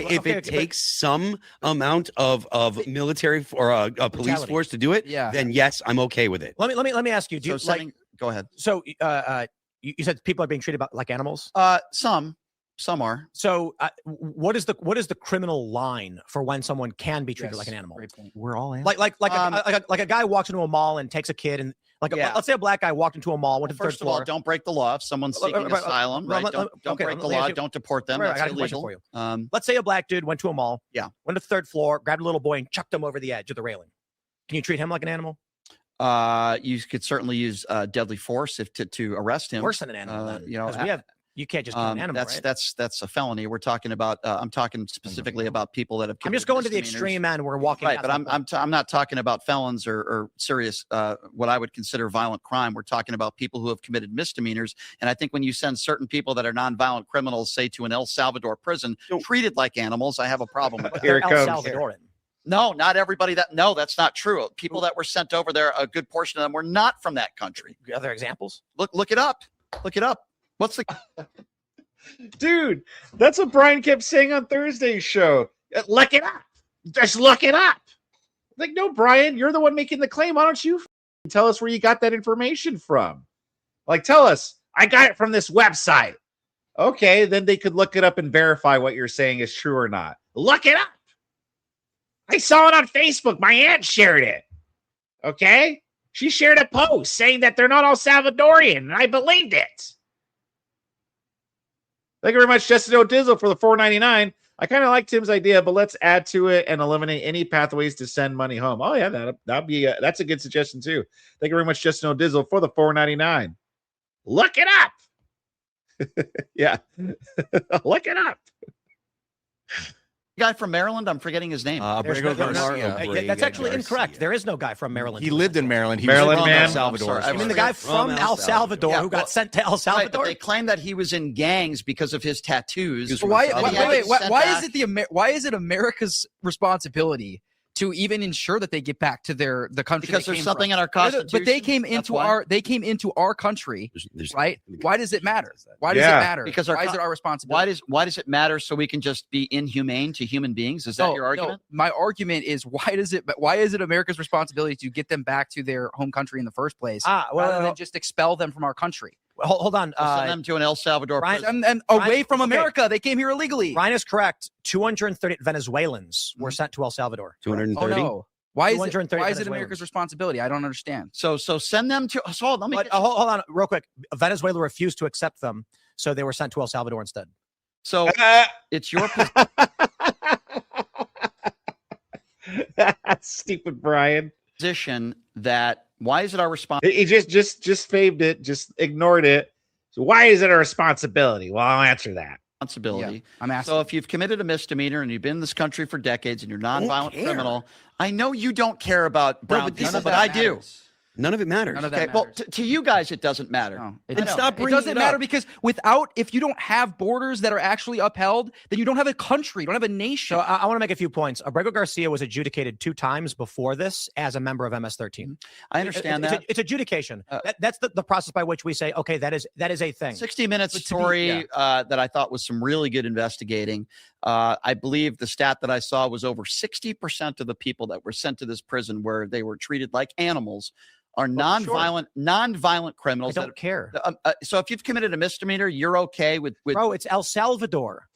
If it takes some amount of military or police force to do it, then yes, I'm okay with it. Let me ask you. Go ahead. So you said people are being treated like animals? Some are. So what is the criminal line for when someone can be treated like an animal? Great point. We're all animals. Like a guy walks into a mall and takes a kid and let's say a black guy walked into a mall, went to the third floor. First of all, don't break the law. If someone's seeking asylum, right? Don't break the law. Don't deport them. That's illegal. For you. Let's say a black dude went to a mall. Yeah. Went to the third floor, grabbed a little boy and chucked him over the edge of the railing. Can you treat him like an animal? You could certainly use deadly force to arrest him. Worse than an animal. You can't just kill an animal. That's a felony. We're talking about. I'm talking specifically about people that have. I'm just going to the extreme end. We're walking. Right, but I'm not talking about felons or serious what I would consider violent crime. We're talking about people who have committed misdemeanors. And I think when you send certain people that are nonviolent criminals, say to an El Salvador prison, treated like animals, I have a problem with that. Here it comes. El Salvadoran. No, not everybody that's not true. People that were sent over there, a good portion of them were not from that country. Other examples? Look it up. Look it up. What's the dude? That's what Brian kept saying on Thursday's show. Look it up. Just look it up. Like, no, Brian, you're the one making the claim. Why don't you tell us where you got that information from? Like, tell us. I got it from this website. Okay, then they could look it up and verify what you're saying is true or not. Look it up. I saw it on Facebook. My aunt shared it. Okay? She shared a post saying that they're not all Salvadorian, and I believed it. Thank you very much, Justin O'Dizzle, for the $4.99. I kind of like Tim's idea, but let's add to it and eliminate any pathways to send money home. Oh yeah, that'd be that's a good suggestion too. Thank you very much, Justin O'Dizzle, for the $4.99. Look it up. Yeah, look it up. Guy from Maryland, I'm forgetting his name. That's actually incorrect. There is no guy from Maryland. He lived in Maryland. He Maryland was from man. El Salvador. I I mean, the guy from El Salvador who got sent to El Right, Salvador. but they claim that he was in gangs because of his tattoos. Why Why is it America's responsibility to even ensure that they get back to the country? Because they there's came something from? in our constitution. But they came into our country, right? Why does it matter? Why does it matter? Because why is it our responsibility? Why does it matter so we can just be inhumane to human beings? Is that your argument? No, my argument is why is it America's responsibility to get them back to their home country in the first place, rather than just expel them from our country? Hold on. Send them to an El Salvador prison. And away from America. They came here illegally. Ryan is correct. 230 Venezuelans were sent to El Salvador. 230. Oh, no. Why is it Venezuelans. America's responsibility? I don't understand. So send them to. So let me. Hold on, real quick. Venezuela refused to accept them, so they were sent to El Salvador instead. So it's your. That's stupid, Brian. Position that. Why is it our responsibility? He just faved it, just ignored it. So why is it a responsibility? Well, I'll answer that. Yeah, I'm asking. So if you've committed a misdemeanor and you've been in this country for decades and you're a nonviolent criminal, I know you don't care about brown people, but I do. None of it matters. None of that Okay, well, matters. to you guys, it doesn't matter. No, I it know. doesn't matter because if you don't have borders that are actually upheld, then you don't have a country, you don't have a nation. So I want to make a few points. Abrego Garcia was adjudicated 2 times before this as a member of MS-13. I understand that. It's adjudication. That's the process by which we say, okay, that is a thing. 60 Minutes story that I thought was some really good investigating. I believe the stat that I saw was over 60% of the people that were sent to this prison where they were treated like animals are nonviolent criminals. I don't care. So if you've committed a misdemeanor, you're okay with Bro, it's El Salvador.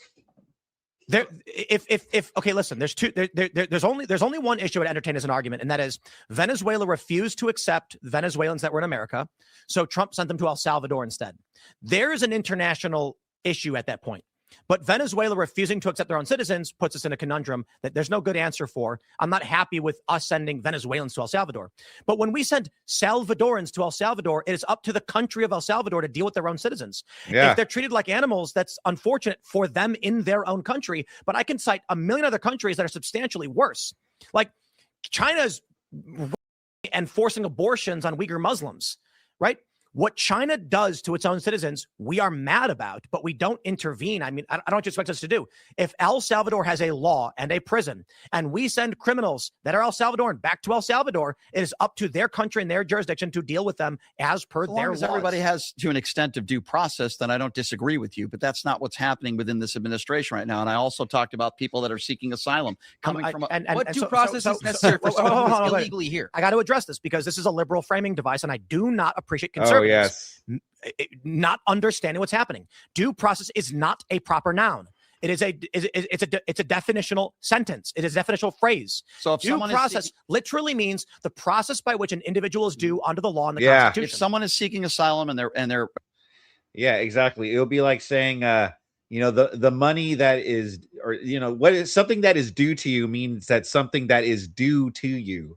Okay, listen, there's only one issue I'd entertain as an argument, and that is Venezuela refused to accept Venezuelans that were in America, so Trump sent them to El Salvador instead. There's an international issue at that point. But Venezuela refusing to accept their own citizens puts us in a conundrum that there's no good answer for. I'm not happy with us sending Venezuelans to El Salvador. But when we send Salvadorans to El Salvador, it is up to the country of El Salvador to deal with their own citizens. Yeah. If they're treated like animals, that's unfortunate for them in their own country. But I can cite a million other countries that are substantially worse. Like China's enforcing abortions on Uyghur Muslims, right? What China does to its own citizens, we are mad about, but we don't intervene. I mean, I don't know what you expect us to do. If El Salvador has a law and a prison, and we send criminals that are El Salvadoran back to El Salvador, it is up to their country and their jurisdiction to deal with them as per their laws. Everybody has to an extent of due process, then I don't disagree with you, but that's not what's happening within this administration right now. And I also talked about people that are seeking asylum coming from what due process is necessary for someone who's illegally here? I got to address this because this is a liberal framing device, and I do not appreciate conservatives. Oh, yes. Not understanding what's happening. Due process is not a proper noun. It is it's a definitional sentence. It is a definitional phrase. So if due process literally means the process by which an individual is due under the law and the Constitution. If someone is seeking asylum and they're yeah, exactly. It'll be like saying the money that is, or what is something that is due to you means that something that is due to you.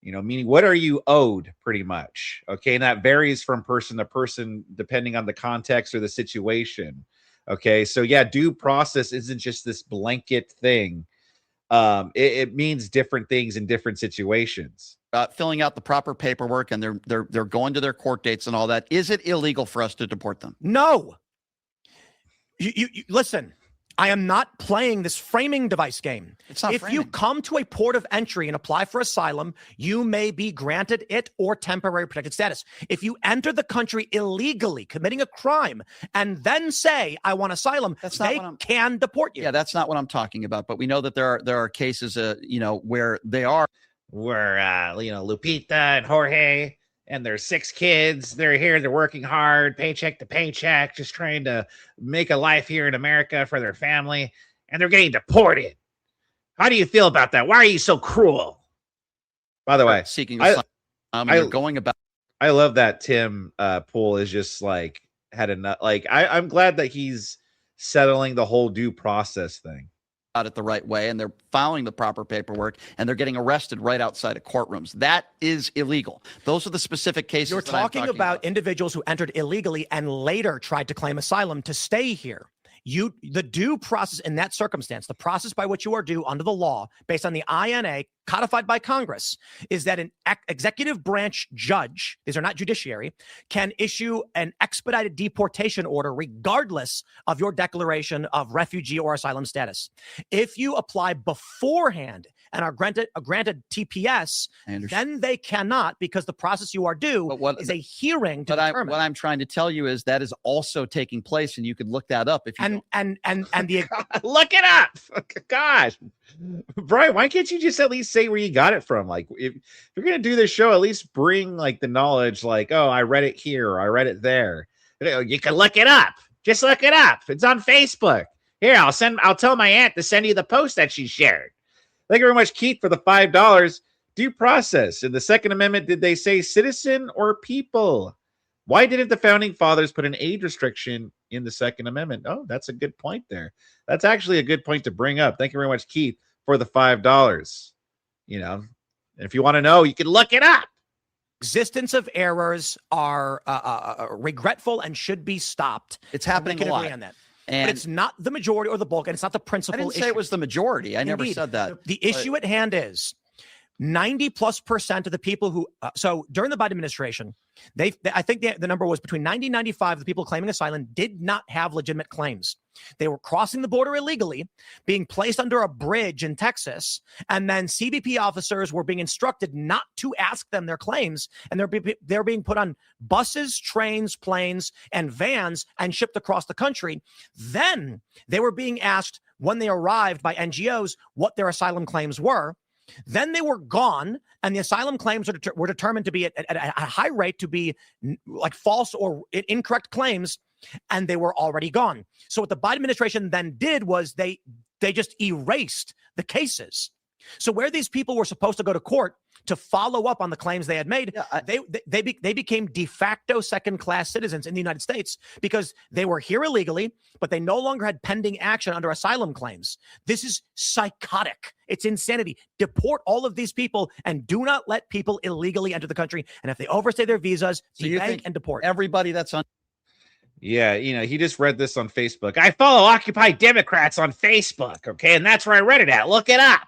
Meaning what are you owed pretty much. Okay. And that varies from person to person, depending on the context or the situation. Okay. So yeah, due process isn't just this blanket thing. It means different things in different situations. filling out the proper paperwork and they're going to their court dates and all that. Is it illegal for us to deport them? No. You listen. I am not playing this framing device game. It's not if framing. you come to a port of entry and apply for asylum, you may be granted it or temporary protected status. If you enter the country illegally, committing a crime, and then say, I want asylum, they can deport you. Yeah, that's not what I'm talking about. But we know that there are cases, where they are. Where, Lupita and Jorge and their 6 kids, they're here, they're working hard, paycheck to paycheck, just trying to make a life here in America for their family, and they're getting deported. How do you feel about that? Why are you so cruel? By the way, seeking asylum. They're going about. I love that Tim Pool is just like had enough. Like I'm glad that he's settling the whole due process thing About it the right way, and they're following the proper paperwork, and they're getting arrested right outside of courtrooms. That is illegal. Those are the specific cases. You're talking about individuals who entered illegally and later tried to claim asylum to stay here. The due process in that circumstance, the process by which you are due under the law, based on the INA codified by Congress, is that an executive branch judge, these are not judiciary, can issue an expedited deportation order regardless of your declaration of refugee or asylum status. If you apply beforehand and are granted TPS, then they cannot, because the process you are due is a hearing to determine. What I'm trying to tell you is that is also taking place, and you could look that up if you and the look it up. Gosh, Brian, why can't you just at least say where you got it from? Like, if you're gonna do this show, at least bring like the knowledge. Like, oh, I read it here, or I read it there. You can look it up. Just look it up. It's on Facebook. Here, I'll tell my aunt to send you the post that she shared. Thank you very much, Keith, for the $5. Due process. In the Second Amendment, did they say citizen or people? Why didn't the founding fathers put an age restriction in the Second Amendment? Oh, that's a good point there. That's actually a good point to bring up. Thank you very much, Keith, for the $5. You know, and if you want to know, you can look it up. Existence of errors are regretful and should be stopped. It's happening a lot. Agree on that. But it's not the majority or the bulk, and it's not the principal issue. I didn't say it was the majority. I never said that. The issue at hand is 90+% of the people who, so during the Biden administration, I think the number was between 90 and 95 of the people claiming asylum did not have legitimate claims. They were crossing the border illegally, being placed under a bridge in Texas, and then CBP officers were being instructed not to ask them their claims, and they're being put on buses, trains, planes, and vans and shipped across the country. Then they were being asked when they arrived by NGOs what their asylum claims were. Then they were gone, and the asylum claims were determined to be at a high rate to be like false or incorrect claims, and they were already gone. So what the Biden administration then did was they just erased the cases. So where these people were supposed to go to court to follow up on the claims they had made, they became de facto second-class citizens in the United States because they were here illegally, but they no longer had pending action under asylum claims. This is psychotic. It's insanity. Deport all of these people and do not let people illegally enter the country. And if they overstay their visas, debank and deport everybody that's on. Yeah, you know, he just read this on Facebook. I follow Occupy Democrats on Facebook, okay? And that's where I read it at. Look it up.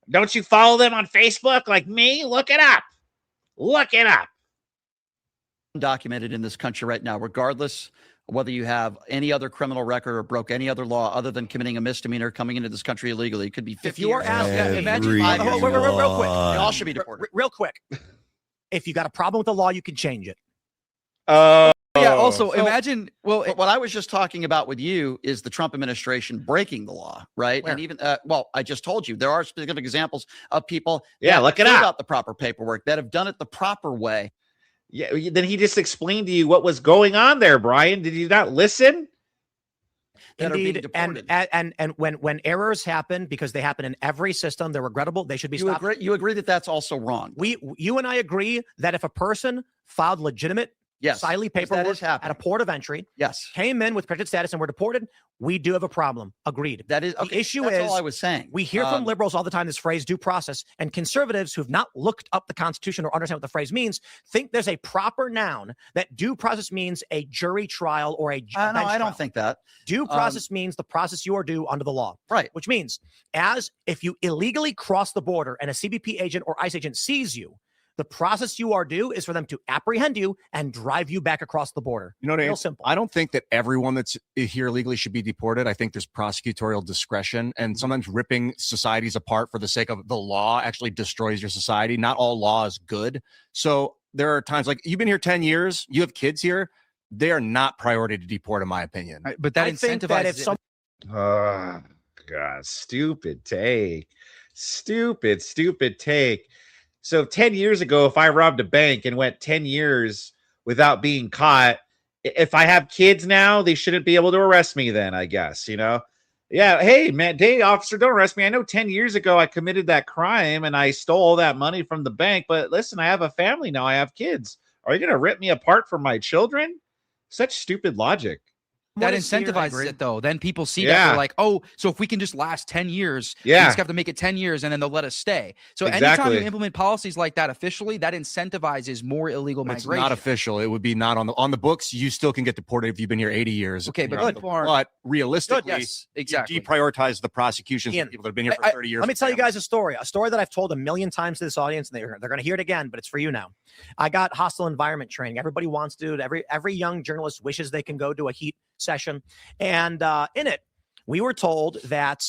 Don't you follow them on Facebook like me? Look it up. Look it up. Documented in this country right now, regardless of whether you have any other criminal record or broke any other law other than committing a misdemeanor coming into this country illegally. It could be 50 If you are asked, imagine 5 years. Real quick. They all should be deported. Real quick. If you got a problem with the law, you can change it. Yeah, also imagine, what I was just talking about with you is the Trump administration breaking the law, right? Where? And even, I just told you, there are specific examples of people look it filled up. out the proper paperwork, that have done it the proper way. Yeah, then he just explained to you what was going on there, Brian. Did you not listen? Indeed, and when errors happen, because they happen in every system, they're regrettable. They should be stopped. You agree that that's also wrong? You and I agree that if a person filed legitimate asylum paperwork at a port of entry, came in with protected status and were deported, we do have a problem. Agreed. That is the issue. That's is all I was saying. We hear from liberals all the time this phrase due process, and conservatives who've not looked up the Constitution or understand what the phrase means think there's a proper noun that due process means a jury trial or a bench trial. I don't think that. Due process means the process you are due under the law. Right. Which means if you illegally cross the border and a CBP agent or ICE agent sees you, the process you are due is for them to apprehend you and drive you back across the border. You know what I mean? Real simple. I don't think that everyone that's here legally should be deported. I think there's prosecutorial discretion, and sometimes ripping societies apart for the sake of the law actually destroys your society. Not all law is good. So there are times like you've been here 10 years, you have kids here. They are not priority to deport, in my opinion. But that incentivizes it. Oh, God, stupid take. Stupid take. So 10 years ago, if I robbed a bank and went 10 years without being caught, if I have kids now, they shouldn't be able to arrest me then, I guess, you know? Yeah. Hey, man, hey, officer, don't arrest me. I know 10 years ago I committed that crime and I stole all that money from the bank. But listen, I have a family now. I have kids. Are you going to rip me apart from my children? Such stupid logic. That What is here- incentivizes it, though. Then people see that Yeah. they're like, "Oh, so if we can just last 10 years, we Yeah. just have to make it 10 years, and then they'll let us stay." So anytime Exactly. you implement policies like that officially, that incentivizes more illegal It's migration. not official. It would be not on the books. You still can get deported if you've been here 80 years. Okay, but You're on people the- aren't- But realistically, Yes, exactly. you deprioritize the prosecutions Ian, of people that have been here for I- 30 years. Let me with tell you families. guys a story that I've told a million times to this audience, and they're going to hear it again, but it's for you now. I got hostile environment training. Everybody wants to do it. Every young journalist wishes they can go to a heat session. And in it, we were told that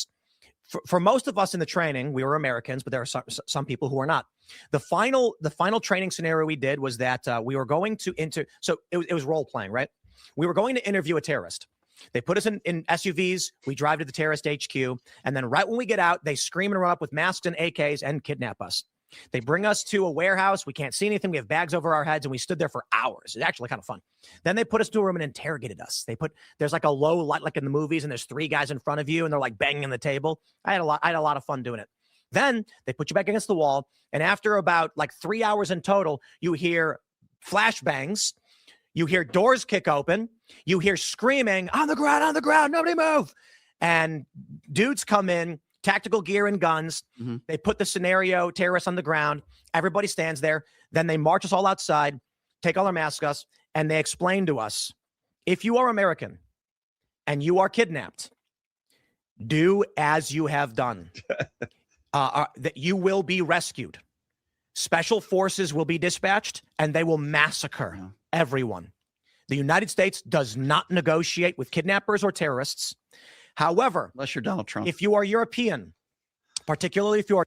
for most of us in the training, we were Americans, but there are some people who are not. The final training scenario we did was that we were going to so it was role playing, right? We were going to interview a terrorist. They put us in SUVs. We drive to the terrorist HQ. And then right when we get out, they scream and run up with masks and AKs and kidnap us. They bring us to a warehouse. We can't see anything. We have bags over our heads, and we stood there for hours. It's actually kind of fun. Then they put us to a room and interrogated us. There's like a low light, like in the movies, and there's 3 guys in front of you, and they're like banging the table. I had a lot of fun doing it. Then they put you back against the wall, and after about like 3 hours in total, you hear flashbangs. You hear doors kick open. You hear screaming, on the ground, nobody move. And dudes come in, tactical gear and guns. Mhm. They put the scenario terrorists on the ground. Everybody stands there. Then they march us all outside, take all our masks, and they explain to us, if you are American and you are kidnapped, do as you have done. That you will be rescued. Special forces will be dispatched, and they will massacre everyone. The United States does not negotiate with kidnappers or terrorists. However, Unless you're Donald Trump. if you are European, particularly if you are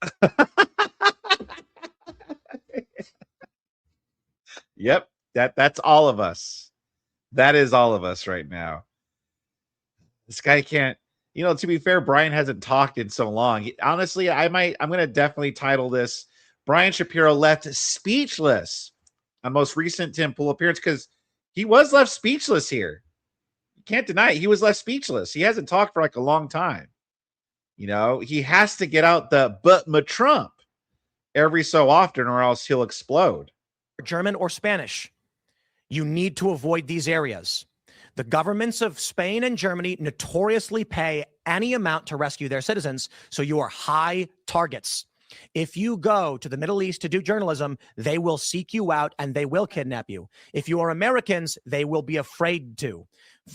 Yep. That's all of us. That is all of us right now. This guy can't, to be fair, Brian hasn't talked in so long. Honestly, I'm going to definitely title this Brian Shapiro left speechless on most recent Tim Pool appearance, because he was left speechless here. You can't deny it. He was left speechless. He hasn't talked for like a long time. He has to get out the but Trump every so often, or else he'll explode. German or Spanish, you need to avoid these areas. The governments of Spain and Germany notoriously pay any amount to rescue their citizens, so you are high targets. If you go to the Middle East to do journalism, they will seek you out and they will kidnap you. If you are Americans, they will be afraid to.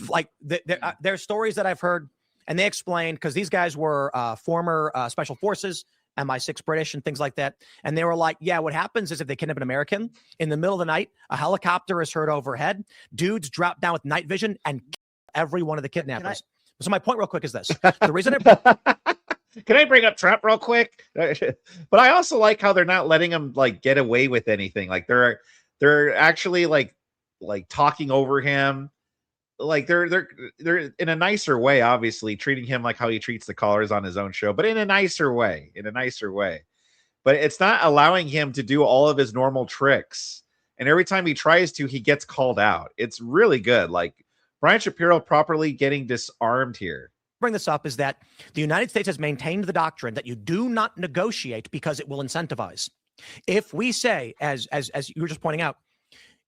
Like there's stories that I've heard, and they explained, because these guys were former special forces, MI6 British and things like that. And they were like, yeah, what happens is if they kidnap an American in the middle of the night, a helicopter is heard overhead. Dudes drop down with night vision and kill every one of the kidnappers. So my point real quick is this. The reason Can I bring up Trump real quick? But I also like how they're not letting him like get away with anything. Like they're actually like talking over him. Like they're in a nicer way, obviously treating him like how he treats the callers on his own show, but in a nicer way. But it's not allowing him to do all of his normal tricks. And every time he tries to, he gets called out. It's really good. Like Brian Shapiro properly getting disarmed here. bring this up is that the United States has maintained the doctrine that you do not negotiate because it will incentivize. If we say, as you were just pointing out,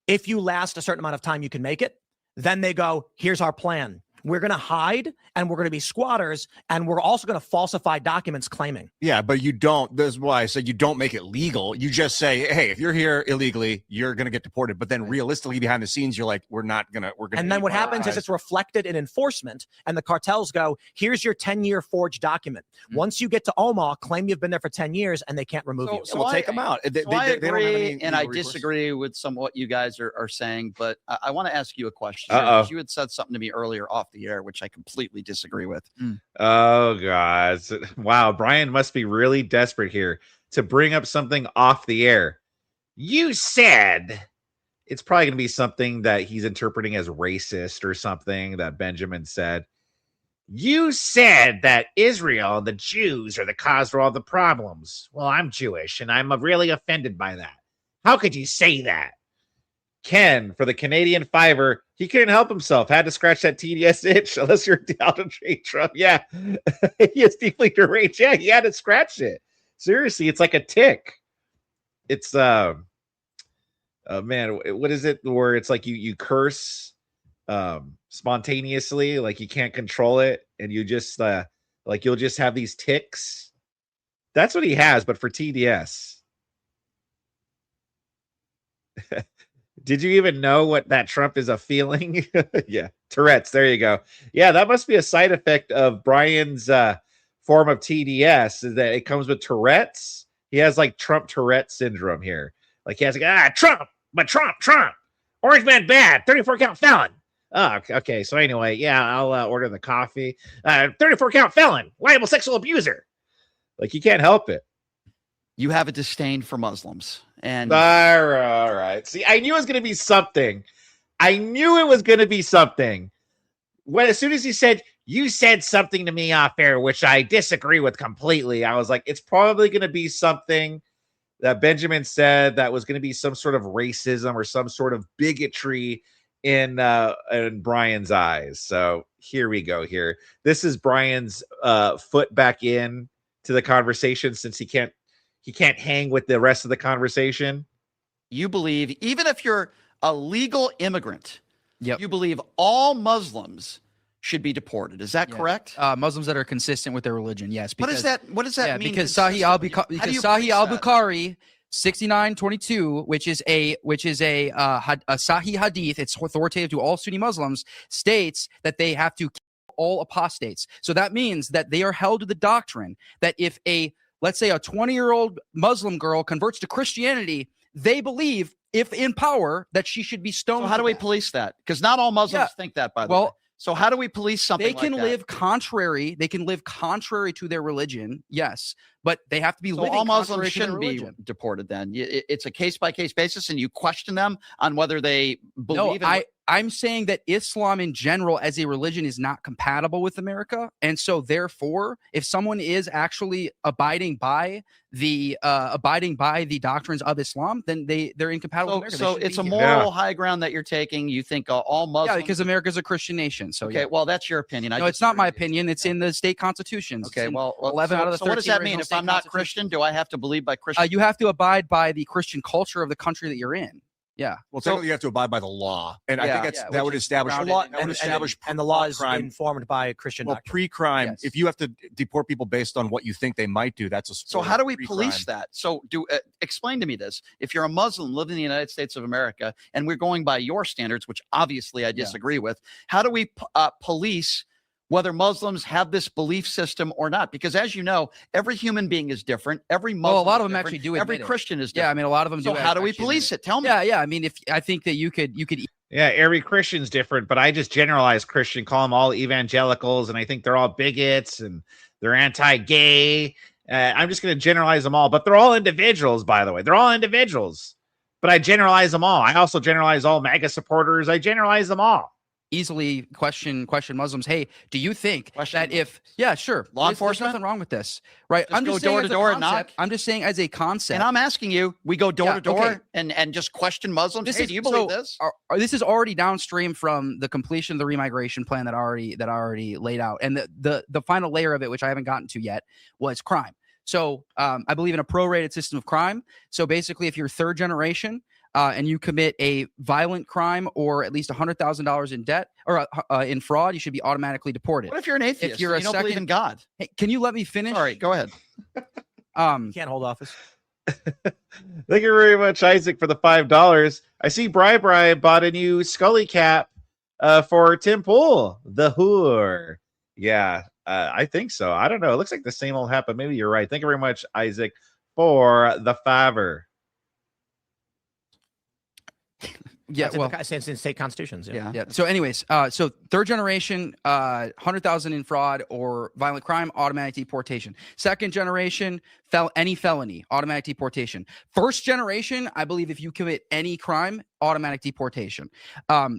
if you last a certain amount of time, you can make it, then they go, here's our plan. We're going to hide and we're going to be squatters and we're also going to falsify documents claiming. Yeah, but you don't. That's why I said you don't make it legal. You just say, hey, if you're here illegally, you're going to get deported. But then realistically behind the scenes, you're like, we're going to. And then what happens is it's reflected in enforcement and the cartels go, here's your 10-year forged document. Once you get to Omaha, claim you've been there for 10 years and they can't remove you. So we'll take them out. I don't have agree, any and I legal recourse. disagree with some of what you guys are saying, but I want to ask you a question. Uh-oh. You had said something to me earlier off the air, which I completely disagree with. Oh, God. Wow. Brian must be really desperate here to bring up something off the air. You said it's probably going to be something that he's interpreting as racist or something that Benjamin said. You said that Israel and the Jews are the cause for all the problems. Well, I'm Jewish and I'm really offended by that. How could you say that? Ken for the Canadian Fiver. He couldn't help himself. Had to scratch that TDS itch. Unless you're Donald J. Trump. Yeah. He is deeply deranged. Yeah, he had to scratch it. Seriously, it's like a tick. It's man, what is it where it's like you curse spontaneously, like you can't control it, and you just like you'll just have these ticks. That's what he has, but for TDS. Did you even know what that Trump is a feeling? Yeah, Tourette's. There you go. Yeah, that must be a side effect of Brian's form of TDS, is that it comes with Tourette's. He has like Trump Tourette syndrome here. Like he has like, Trump, but Trump, Orange man bad, 34 count felon. Oh, okay. So anyway, yeah, I'll order the coffee. 34 count felon, liable sexual abuser. Like you can't help it. You have a disdain for Muslims. And all right. See, I knew it was going to be something. When as soon as he said, you said something to me off air, which I disagree with completely, I was like, it's probably going to be something that Benjamin said that was going to be some sort of racism or some sort of bigotry in Brian's eyes. So here we go here. This is Brian's foot back in to the conversation, since he can't hang with the rest of the conversation. You believe, even if you're a legal immigrant, Yep. you believe all Muslims should be deported. Is that correct? Muslims that are consistent with their religion, yes. Because, what does that mean? Because Sahih al-Bukhari 6922, which is a Sahih hadith, it's authoritative to all Sunni Muslims, states that they have to kill all apostates. So that means that they are held to the doctrine that if let's say a 20-year-old Muslim girl converts to Christianity, they believe, if in power, that she should be stoned. So how do we police that? Because not all Muslims think that, by the way. So how do we police something They can like that? live contrary to their religion, yes, but they have to be living all Muslims contrary to their shouldn't be religion. deported then. It's a case-by-case basis, and you question them on whether they believe in I'm saying that Islam in general as a religion is not compatible with America. And so therefore, if someone is actually abiding by the doctrines of Islam, then they're incompatible with America. So it's a moral high ground that you're taking. You think all Muslims... Yeah, because America's a Christian nation. So okay, well, that's your opinion. No, it's not my opinion. It's in the state constitutions. Okay, well, 11 out of the 13. So what does that mean? If I'm not Christian, do I have to believe by Christian? You have to abide by the Christian culture of the country that you're in. Yeah. Well, technically, you have to abide by the law, and I think that would establish and the law is informed by Christian. Well, pre-crime, if you have to deport people based on what you think they might do, that's a. So how do we police that? So explain to me this: if you're a Muslim living in the United States of America, and we're going by your standards, which obviously I disagree with, how do we police whether Muslims have this belief system or not? Because as you know, every human being is different. Every Muslim, a lot of them actually do. Every Christian is different. Yeah, I mean, a lot of them do. So how do we police it? Tell me. Yeah. I mean, I think that you could. Yeah, every Christian's different, but I just generalize Christian, call them all evangelicals, and I think they're all bigots and they're anti-gay. I'm just going to generalize them all, but they're all individuals, by the way. They're all individuals, but I generalize them all. I also generalize all MAGA supporters. I generalize them all. Easily question Muslims. Hey, do you think that if law enforcement, there's nothing wrong with this, right? I'm just go door to door and knock. I'm just saying as a concept, and I'm asking you, we go door to door and just question Muslims. Hey, do you believe this? This is already downstream from the completion of the remigration plan that I already laid out, and the final layer of it, which I haven't gotten to yet, was crime. So I believe in a prorated system of crime. So basically, if you're third generation, and you commit a violent crime or at least $100,000 in debt or in fraud, you should be automatically deported. What if you're an atheist? If you don't believe in God? Hey, can you let me finish? All right, go ahead. You can't hold office. Thank you very much, Isaac, for the $5. I see Bri bought a new Scully cap for Tim Pool, the whore. Yeah, I think so. I don't know. It looks like the same old hat, but maybe you're right. Thank you very much, Isaac, for the $5. Yeah, well, since in state constitutions. Yeah. So, anyways, so third generation, 100,000 in fraud or violent crime, automatic deportation. Second generation, any felony, automatic deportation. First generation, I believe if you commit any crime, automatic deportation.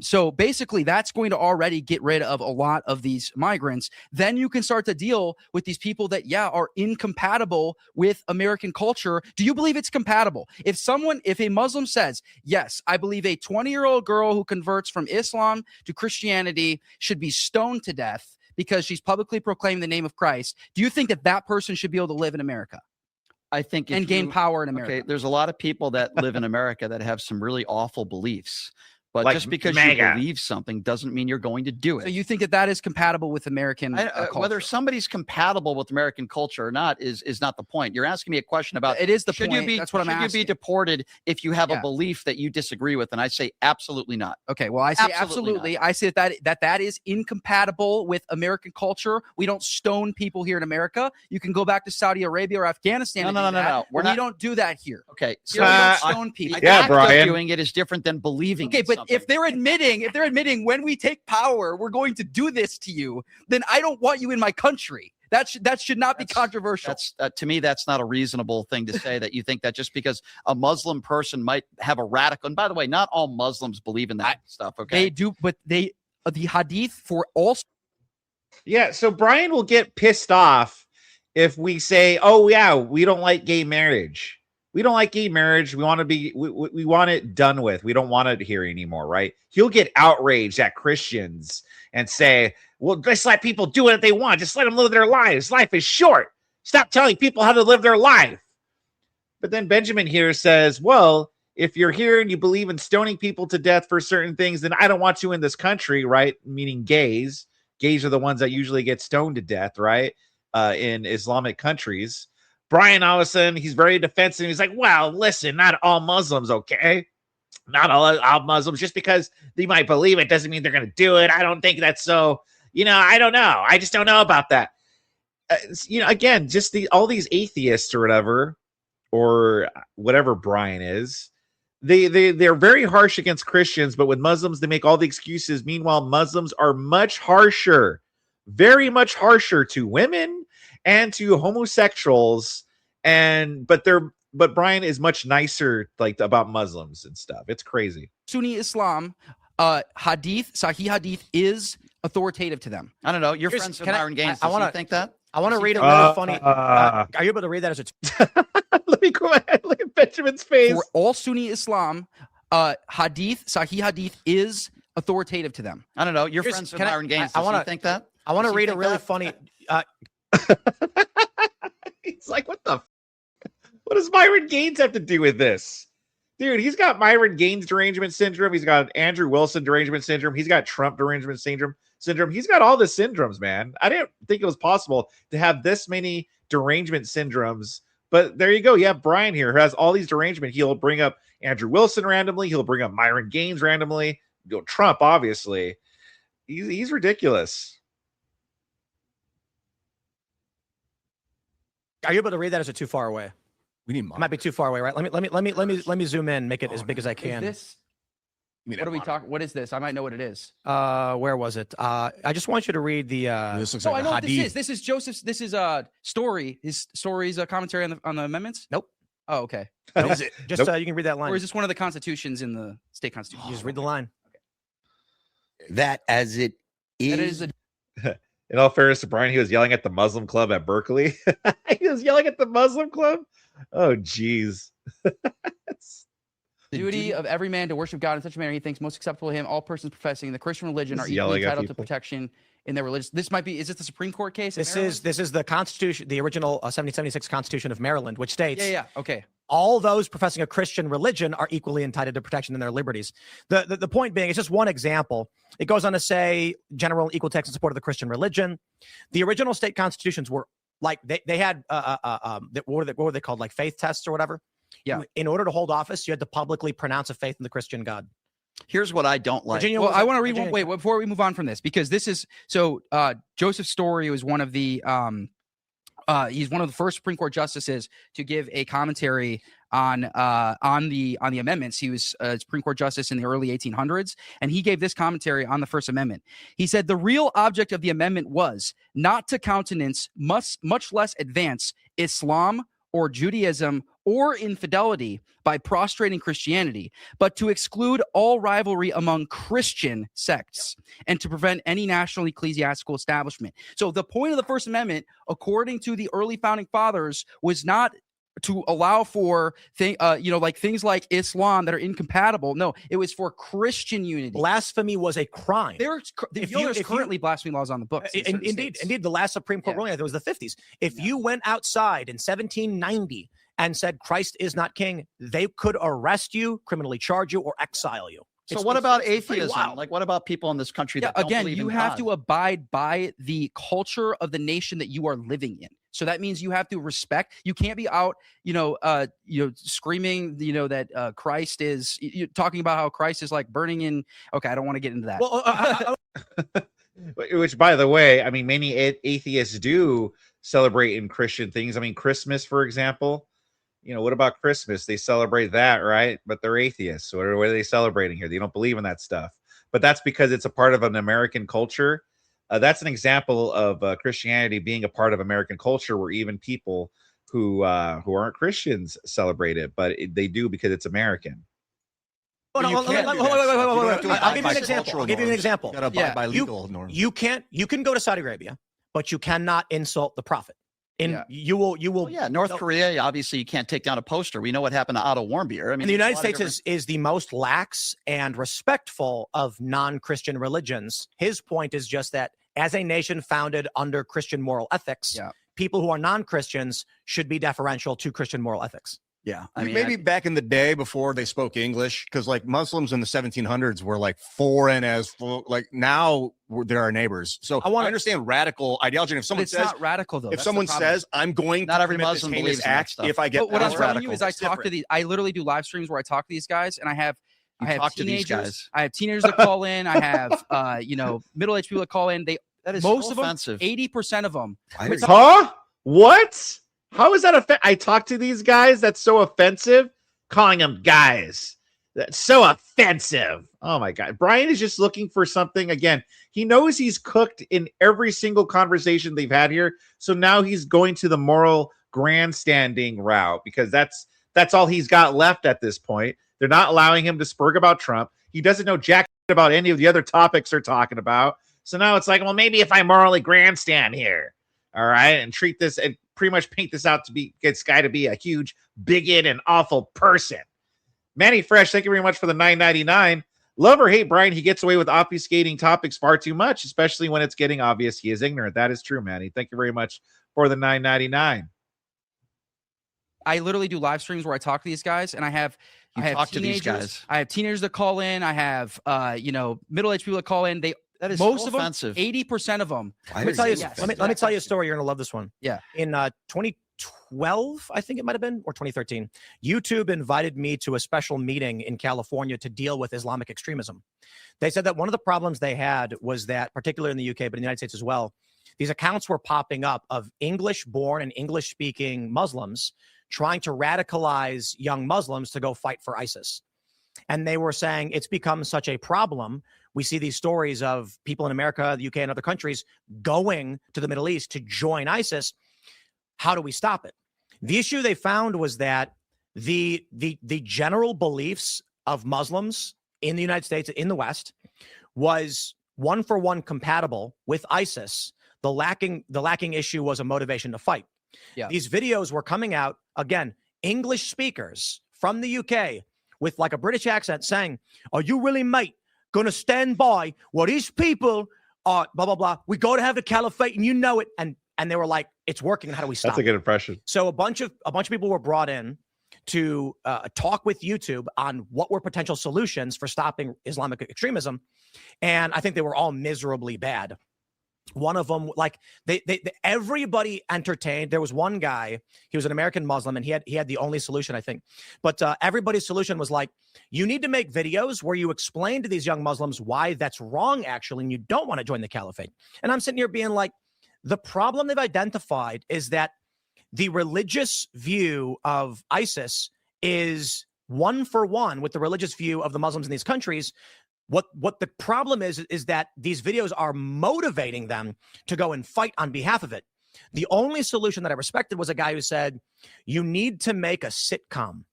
So basically that's going to already get rid of a lot of these migrants. Then you can start to deal with these people that, are incompatible with American culture. Do you believe it's compatible? If a Muslim says, yes, I believe a 20-year-old girl who converts from Islam to Christianity should be stoned to death because she's publicly proclaimed the name of Christ, do you think that that person should be able to live in America? I think and gain power in America. Okay, there's a lot of people that live in America that have some really awful beliefs. But Like just because MAGA. you believe something doesn't mean you're going to do it. So you think that that is compatible with American culture? Whether somebody's compatible with American culture or not is not the point. You're asking me a question about it is the should point. you be That's what I'm should asking. you be deported if you have a belief that you disagree with? And I say absolutely not. Okay, well, I say Absolutely absolutely. not. I say that is incompatible with American culture. We don't stone people here in America. You can go back to Saudi Arabia or Afghanistan. No, and no, do no, that, no. We don't do that here. Okay, Here we don't stone people. The Yeah, act Brian. of doing it is different than believing. Okay, in but something. if they're admitting when we take power, we're going to do this to you, then I don't want you in my country. That should not be controversial. That's to me, that's not a reasonable thing to say, that you think that just because a Muslim person might have a radical, and by the way, not all Muslims believe in that stuff. Okay, They do, but the hadith for all. Yeah, so Brian will get pissed off if we say, "Oh yeah, we don't like gay marriage. We don't like gay marriage. We want to be we want it done with. We don't want it here anymore," right? He'll get outraged at Christians and say, "Well, just let people do what they want. Just let them live their lives. Life is short. Stop telling people how to live their life." But then Benjamin here says, "Well, if you're here and you believe in stoning people to death for certain things, then I don't want you in this country," right? Meaning gays. Gays are the ones that usually get stoned to death, right? In Islamic countries. Brian, all of a sudden, he's very defensive. He's like, "Well, listen, not all Muslims, okay? Not all Muslims. Just because they might believe it doesn't mean they're going to do it. I don't think that's so, I don't know. I just don't know about that." Again, just all these atheists or whatever Brian is, they're very harsh against Christians, but with Muslims, they make all the excuses. Meanwhile, Muslims are much harsher, very much harsher to women and to homosexuals, but Brian is much nicer about Muslims and stuff. It's crazy. Sunni Islam, Sahih hadith is authoritative to them. I don't know. You're friends with Myron Gaines. Does he think that? I want to read a really funny. Are you able to read that as a? Let me go ahead. Look at Benjamin's face. For all Sunni Islam, Sahih hadith is authoritative to them. I don't know. You're friends with Myron Gaines. Does he think that? I want to read a really funny. He's like, what does Myron Gaines have to do with this? Dude, he's got Myron Gaines derangement syndrome. He's got Andrew Wilson derangement syndrome. He's got Trump derangement syndrome. He's got all the syndromes, man. I didn't think it was possible to have this many derangement syndromes. But there you go. You have Brian here who has all these derangement. He'll bring up Andrew Wilson randomly. He'll bring up Myron Gaines randomly. Trump, obviously. He's ridiculous. Are you able to read that? Or is it too far away? We need. It might be too far away, right? Let me zoom in, make it as big as I can. Is this? What are we talking? What is this? I might know what it is. Where was it? I just want you to read the. This looks I like know a what this hadith. is. This is Joseph's. This is story. His story's a commentary on the amendments. Nope. Oh, okay. Nope. Just you can read that line. Or is this one of the constitutions in the state constitution? You just read the line. That as it is. That is a In all fairness to Brian, he was yelling at the Muslim club at Berkeley. He was yelling at the Muslim club. Oh, geez. duty of every man to worship God in such a manner he thinks most acceptable to him. All persons professing the Christian religion are He's equally yelling at entitled to people. protection in their religion. This might be. Is this the Supreme Court case? in This Maryland? is the Constitution, the original 1776 Constitution of Maryland, which states Yeah. Okay. all those professing a Christian religion are equally entitled to protection in their liberties. The point being, it's just one example. It goes on to say general equal text in support of the Christian religion. The original state constitutions were like they had what were they called, like faith tests or whatever. Yeah. In order to hold office, you had to publicly pronounce a faith in the Christian God. Here's what I don't like. Virginia Well, was I a- want to read one. Virginia- Wait, before we move on from this, because this is so. Joseph Story was one of the. He's one of the first Supreme Court justices to give a commentary on the amendments. He was a Supreme Court justice in the early 1800s, and he gave this commentary on the First Amendment. He said the real object of the amendment was not to countenance, much less advance Islam or Judaism or infidelity by prostrating Christianity, but to exclude all rivalry among Christian sects and to prevent any national ecclesiastical establishment. So the point of the First Amendment, according to the early founding fathers, was not to allow for things like Islam that are incompatible. No, it was for Christian unity. Blasphemy was a crime. There's currently blasphemy laws on the books. Indeed, the last Supreme Court ruling, I think, was the 50s. If you went outside in 1790 and said Christ is not king, they could arrest you, criminally charge you, or exile you. So what about atheism? Like, what about people in this country that don't believe in you have God? to abide by the culture of the nation that you are living in. So that means you have to respect. You can't be out, screaming, that Christ is talking about how Christ is like burning in. Okay, I don't want to get into that. Well, which, by the way, I mean, many atheists do celebrate in Christian things. I mean, Christmas, for example. What about Christmas? They celebrate that, right? But they're atheists. What are they celebrating here? They don't believe in that stuff. But that's because it's a part of an American culture. That's an example of Christianity being a part of American culture, where even people who aren't Christians celebrate it, but they do because it's American. I'll give you an example. You got to abide by legal norms. You can go to Saudi Arabia, but you cannot insult the prophet. You will. North Korea, obviously, you can't take down a poster. We know what happened to Otto Warmbier. I mean, and the United States is the most lax and respectful of non-Christian religions. His point is just that as a nation founded under Christian moral ethics, people who are non-Christians should be deferential to Christian moral ethics. Yeah, maybe back in the day before they spoke English, because like Muslims in the 1700s were like foreign now they're our neighbors. So I understand radical ideology. And if someone says not radical though, if someone says I'm going not to every commit Muslim this believes heinous in that act stuff. if I get But what I'm telling radical, you is I literally do live streams where I talk to these guys, and I have talk to these teenagers. guys. I have teenagers that call in. I have middle-aged people that call in. That is most so of them, offensive. 80% of them. Huh? What? How is that I talk to these guys. That's so offensive. Calling them guys. That's so offensive. Oh my God. Brian is just looking for something. Again, he knows he's cooked in every single conversation they've had here. So now he's going to the moral grandstanding route because that's all he's got left at this point. They're not allowing him to spurg about Trump. He doesn't know jack about any of the other topics they're talking about. So now it's like, well, maybe if I morally grandstand here, all right, and treat this and pretty much paint this out to be this guy to be a huge bigot and awful person. Manny Fresh, thank you very much for the $9.99. Love or hate Brian, he gets away with obfuscating topics far too much, especially when it's getting obvious he is ignorant. That is true, Manny. Thank you very much for the $9.99. I literally do live streams where I talk to these guys, and I have talk to these teenagers. guys. I have teenagers that call in. I have middle-aged people that call in. That is most so of them, offensive. 80% of them. Let me tell you a story. You're gonna love this one. Yeah. In 2012, I think it might have been, or 2013, YouTube invited me to a special meeting in California to deal with Islamic extremism. They said that one of the problems they had was that, particularly in the UK, but in the United States as well, these accounts were popping up of English-born and English-speaking Muslims trying to radicalize young Muslims to go fight for ISIS. And they were saying it's become such a problem. We see these stories of people in America, the UK, and other countries going to the Middle East to join ISIS. How do we stop it? The issue they found was that the general beliefs of Muslims in the United States, in the West, was one-for-one compatible with ISIS. The lacking issue was a motivation to fight. Yeah. These videos were coming out, again, English speakers from the UK with like a British accent saying, are you really, mate, going to stand by what these people are, blah, blah, blah. We got to have the caliphate and you know it. And they were like, it's working. How do we stop That's a good impression. So a bunch of people were brought in to talk with YouTube on what were potential solutions for stopping Islamic extremism. And I think they were all miserably bad. One of them, like everybody entertained. There was one guy, he was an American Muslim, and he had the only solution, I think. But everybody's solution was like, you need to make videos where you explain to these young Muslims why that's wrong, actually, and you don't want to join the caliphate. And I'm sitting here being like, the problem they've identified is that the religious view of ISIS is one for one with the religious view of the Muslims in these countries. What the problem is that these videos are motivating them to go and fight on behalf of it. The only solution that I respected was a guy who said, you need to make a sitcom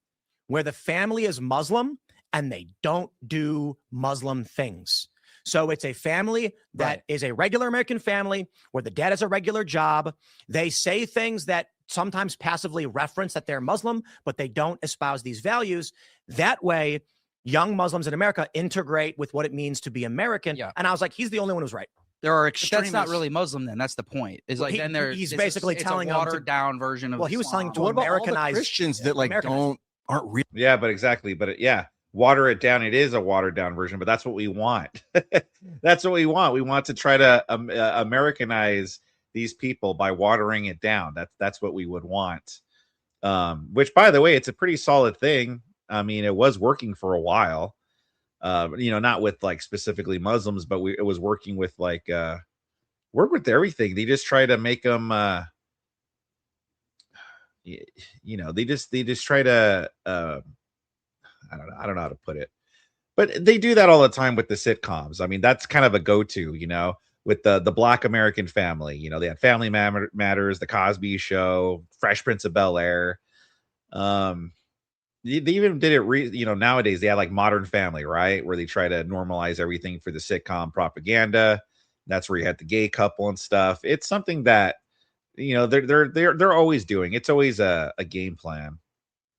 where the family is Muslim and they don't do Muslim things. So it's a family that is a regular American family where the dad has a regular job. They say things that sometimes passively reference that they're Muslim, but they don't espouse these values. That way, young Muslims in America integrate with what it means to be American. Yeah. And I was like, he's the only one who's right. There are But extremists. that's not really Muslim then. That's the point. Is like then he's basically telling a them to- watered down version of Well, he was telling Islam. them to What about all the Americanize Christians that like Americanize. aren't real? Yeah, but exactly. But water it down. It is a watered down version, but that's what we want. That's what we want. We want to try to Americanize these people by watering it down. That's what we would want. Which, by the way, it's a pretty solid thing. I mean, it was working for a while. Not with like specifically Muslims, but it was working with like work with everything. They just try to make them they just try to I don't know how to put it, but they do that all the time with the sitcoms. I mean, that's kind of a go-to, with the Black American family. They had Family Matters, The Cosby Show, Fresh Prince of Bel-Air. They even did it nowadays they have like Modern Family, right, where they try to normalize everything for the sitcom propaganda. That's where you had the gay couple and stuff. It's something that they're always doing. It's always a game plan.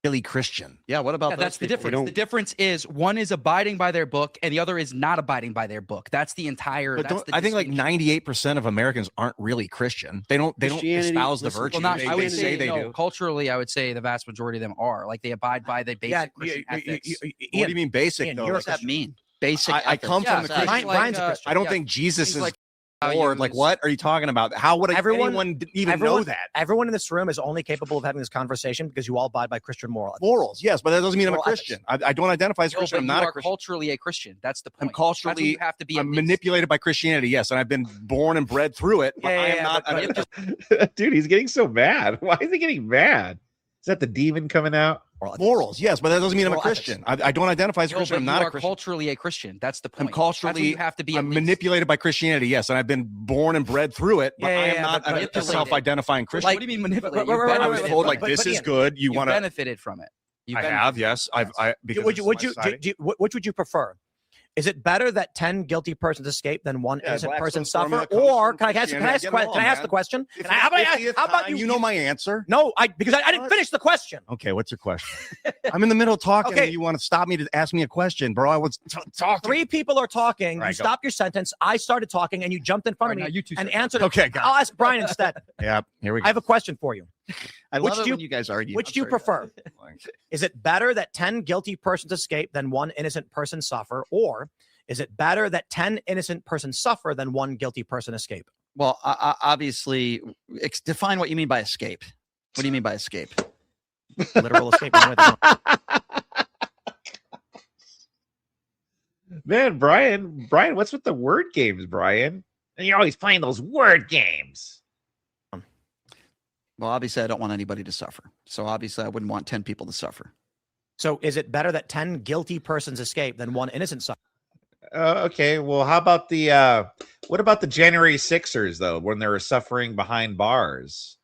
Really Christian. Yeah, what about those that's the people? difference. The difference is one is abiding by their book and the other is not abiding by their book. That's the entire. But That's the I think like distinction. 98% of Americans aren't really Christian. They don't Christianity- espouse the listen, virtue. Well, not, they, I would they say they no, do. culturally, I would say the vast majority of them are like they abide by the basic Christian ethics. What do you mean basic Ian, though? you're What does that mean? Basic. I ethics. come from the Exactly. Christian- Brian's a Christian. I don't yeah. think Jesus Things is like how you Lord. Like, use- what are you talking about? How would Everyone- anyone even know that? Everyone in this room is only capable of having this conversation because you all abide by Christian moral ethics. Morals, yes, but that doesn't mean I'm a Moral Christian. I don't identify as a No, Christian. but I'm you not a are Christian. culturally a Christian. That's the point. I'm culturally- That's what you have to be. I'm at least. manipulated by Christianity, yes, and I've been born and bred through it. But I am not. Dude, he's getting so mad. Why is he getting mad? Is that the demon coming out? Morals, yes, but that doesn't mean I'm a Moral ethics. Christian. I don't identify as a No, Christian. but I'm you not a are Christian. culturally a Christian. That's the point. I'm culturally. That's what you have to be. I'm at least. manipulated by Christianity, yes, and I've been born and bred through it. But Yeah, I yeah, am not but a manipulated. self-identifying Christian. What do you mean manipulated? Wait, wait, You wait, I wait, was benefited told from like it. but this is Ian, good. You You want to? benefited from it. You I benefited have, from yes. it. Because Which this is my side. which would you prefer? Is it better that 10 guilty persons escape than one Yeah, innocent person Blackstone's formula suffer? comes Or from can I ask Christianity. I get it all, the man. question? If Can I- how about, it's the how about time, you know my answer? No, because I didn't finish the question. Okay, what's your question? I'm in the middle of talking. Okay. And you want to stop me to ask me a question, bro? I was talking. Three people are talking. Right, You go. stopped your sentence. I started talking, and you jumped in front All right, of now me you two and say. answered. Okay, got it. I'll ask Brian instead. Yeah, here we go. I have a question for you. I Which love it do you- when you guys argue. Which I'm do you sorry. prefer? Is it better that 10 guilty persons escape than one innocent person suffer? Or is it better that 10 innocent persons suffer than one guilty person escape? Well, obviously, define what you mean by escape. What do you mean by escape? Literal escape. No, Man, Brian, what's with the word games, Brian? And you're always playing those word games. Well, obviously, I don't want anybody to suffer. So obviously, I wouldn't want 10 people to suffer. So is it better that 10 guilty persons escape than one innocent suffer? Okay, well, how about what about the January Sixers though, when they were suffering behind bars?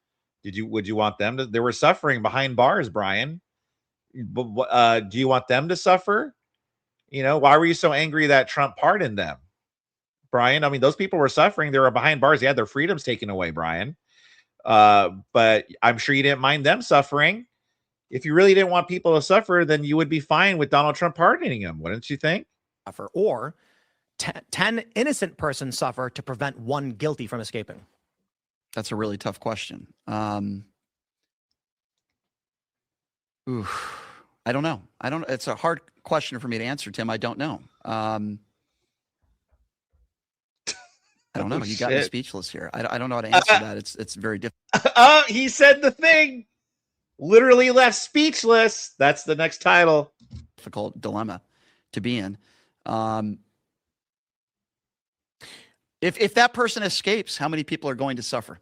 Would you want them to? They were suffering behind bars, Brian. But do you want them to suffer? Why were you so angry that Trump pardoned them, Brian? I mean, those people were suffering. They were behind bars. They had their freedoms taken away, Brian. But I'm sure you didn't mind them suffering. If you really didn't want people to suffer, then you would be fine with Donald Trump pardoning them, wouldn't you think? Suffer, or 10 innocent persons suffer to prevent one guilty from escaping? That's a really tough question. Oof. I don't know. It's a hard question for me to answer, Tim. I don't know. I don't know. You got me shit. speechless here. I don't know how to answer that. It's very difficult. Oh, he said the thing. Literally left speechless. That's the next title. Difficult dilemma to be in. If that person escapes, how many people are going to suffer?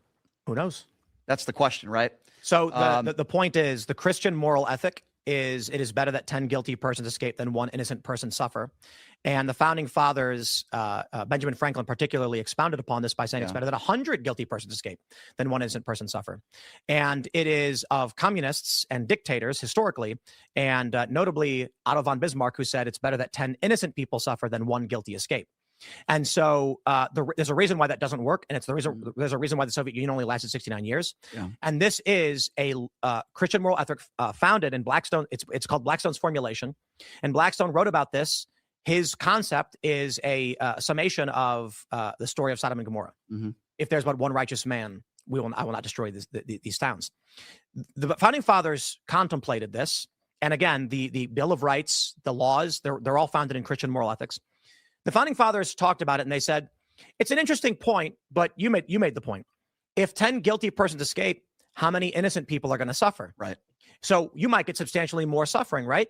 Who knows? That's the question, right? So the point is, the Christian moral ethic is it is better that 10 guilty persons escape than one innocent person suffer. And the founding fathers, Benjamin Franklin particularly expounded upon this by saying it's better that 100 guilty persons escape than one innocent person suffer. And it is of communists and dictators historically, and notably Otto von Bismarck, who said it's better that 10 innocent people suffer than one guilty escape. And so there's a reason why that doesn't work, and there's a reason why the Soviet Union only lasted 69 years. Yeah. And this is a Christian moral ethic founded in Blackstone. It's called Blackstone's formulation, and Blackstone wrote about this. His concept is a summation of the story of Sodom and Gomorrah. Mm-hmm. If there's but one righteous man, I will not destroy these towns. The founding fathers contemplated this, and again, the Bill of Rights, the laws, they're all founded in Christian moral ethics. The founding fathers talked about it, and they said it's an interesting point, but you made the point. If 10 guilty persons escape, how many innocent people are going to suffer? Right. So you might get substantially more suffering, right?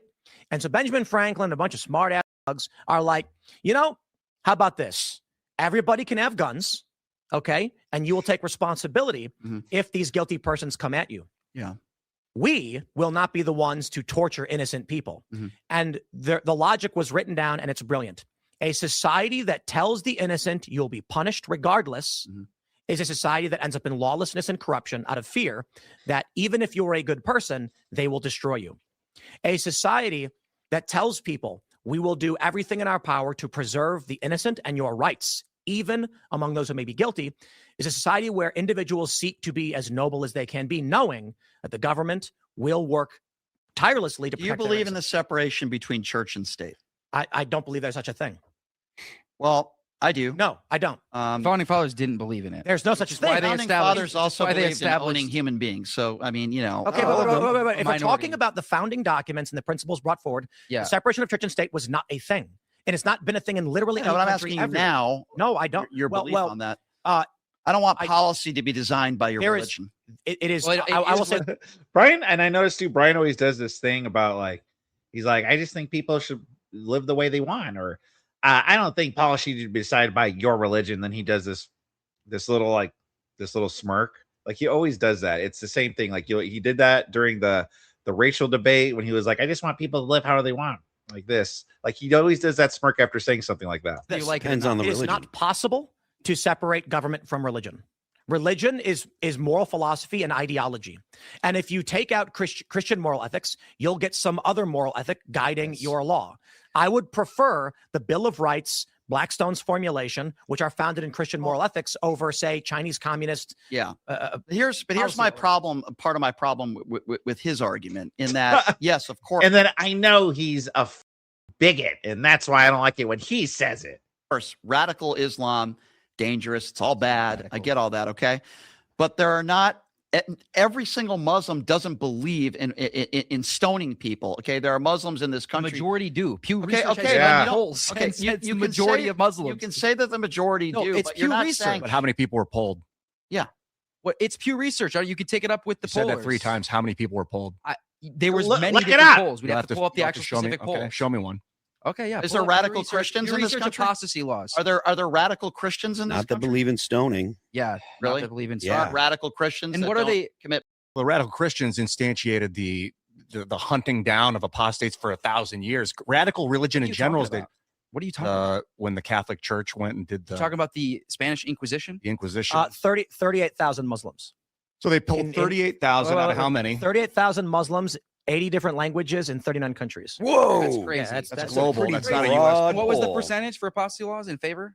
And so Benjamin Franklin, a bunch of smart ass are like, how about this? Everybody can have guns, okay? And you will take responsibility if these guilty persons come at you. Yeah. We will not be the ones to torture innocent people. Mm-hmm. And the logic was written down, and it's brilliant. A society that tells the innocent you'll be punished regardless is a society that ends up in lawlessness and corruption out of fear that even if you're a good person, they will destroy you. A society that tells people we will do everything in our power to preserve the innocent and your rights, even among those who may be guilty, is a society where individuals seek to be as noble as they can be, knowing that the government will work tirelessly to protect. Do you believe in the separation between church and state? I don't believe there's such a thing. Well, I do. No, I don't. Founding fathers didn't believe in it. There's no such thing. Founding fathers also believed in owning human beings. So, I mean, Okay, but if we're talking about the founding documents and the principles brought forward, the separation of church and state was not a thing. And it's not been a thing in literally any country. I'm asking you now. No, I don't. Your belief on that. I don't want policy to be designed by your religion. It is. I will say, Brian, and I noticed too, Brian always does this thing about he's like, I just think people should live the way they want, or I don't think policy should be decided by your religion. Then he does this little smirk. Like he always does that. It's the same thing. Like he did that during the racial debate when he was like, I just want people to live how they want, like this. Like he always does that smirk after saying something like that. Depends on the religion. It's not possible to separate government from religion. Religion is moral philosophy and ideology. And if you take out Christian moral ethics, you'll get some other moral ethic guiding your law. I would prefer the Bill of Rights, Blackstone's formulation, which are founded in Christian moral ethics, over, say, Chinese communist. Yeah. Here's my problem. Part of my problem with his argument in that, yes, of course. And then I know he's a bigot, and that's why I don't like it when he says it. Of course, radical Islam, dangerous. It's all bad. I get all that. Okay. But there are not. Every single Muslim doesn't believe in stoning people. Okay, there are Muslims in this country. The majority do. Pew Research polls. Okay, you majority of Muslims. You can say that the majority do. It's but Pew Research. But how many people were polled? Yeah. Well, it's Pew Research. You could take it up with the pollers. Said that 3 times. How many people were polled? There was many different polls. We'd have to pull up the actual specific polls. Okay, show me one. Okay, yeah. Is there radical Christians in this country? Apostasy laws. Are there radical Christians in this country? Not that believe in stoning. Yeah, really? Not that believe in stoning. Yeah. Radical Christians. And what are they commit? Well, radical Christians instantiated the hunting down of apostates for 1,000 years. Radical religion in general is what are you talking about? When the Catholic Church went and did the. You're talking about the Spanish Inquisition? The Inquisition. 38,000 Muslims. So they pulled 38,000 out of how many? 38,000 Muslims, 80 different languages in 39 countries. Whoa, that's crazy. Yeah, that's global. That's not a U.S. What was the percentage for apostasy laws in favor?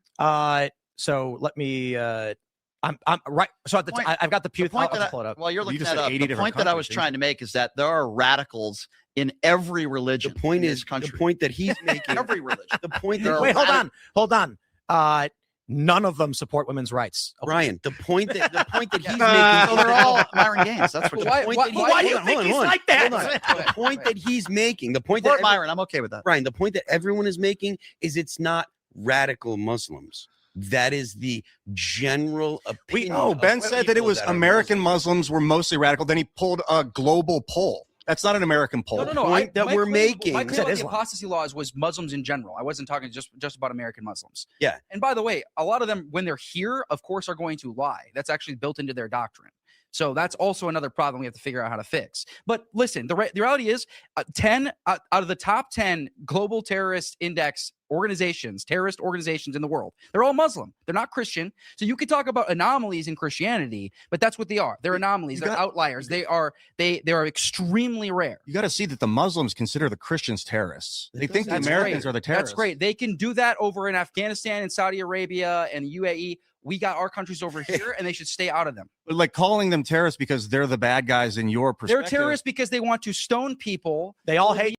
So let me. I'm right. So I've got the Pew. Well, you're looking at the point that I was trying to make is that there are radicals in every religion. The point in is this country. the point that he's making. Every religion. The point that wait, hold on. None of them support women's rights. Okay. Brian, the point that he's making. So they're all Myron Gaines. That's what. Why do you think he's like that? The point that he's making. The point that Myron, I'm okay with that. Brian, the point that everyone is making is it's not radical Muslims. That is the general opinion. Ben said that it was American Muslims were mostly radical. Then he pulled a global poll. That's not an American poll. No. My claim about the apostasy laws was Muslims in general. I wasn't talking just about American Muslims. Yeah. And by the way, a lot of them, when they're here, of course, are going to lie. That's actually built into their doctrine. So that's also another problem we have to figure out how to fix. But listen, the reality is 10 out of the top 10 global terrorist index terrorist organizations in the world, they're all Muslim. They're not Christian. So you could talk about anomalies in Christianity, but that's what they are. They're anomalies. They're outliers. They are extremely rare. You got to see that the Muslims consider the Christians terrorists. They think the Americans are the terrorists. That's great. They can do that over in Afghanistan and Saudi Arabia and UAE. We got our countries over here, and they should stay out of them. But like calling them terrorists because they're the bad guys in your perspective. They're terrorists because they want to stone people. They all hate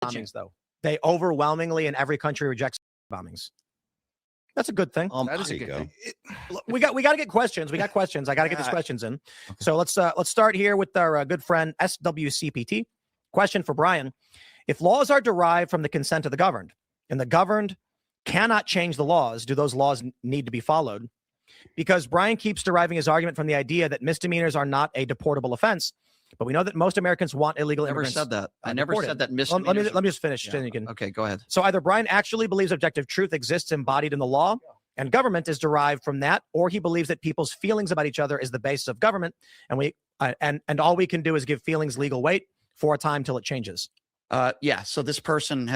bombings, though. They overwhelmingly in every country reject bombings. That's a good thing. That is a good thing. We got to get questions. We got questions. I got to get these questions in. So let's start here with our good friend SWCPT. Question for Brian: if laws are derived from the consent of the governed, and the governed cannot change the laws, do those laws need to be followed? Because Brian keeps deriving his argument from the idea that misdemeanors are not a deportable offense, but we know that most Americans want illegal immigrants. Never said that. I never said that Let me just finish. Yeah. Then you can. Okay, go ahead. So either Brian actually believes objective truth exists embodied in the law, and government is derived from that, or he believes that people's feelings about each other is the basis of government, and we and all we can do is give feelings legal weight for a time till it changes. Yeah. So this person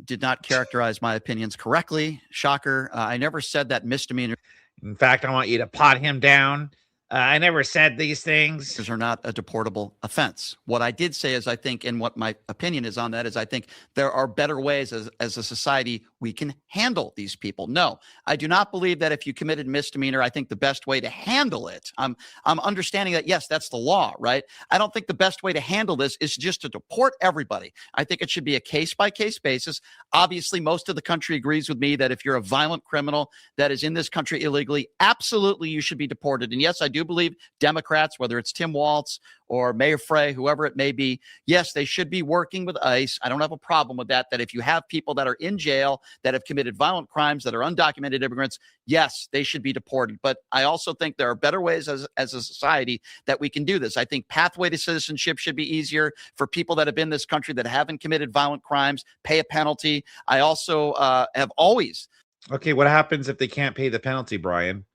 did not characterize my opinions correctly. Shocker. I never said that misdemeanor. In fact, I want you to pot him down. I never said these things. Are not a deportable offense. What I did say is I think, and what my opinion is on that is I think there are better ways as a society we can handle these people. No, I do not believe that if you committed misdemeanor, I think the best way to handle it, I'm understanding that, yes, that's the law, right? I don't think the best way to handle this is just to deport everybody. I think it should be a case-by-case basis. Obviously, most of the country agrees with me that if you're a violent criminal that is in this country illegally, absolutely you should be deported. And yes, I do believe Democrats, whether it's Tim Walz or Mayor Frey, whoever it may be, yes, they should be working with ICE. I don't have a problem with that, that if you have people that are in jail that have committed violent crimes, that are undocumented immigrants, yes, they should be deported. But I also think there are better ways as a society that we can do this. I think pathway to citizenship should be easier for people that have been in this country that haven't committed violent crimes, pay a penalty. I also have always. Okay, what happens if they can't pay the penalty, Brian?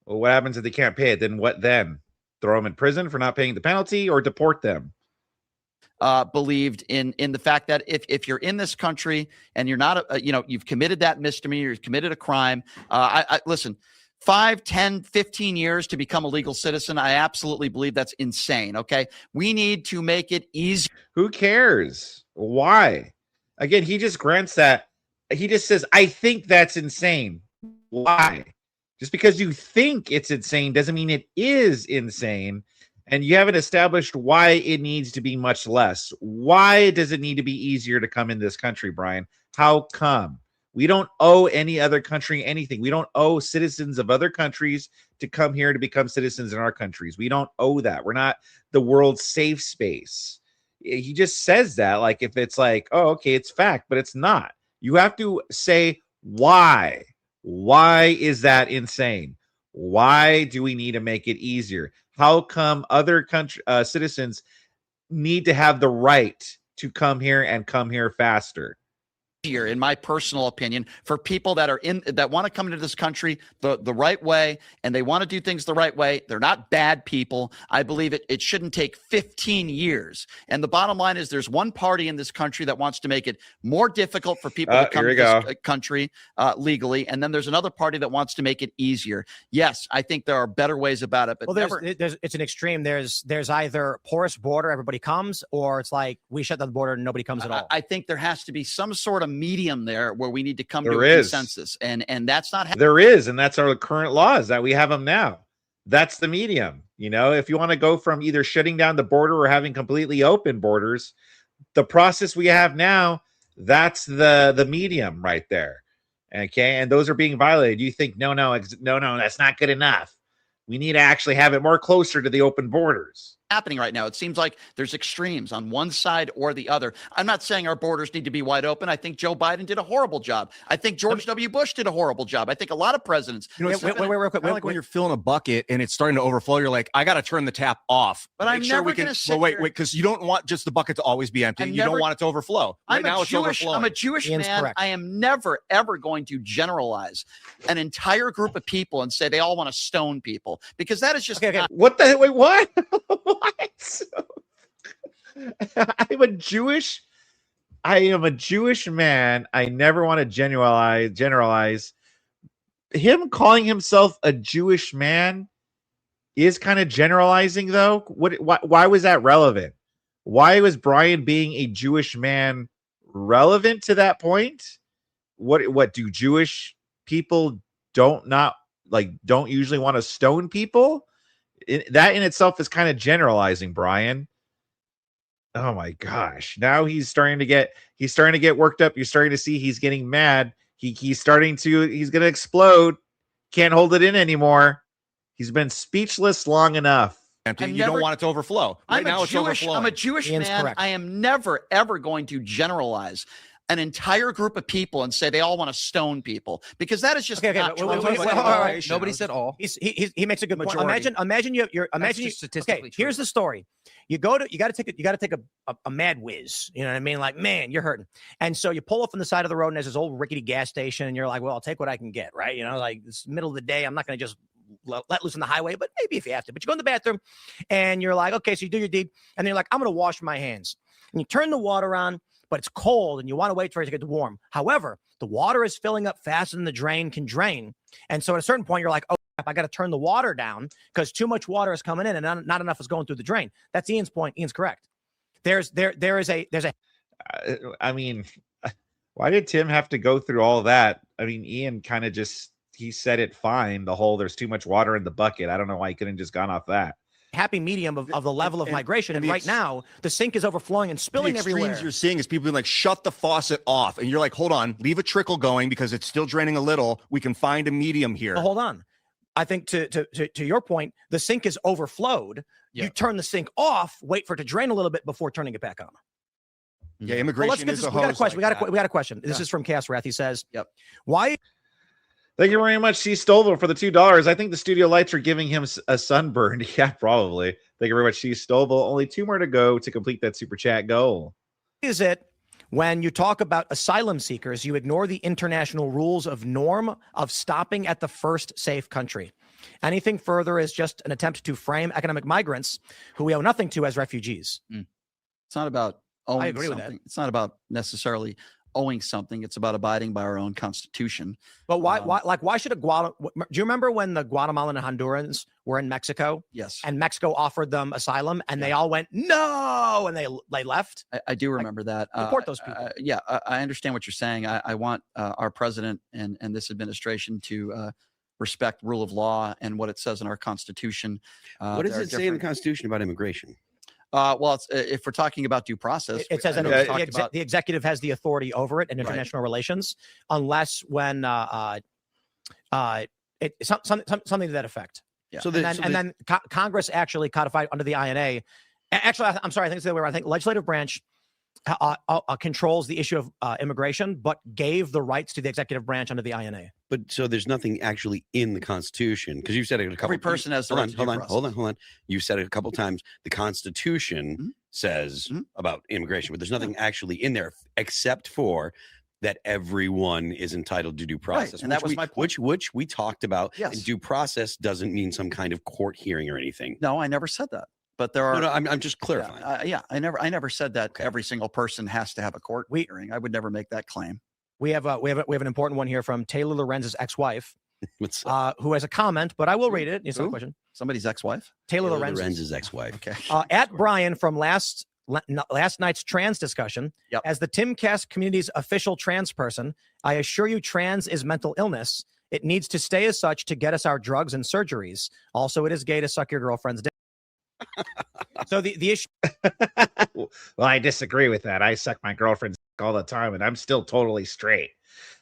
Well, what happens if they can't pay it? Then what then? Throw them in prison for not paying the penalty or deport them? Believed in the fact that if you're in this country and you're not, you've committed that misdemeanor, you've committed a crime. Listen, 5, 10, 15 years to become a legal citizen. I absolutely believe that's insane. Okay. We need to make it easy. Who cares? Why? Again, he just grants that. He just says, I think that's insane. Why? Just because you think it's insane doesn't mean it is insane. And you haven't established why it needs to be much less. Why does it need to be easier to come in this country, Brian? How come? We don't owe any other country anything. We don't owe citizens of other countries to come here to become citizens in our countries. We don't owe that. We're not the world's safe space. He just says that like if it's like, oh, okay, it's fact, but it's not. You have to say why. Why is that insane? Why do we need to make it easier? How come other country citizens need to have the right to come here and come here faster? In my personal opinion, for people that want to come into this country the right way and they want to do things the right way. They're not bad people. I believe it shouldn't take 15 years. And the bottom line is there's one party in this country that wants to make it more difficult for people to come to this country legally. And then there's another party that wants to make it easier. Yes, I think there are better ways about it. But it's an extreme. There's either porous border, everybody comes, or it's like we shut down the border and nobody comes at all. I think there has to be some sort of medium there where we need to come to a consensus, and that's not there is, and that's our current laws that we have them now. That's the medium. If you want to go from either shutting down the border or having completely open borders, the process we have now, that's the medium right there. Okay, and those are being violated. You think no, that's not good enough. We need to actually have it more closer to the open borders. happening right now. It seems like there's extremes on one side or the other. I'm not saying our borders need to be wide open. I think Joe Biden did a horrible job. I think George W. Bush did a horrible job. I think a lot of presidents. You know, wait, real quick. like when you're filling a bucket and it's starting to overflow, you're like, I got to turn the tap off. But I'm never going to sit wait, because you don't want just the bucket to always be empty. You don't want it to overflow. Right now, it's overflowing. I'm a Jewish Ian's man. correct. I am never, ever going to generalize an entire group of people and say they all want to stone people, because that is just not. What the wait? What? What? I am a Jewish man. I never want to generalize. Him calling himself a Jewish man is kind of generalizing, though. Why was that relevant? Why was Brian being a Jewish man relevant to that point? What do Jewish people don't usually want to stone people? That in itself is kind of generalizing, Brian. Oh my gosh. Now he's starting to get worked up. You're starting to see he's getting mad. He's going to explode. Can't hold it in anymore. He's been speechless long enough. Empty. You don't want it to overflow. Right now, it's overflowing. I'm a Jewish Ian's man. correct. I am never, ever going to generalize an entire group of people and say they all want to stone people, because that is just not true. All right. Nobody said all. He makes a good point. Majority. Imagine you're just statistically true. Here's the story. You got to take a mad whiz. You know what I mean? Like, man, you're hurting. And so you pull up on the side of the road and there's this old rickety gas station and you're like, well, I'll take what I can get, right? You know, like it's middle of the day. I'm not going to just let loose on the highway, but maybe if you have to. But you go in the bathroom and you're like, okay, so you do your deed and then you're like, I'm going to wash my hands. And you turn the water on, but it's cold and you want to wait for it to get warm. However, the water is filling up faster than the drain can drain. And so at a certain point, you're like, oh, I got to turn the water down because too much water is coming in and not enough is going through the drain. That's Ian's point. Ian's correct. There's a I mean, why did Tim have to go through all that? I mean, Ian kind of he said it fine. The whole there's too much water in the bucket. I don't know why he couldn't just gone off that. happy medium of the level of migration. And right now, the sink is overflowing and spilling everywhere. You're seeing is people being like, shut the faucet off. And you're like, hold on, leave a trickle going because it's still draining a little. We can find a medium here. Hold on. I think to your point, the sink is overflowed. Yeah. You turn the sink off, wait for it to drain a little bit before turning it back on. Yeah, immigration is a hose. We got a question. We got a question. This is from Cass Rath. He says, "Yep. Why?" Thank you very much, C. Stovall, for the $2. I think the studio lights are giving him a sunburn. Yeah, probably. Thank you very much, C. Stovall. Only 2 more to go to complete that super chat goal. Is it when you talk about asylum seekers, you ignore the international rules of norm of stopping at the first safe country? Anything further is just an attempt to frame economic migrants who we owe nothing to as refugees. It's not about owing I agree something. with that. It's not about necessarily owing something. It's about abiding by our own constitution. But why should do you remember when the Guatemalan and Hondurans were in Mexico? Yes. And Mexico offered them asylum and they all went, no, and they left? I do remember that. Support those people. Yeah, I understand what you're saying. I want our president and this administration to respect rule of law and what it says in our constitution. What does it say in the Constitution about immigration? Well, if we're talking about due process, it says the executive has the authority over it in international relations, unless when something to that effect. Yeah. So then Congress actually codified under the INA. Actually, I'm sorry, I think it's the other way around. I think legislative branch controls the issue of immigration, but gave the rights to the executive branch under the INA. But so there's nothing actually in the Constitution, because you've said it a couple. Every person has the right to due process. Hold on. You said it a couple times. The Constitution says about immigration, but there's nothing actually in there except for that everyone is entitled to due process. Right. And that was my point. Which we talked about. Yes. And due process doesn't mean some kind of court hearing or anything. No, I never said that. But there are. No, I'm just clarifying. I never said that every single person has to have a court hearing. I would never make that claim. We have an important one here from Taylor Lorenz's ex-wife, who has a comment, but I will read it. It's a question. Somebody's ex-wife? Taylor Lorenz's ex-wife. Okay. At Brian from last night's trans discussion. Yep. As the Timcast community's official trans person, I assure you trans is mental illness. It needs to stay as such to get us our drugs and surgeries. Also, it is gay to suck your girlfriend's dick. So the issue. Well, I disagree with that. I suck my girlfriend's dick all the time, and I'm still totally straight.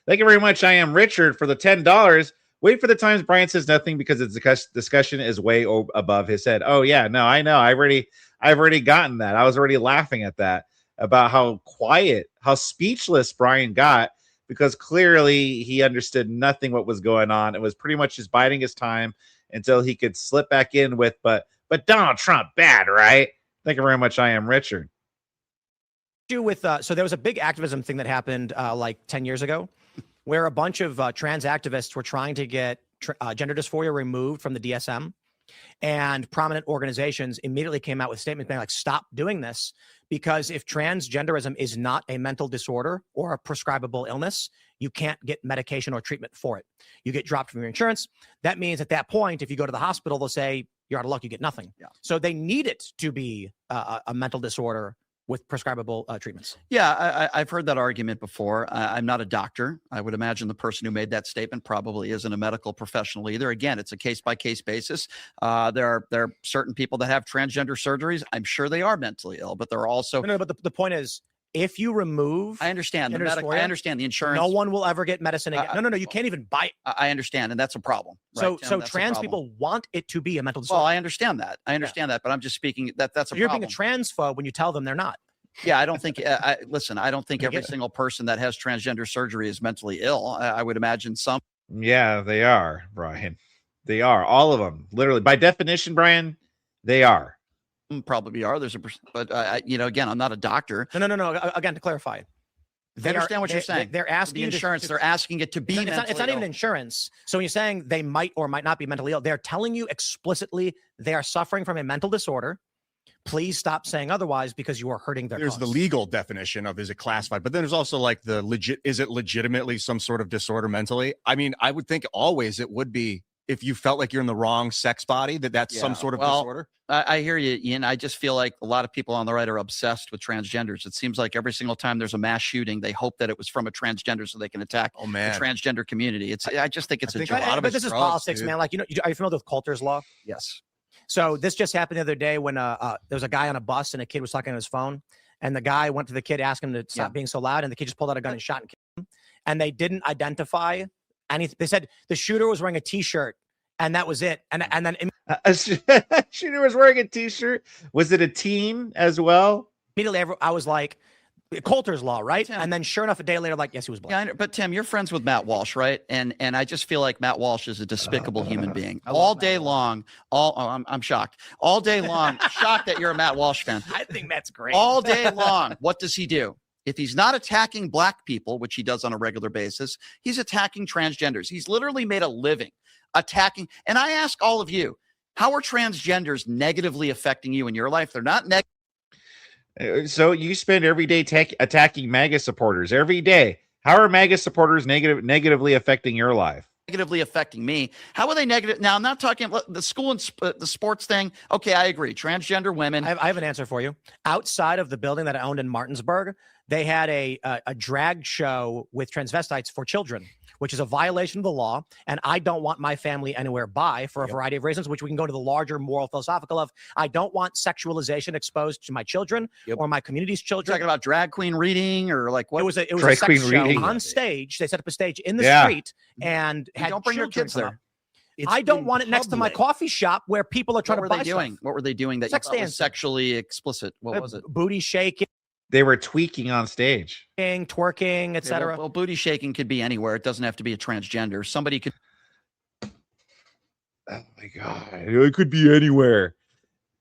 Thank you very much. I am Richard for the $10. Wait for the times Brian says nothing because the discussion is way above his head. Oh yeah, no, I know. I've already gotten that. I was already laughing at that about how quiet, how speechless Brian got, because clearly he understood nothing what was going on. It was pretty much just biding his time until he could slip back in with, but Donald Trump bad, right? Thank you very much. I am Richard. With so there was a big activism thing that happened like 10 years ago, where a bunch of trans activists were trying to get gender dysphoria removed from the DSM, and prominent organizations immediately came out with statements being like, stop doing this, because if transgenderism is not a mental disorder or a prescribable illness, you can't get medication or treatment for it. You get dropped from your insurance. That means at that point, if you go to the hospital, they'll say you're out of luck, you get nothing. Yeah. So they need it to be a mental disorder with prescribable treatments. Yeah, I've heard that argument before. I'm not a doctor. I would imagine the person who made that statement probably isn't a medical professional either. Again, it's a case-by-case basis. There are certain people that have transgender surgeries. I'm sure they are mentally ill, but there are also... No, but the point is, if you remove... I understand I understand the insurance. No one will ever get medicine again. No, you can't even buy it. I understand, and that's a problem. Right, so trans people want it to be a mental disorder. Well, I understand that. That, but I'm just speaking that's a you're problem. being a transphobe when you tell them they're not. Yeah, I don't think. Listen, I don't think every single person that has transgender surgery is mentally ill. I would imagine some. Yeah, they are, Brian. They are, all of them, literally by definition, Brian. They are. Probably are. There's but again, I'm not a doctor. No. Again, to clarify, I understand what you're saying. They're asking the insurance. They're asking it to be. It's not even insurance. So when you're saying they might or might not be mentally ill, they're telling you explicitly they are suffering from a mental disorder. Please stop saying otherwise, because you are hurting their There's cause. the legal definition of, is it classified? But then there's also like is it legitimately some sort of disorder mentally? I mean, I would think always it would be, if you felt like you're in the wrong sex body, that's some sort of disorder. I hear you, Ian. I just feel like a lot of people on the right are obsessed with transgenders. It seems like every single time there's a mass shooting, they hope that it was from a transgender so they can attack the transgender community. I just think it's a joke. But this is politics, man. Like, are you familiar with Coulter's law? Yes. So this just happened the other day when there was a guy on a bus and a kid was talking on his phone, and the guy went to the kid, asking him to stop being so loud, and the kid just pulled out a gun and shot and killed him. And they didn't identify anything. They said the shooter was wearing a T-shirt, and that was it. And then a shooter was wearing a T-shirt. Was it a teen as well? Immediately, I was like, Coulter's law, right? Tim. And then sure enough, a day later, like, yes, he was black. Yeah, but Tim, you're friends with Matt Walsh, right? And I just feel like Matt Walsh is a despicable human being. All day long, I'm shocked. All day long, shocked that you're a Matt Walsh fan. I think Matt's great. All day long, what does he do? If he's not attacking black people, which he does on a regular basis, he's attacking transgenders. He's literally made a living attacking. And I ask all of you, how are transgenders negatively affecting you in your life? They're not negative. So you spend every day attacking MAGA supporters every day. How are MAGA supporters negatively affecting your life? Negatively affecting me. How are they negative? Now, I'm not talking about the school and the sports thing. Okay, I agree. Transgender women. I have an answer for you. Outside of the building that I owned in Martinsburg, they had a drag show with transvestites for children, which is a violation of the law. And I don't want my family anywhere by, for a variety of reasons, which we can go to the larger moral philosophical of. I don't want sexualization exposed to my children or my community's children. You're talking about drag queen reading or like what? It was a drag sex queen show reading on stage. They set up a stage in the street and had don't bring your kids children there. I don't want it next to my coffee shop where people are trying to buy stuff. What were they doing that Sex you thought was sexually explicit? What was it? Booty shaking. They were tweaking on stage. Twerking, etc. Well, booty shaking could be anywhere. It doesn't have to be a transgender. Somebody could. Oh my God. It could be anywhere.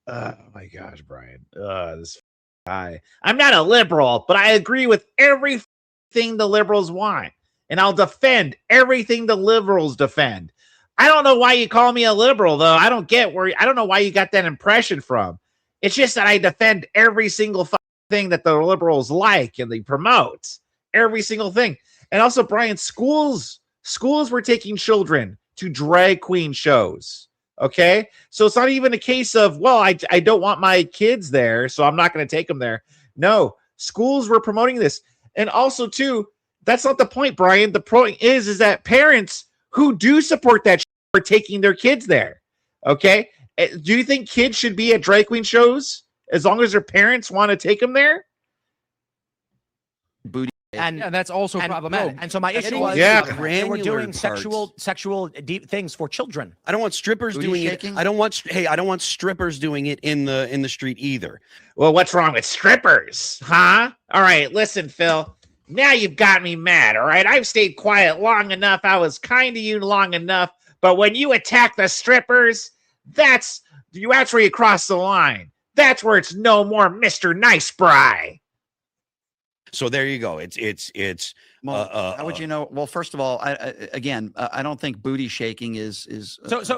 Oh my gosh, Brian. This guy. I'm not a liberal, but I agree with everything the liberals want. And I'll defend everything the liberals defend. I don't know why you call me a liberal, though. I don't know why you got that impression from. It's just that I defend every single thing that the liberals like and they promote. Every single thing. And also, Brian, schools were taking children to drag queen shows. Okay? So it's not even a case of, well, I don't want my kids there, so I'm not going to take them there. No, schools were promoting this. And also, too, that's not the point, Brian. The point is that parents who do support that are taking their kids there. Okay? Do you think kids should be at drag queen shows as long as their parents want to take them there? Booty And that's also problematic. And so my issue was, Yeah. they were doing Granular sexual deep things for children. I don't want strippers Booty doing shaking? it. I don't want strippers doing it in the street either. Well, what's wrong with strippers, huh? All right, listen, Phil. Now you've got me mad, all right? I've stayed quiet long enough. I was kind to you long enough. But when you attack the strippers, that's where you cross the line. That's where it's no more Mr. Nice Spry. So there you go. It's Well, how would you know? Well, first of all, I don't think booty shaking is. But let's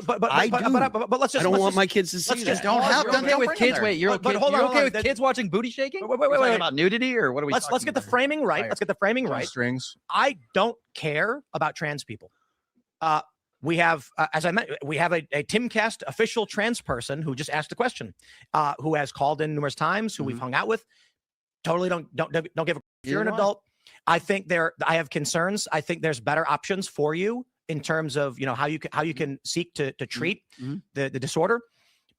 just. I don't want my kids to see let's just that. don't have You're them. okay with kids? Wait, you're But okay, hold on, you're hold okay on. with kids watching booty shaking? Wait, We're talking about nudity, or what are we? Let's get the about? framing right. Let's get the framing right. Strings. I don't care about trans people. We have, as I mentioned, we have a Timcast official trans person who just asked a question, who has called in numerous times, who we've hung out with. Totally don't give a. If you're an adult, I think I have concerns. I think there's better options for you in terms of how you can seek to treat the disorder.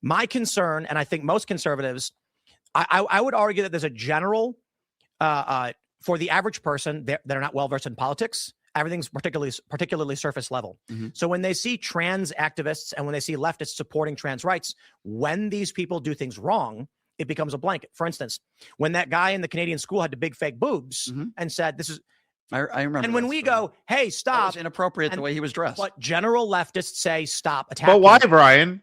My concern, and I think most conservatives, I would argue that there's a general for the average person that are not well versed in politics. Everything's particularly surface level. So when they see trans activists and when they see leftists supporting trans rights, when these people do things wrong, it becomes a blanket. For instance, when that guy in the Canadian school had the big fake boobs and said, "This is," I remember. and when we go, "Hey, that stop!" was inappropriate the way he was dressed. But general leftists say, "Stop attacking." But why, Brian?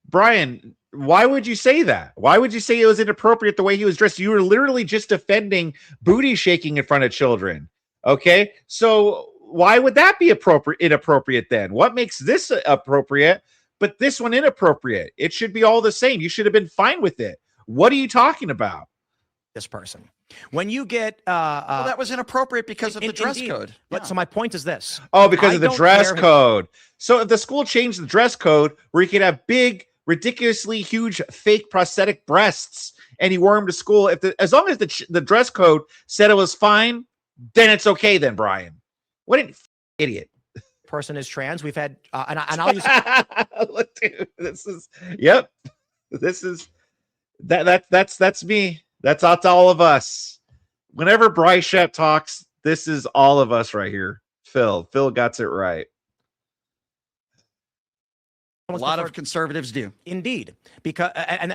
Brian, why would you say that? Why would you say it was inappropriate the way he was dressed? You were literally just defending booty shaking in front of children. Okay, so why would that be inappropriate then? What makes this appropriate, but this one inappropriate? It should be all the same. You should have been fine with it. What are you talking about? This person, when you get well, that was inappropriate because of the dress indeed. code. But so my point is this: Oh, because I of the don't dress care- code. So if the school changed the dress code where you could have big, ridiculously huge fake prosthetic breasts and he wore them to school, as long as the dress code said it was fine, then it's okay then, Brian. What an idiot. person is trans. We've had and I'll use Look, dude, that's me. That's all of us. Whenever Bryce Shep talks, this is all of us right here. Phil got it right. A lot of conservatives do. Indeed, because and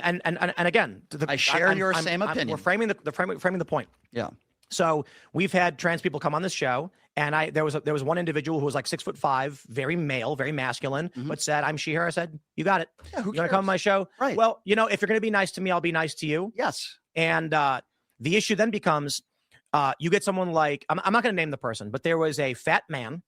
again, I share your same opinion. We're framing the point. Yeah. So we've had trans people come on this show, and there was one individual who was like 6'5", very male, very masculine, but said, "I'm she/her." I said, "You got it. Yeah, who You want to come on my show?" Right. Well, if you're going to be nice to me, I'll be nice to you. Yes. And the issue then becomes, you get someone like I'm not going to name the person, but there was a fat man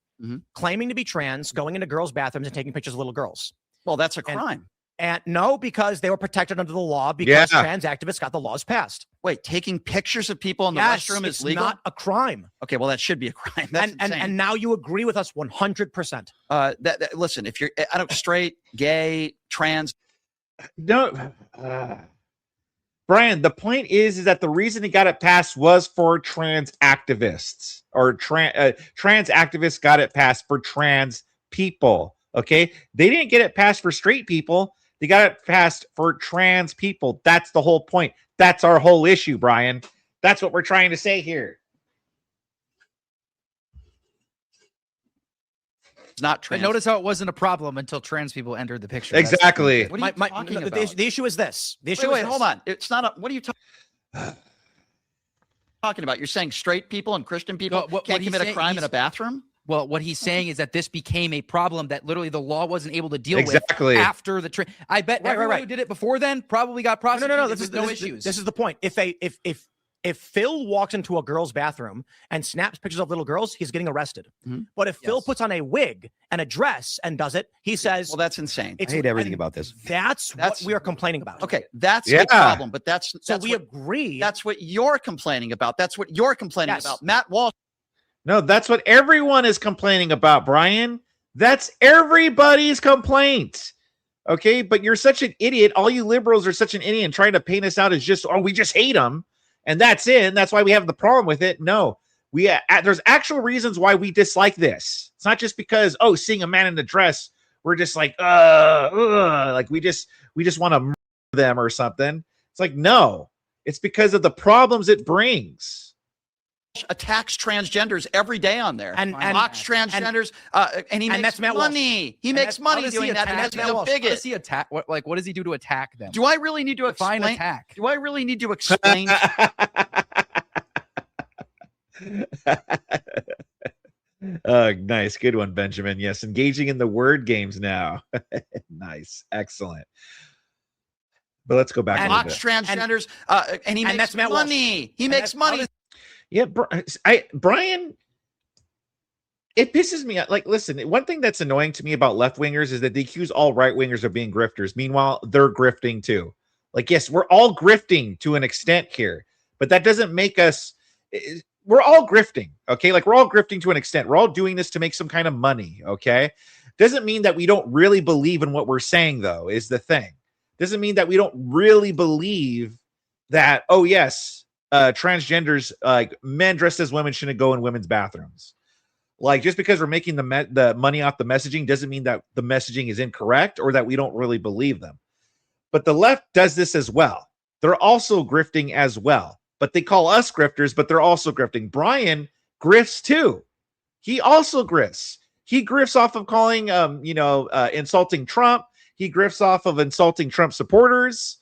claiming to be trans, going into girls' bathrooms and taking pictures of little girls. Well, that's a crime. And no, because they were protected under the law because trans activists got the laws passed. Wait, taking pictures of people in the restroom is legal? Not a crime. Okay, well, that should be a crime. That's insane. And now you agree with us 100%. Listen, if you're straight, gay, trans. No, Brian, the point is that the reason he got it passed was for trans activists, or trans activists got it passed for trans people. Okay, they didn't get it passed for straight people. They got it passed for trans people. That's the whole point. That's our whole issue, Brian. That's what we're trying to say here. It's not trans. But notice how it wasn't a problem until trans people entered the picture. Exactly. What are you talking about? The issue is this. The issue Wait, is this. hold on. It's not a. What are you talking about? You're saying straight people and Christian people No, what can't he's commit a saying- crime in he's- a bathroom? Well, what he's saying is that this became a problem that literally the law wasn't able to deal Exactly. with after the I bet everyone who did it before then probably got prosecuted. No. with This no is issues. This is the point. If Phil walks into a girl's bathroom and snaps pictures of little girls, he's getting arrested. But if Phil puts on a wig and a dress and does it, he says, Well, that's insane. I hate everything about this. That's what we are complaining about. Okay, that's the problem. But that's we agree. That's what you're complaining about. That's what you're complaining about. Matt Walsh. No, that's what everyone is complaining about, Brian. That's everybody's complaint. Okay, but you're such an idiot. All you liberals are such an idiot and trying to paint us out as just, we just hate them. And that's it. And that's why we have the problem with it. No, there's actual reasons why we dislike this. It's not just because, seeing a man in a dress, we're just like, like we just want to murder them or something. It's like, no, it's because of the problems it brings. attacks transgenders every day on there And mocks transgenders, and he makes money. He makes money doing that. And he's a What bigot. does he attack? What does he do to attack them? Do I really need to Define explain? attack. Do I really need to explain? Nice. Good one, Benjamin. Yes, engaging in the word games now. Nice. Excellent. But let's go back. Mocks transgenders, and he makes money. He makes money. Yeah, Brian, it pisses me off. Like, listen, one thing that's annoying to me about left-wingers is that they accuse all right-wingers of being grifters. Meanwhile, they're grifting too. Like, yes, we're all grifting to an extent here, but that doesn't make us... We're all grifting, okay? Like, we're all grifting to an extent. We're all doing this to make some kind of money, okay? Doesn't mean that we don't really believe in what we're saying, though, is the thing. Doesn't mean that we don't really believe that, oh, yes, transgenders, like men dressed as women shouldn't go in women's bathrooms. Like, just because we're making the money off the messaging doesn't mean that the messaging is incorrect or that we don't really believe them. But the left does this as well. They're also grifting as well. But they call us grifters, but they're also grifting. Brian grifts too. He also grifts. He grifts off of calling, insulting Trump. He grifts off of insulting Trump supporters.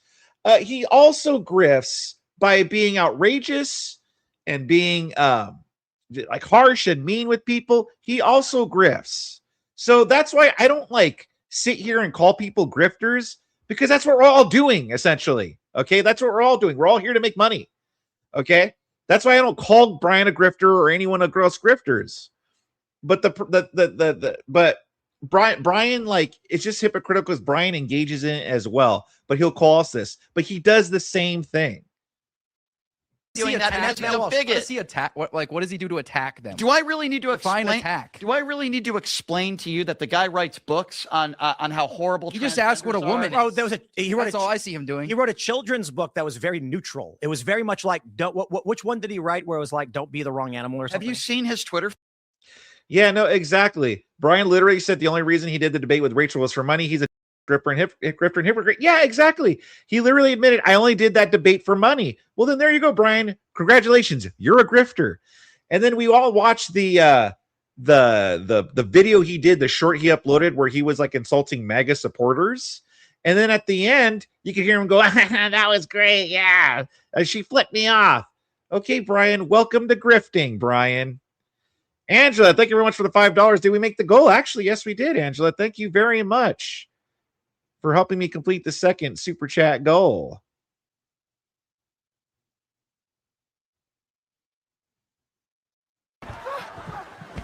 He also grifts by being outrageous and being like harsh and mean with people. He also grifts. So that's why I don't like sit here and call people grifters, because that's what we're all doing, essentially. Okay, that's what we're all doing. We're all here to make money. Okay, that's why I don't call Brian a grifter or anyone else grifters. But but Brian, like, it's just hypocritical because Brian engages in it as well. But he'll call us this. But he does the same thing. Doing that, and that's a bigot. What does he attack? What does he do to attack them? Do I really need to explain? Attack. Do I really need to explain to you that the guy writes books on how horrible? You just ask what a woman is. Oh, there was That's all I see him doing. He wrote a children's book that was very neutral. It was very much like, which one did he write where it was like, don't be the wrong animal or something? Have you seen his Twitter? Yeah, no, exactly. Brian literally said the only reason he did the debate with Rachel was for money. He's a grifter and hypocrite. Yeah, exactly. He literally admitted, I only did that debate for money. Well, then there you go, Brian. Congratulations, you're a grifter. And then we all watched the video he did, the short he uploaded where he was like insulting MAGA supporters. And then at the end, you could hear him go, that was great. Yeah, she flipped me off. Okay, Brian, welcome to grifting, Brian. Angela, thank you very much for the $5. Did we make the goal? Actually, yes, we did, Angela. Thank you very much for helping me complete the second super chat goal.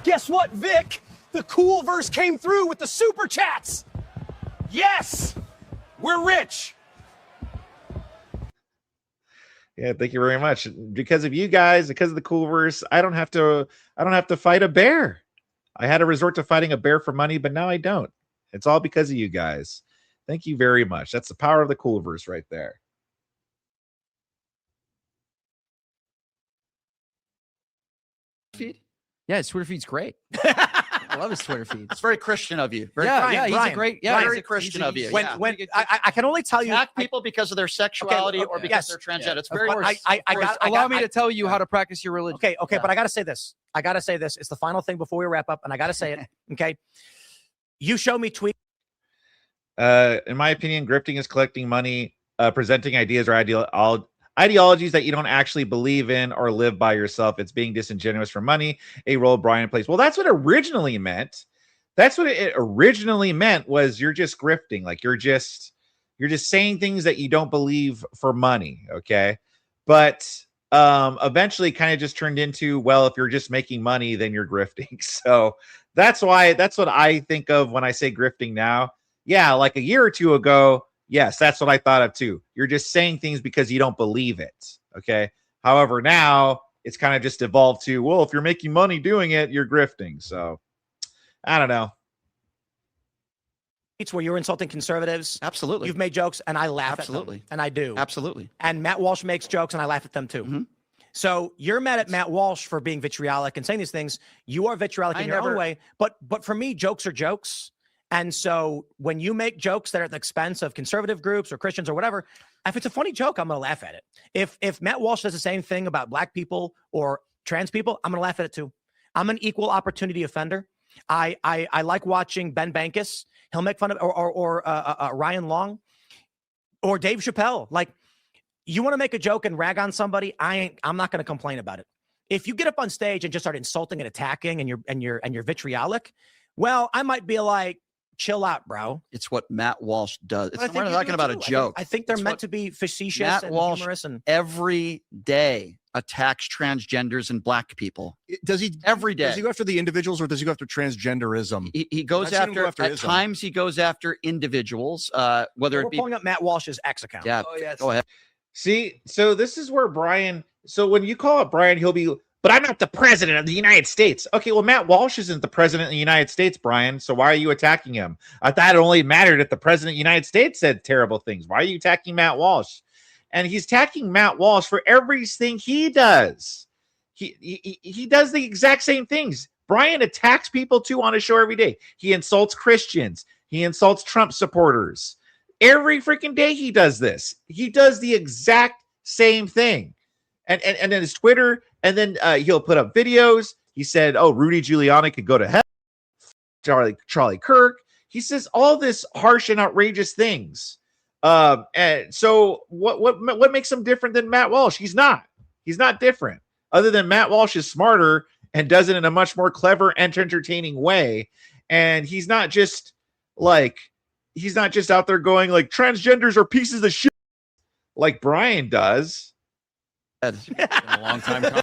Guess what, Vic? The cool verse came through with the super chats. Yes, we're rich. Yeah, thank you very much. Because of you guys, because of the cool verse, I don't have to fight a bear. I had to resort to fighting a bear for money, but now I don't. It's all because of you guys. Thank you very much. That's the power of the cool verse right there. Feed? Yeah, his Twitter feed's great. I love his Twitter feed. It's very Christian of you. He's a great. Yeah, very Christian of you. When I can only tell you, attack people because of their sexuality or because they're transgender. It's very. Allow me to tell you how to practice your religion. Okay, but I got to say this. It's the final thing before we wrap up, and I got to say it. Okay, you show me tweet. In my opinion, grifting is collecting money, presenting ideas or ideologies that you don't actually believe in or live by yourself. It's being disingenuous for money, a role Brian plays. Well, that's what it originally meant. That's what it originally meant, was you're just grifting. Like you're just saying things that you don't believe for money. Okay. But eventually kind of just turned into, well, if you're just making money, then you're grifting. So that's what I think of when I say grifting now. Yeah, like a year or two ago, yes, that's what I thought of too. You're just saying things because you don't believe it. Okay. However, now it's kind of just evolved to, well, if you're making money doing it, you're grifting. So I don't know. It's where you're insulting conservatives. Absolutely. You've made jokes and I laugh at them. And I do. Absolutely. And Matt Walsh makes jokes and I laugh at them too. Mm-hmm. So you're mad at Matt Walsh for being vitriolic and saying these things. You are vitriolic in your own way. But for me, jokes are jokes. And so when you make jokes that are at the expense of conservative groups or Christians or whatever, if it's a funny joke, I'm going to laugh at it. If Matt Walsh does the same thing about black people or trans people, I'm going to laugh at it too. I'm an equal opportunity offender. I like watching Ben Bankus. He'll make fun of, or Ryan Long or Dave Chappelle. Like, you want to make a joke and rag on somebody, I'm not going to complain about it. If you get up on stage and just start insulting and attacking and you're vitriolic, well, I might be like, chill out, bro. It's what Matt Walsh does. We're not talking about a joke. I think they're meant to be facetious Matt and Walsh humorous. And every day attacks transgenders and black people. Does he every day? Does he go after the individuals or does he go after transgenderism? He goes after at times he goes after individuals. Whether we're pulling up Matt Walsh's X account. Yeah. Go ahead. See, so this is where Brian. So when you call up Brian, he'll be, but I'm not the president of the United States. Okay, well, Matt Walsh isn't the president of the United States, Brian. So why are you attacking him? I thought it only mattered if the president of the United States said terrible things. Why are you attacking Matt Walsh? And he's attacking Matt Walsh for everything he does. He does the exact same things. Brian attacks people too on his show every day. He insults Christians. He insults Trump supporters. Every freaking day he does this. He does the exact same thing. And then his Twitter, and then he'll put up videos. He said, oh, Rudy Giuliani could go to hell. Charlie Kirk. He says all this harsh and outrageous things. And so what makes him different than Matt Walsh? He's not different. Other than Matt Walsh is smarter and does it in a much more clever and entertaining way. And he's not just out there going like transgenders are pieces of shit like Brian does. It's been a long time.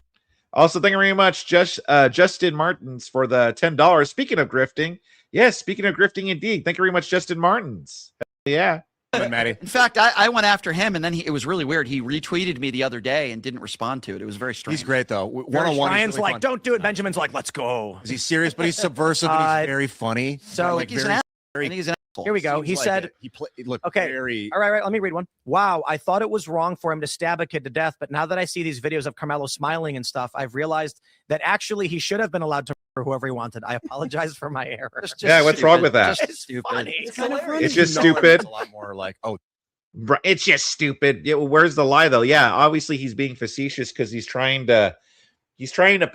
Also, thank you very much, Justin Martins, for the $10. Speaking of grifting, yes, speaking of grifting indeed. Thank you very much, Justin Martins. Yeah. Maddie. In fact, I went after him, and then it was really weird. He retweeted me the other day and didn't respond to it. It was very strange. He's great, though. One-on-one. Ryan's really like, fun. don't do it. Benjamin's like, let's go. Is he serious? But he's subversive and he's very funny. So like, he's very, an very, and he's an asshole. Here we go. He like said, it. He looked okay, very. all right, let me read one. Wow, I thought it was wrong for him to stab a kid to death, but now that I see these videos of Carmelo smiling and stuff, I've realized that actually he should have been allowed to murder whoever he wanted. I apologize for my error. Yeah, what's wrong with that? Just stupid. Funny. It's kind of funny. It's just You know, stupid. it's a lot more like, oh, It's just stupid. Yeah, well, where's the lie though? Yeah, obviously he's being facetious because he's trying to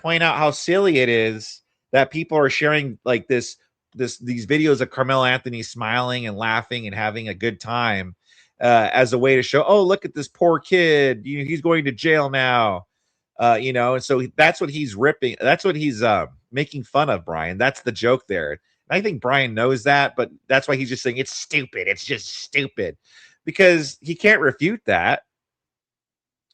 point out how silly it is that people are sharing like these videos of Carmelo Anthony smiling and laughing and having a good time as a way to show, oh, look at this poor kid. He's going to jail now. And so that's what he's ripping. That's what he's making fun of, Brian. That's the joke there. And I think Brian knows that, but that's why he's just saying it's stupid. It's just stupid. Because he can't refute that.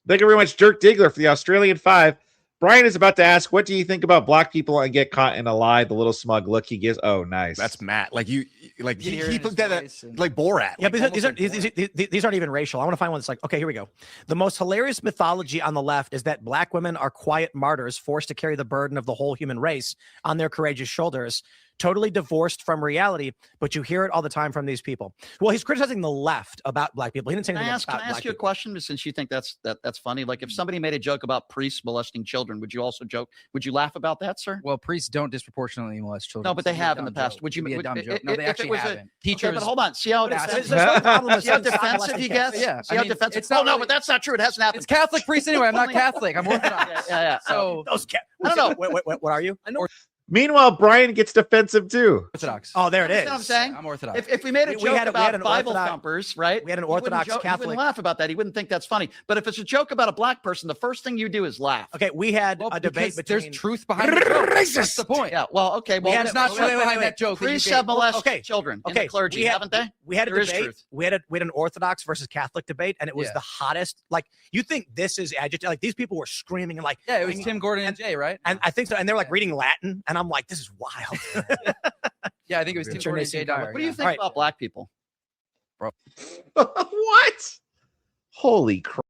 Thank you very much, Dirk Diggler, for the Australian 5. Brian is about to ask, what do you think about black people and get caught in a lie? The little smug look he gives. Oh, nice. that's Matt. Like he hear in looked his at voice it and- like Borat. Yeah, Like, but almost these aren't even racial. I want to find one that's like, okay, here we go. The most hilarious mythology on the left is that black women are quiet martyrs forced to carry the burden of the whole human race on their courageous shoulders, totally divorced from reality, but you hear it all the time from these people. Well, he's criticizing the left about black people. He didn't say Can I anything ask, about can I ask black you a people. question? Since you think that's funny, like if somebody made a joke about priests molesting children, would you also joke? Would you laugh about that, sir? Well, priests don't disproportionately molest children. No, but so they it'd be a have in the dumb past. joke. Would you? It'd be a would- dumb i- joke? No, they if it actually was haven't. Okay, Teachers. but hold on. See how There's defensive. no problem with See how saying stop defensive molesting he kids. gets. Yeah, See I how mean, defensive. it's not Oh no, really- but that's not true. It hasn't happened. It's Catholic priests anyway. I'm not Catholic. I'm Orthodox. Yeah. So I don't know. What are you? Meanwhile, Brian gets defensive too. Orthodox. Oh, there it You is. understand what I'm saying? I'm Orthodox. If we made a We joke had about an Bible Orthodox- thumpers, right? we had an he wouldn't Orthodox joke- He Catholic- wouldn't laugh about that. He wouldn't think that's funny. But if it's a joke about a black person, the first thing you do is laugh. Okay, we had Well, a debate because between. there's truth behind the joke. That's the point. Yeah. Well, okay. Well, had There's a- not wait, truth wait, behind wait, that joke. that you priests gave. have molested okay, children in okay, the clergy, we had- haven't they? We had a There is debate. truth. We had an Orthodox versus Catholic debate, and it was Yeah. the hottest. Like, you think this is agitated? Like, these people were screaming and like, Yeah, it was Tim Gordon and Jay, right? and I think so. And they're like reading Latin, and I'm like, this is wild. Yeah, I think it was Tim Sure, Gordon and Nathan Jay Dyer. Dyer. What do you yeah. think All right. about black people? What? Holy crap.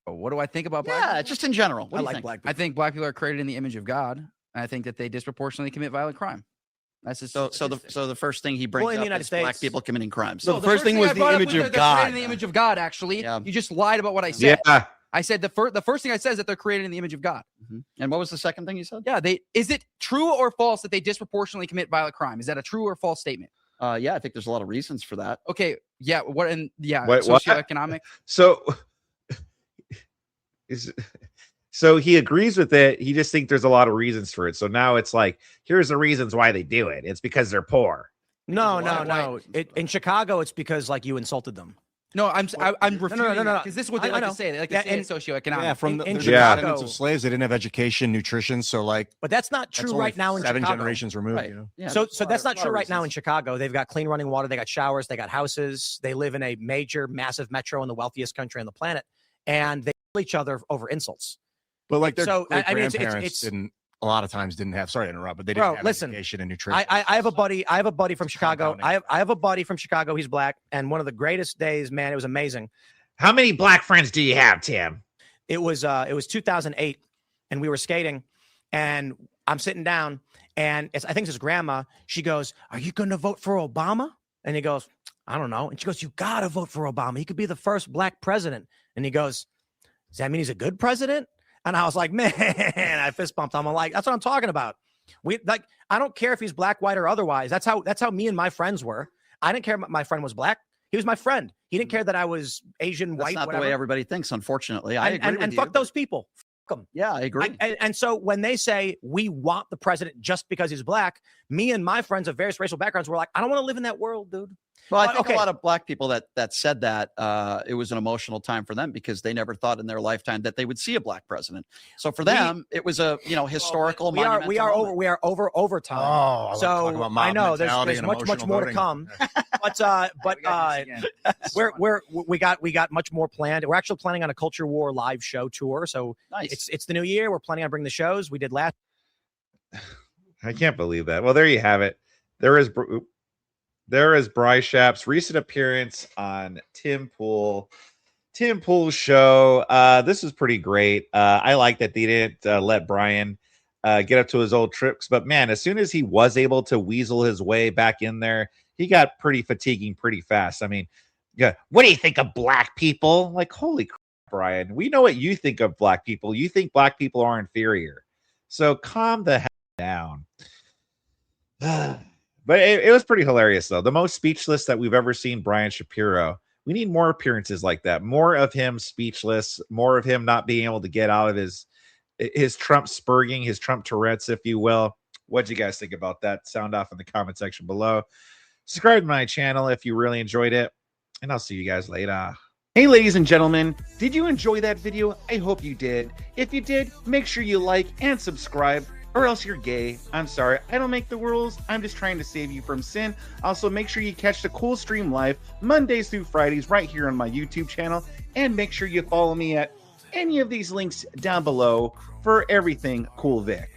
What do I think about black Yeah, people? just in general. What I do you like think? black people. I think black people are created in the image of God. And I think that they disproportionately commit violent crime. That's just So the first thing he brings in the up United is black States- people committing crimes. No, The first thing was I the brought up image was of that they're created God. in the image of God. Actually, Yeah. you just lied about what I said. Yeah. I said the first thing I said is that they're created in the image of God. And what was the second thing you said? Yeah, is it true or false that they disproportionately commit violent crime? Is that a true or false statement? Yeah, I think there's a lot of reasons for that. Okay, yeah, Wait, what? socioeconomic. So is So he agrees with it. He just thinks there's a lot of reasons for it. So now it's like, here's the reasons why they do it. It's because they're poor. No. In Chicago, it's because like you insulted them. No, I'm refuting no. because this is what they like to say. They like to say it's socioeconomic. Yeah, from the Chicago, descendants of slaves, they didn't have education, nutrition. So like, but that's not true right now in seven Chicago. generations removed. Right. You know? Yeah, So that's not a lot true of right now in reasons. Chicago. They've got clean running water. They got showers. They got houses. They live in a major, massive metro in the wealthiest country on the planet, and they kill each other over insults. But like their So, great I mean, grandparents it's didn't. A lot of times didn't have. Sorry to interrupt, but they didn't have education and nutrition. I have a buddy. I have a buddy from Chicago. compounding. I have a buddy from Chicago. He's black, and one of the greatest days, man. It was amazing. How many black friends do you have, Tim? It was 2008, and we were skating, and I'm sitting down, and I think it's his grandma. She goes, "Are you going to vote for Obama?" And he goes, "I don't know." And she goes, "You got to vote for Obama. He could be the first black president." And he goes, "Does that mean he's a good president?" And I was like, "Man," I fist bumped. I'm like, "That's what I'm talking about." I don't care if he's black, white, or otherwise. That's how me and my friends were. I didn't care if my friend was black. He was my friend. He didn't care that I was Asian, That's white, not whatever. the way everybody thinks, unfortunately. I agree with and you, fuck but- those people. Fuck them. Yeah, I agree. And so when they say we want the president just because he's black, me and my friends of various racial backgrounds were like, I don't want to live in that world, dude. Well, I think okay. a lot of black people that said that it was an emotional time for them because they never thought in their lifetime that they would see a black president. So for them, it was a historical. We are over time. Oh, I so talk about mob I know there's mentality and much emotional more to voting. come. We got much more planned. We're actually planning on a Culture War live show tour. So Nice. it's the new year. We're planning on bringing the shows we did last. I can't believe that. Well, there you have it. There is Bryce Shap's recent appearance on Tim Pool's show. This is pretty great. I like that they didn't let Brian get up to his old tricks, but man, as soon as he was able to weasel his way back in there, he got pretty fatiguing pretty fast. I mean, yeah, What do you think of black people? like holy crap, Brian, we know what you think of black people. You think black people are inferior, so calm the hell down. But it was pretty hilarious, though. The most speechless that we've ever seen Brian Shapiro. We need more appearances like that. More of him speechless. More of him not being able to get out of his Trump spurging, his Trump Tourette's, if you will. What'd you guys think about that? Sound off in the comment section below. Subscribe to my channel if you really enjoyed it. And I'll see you guys later. Hey, ladies and gentlemen, did you enjoy that video? I hope you did. If you did, make sure you like and subscribe, or else you're gay. I'm sorry, I don't make the rules. I'm just trying to save you from sin. Also, make sure you catch the Cool Stream live Mondays through Fridays right here on my YouTube channel. And make sure you follow me at any of these links down below for everything Cool Vic.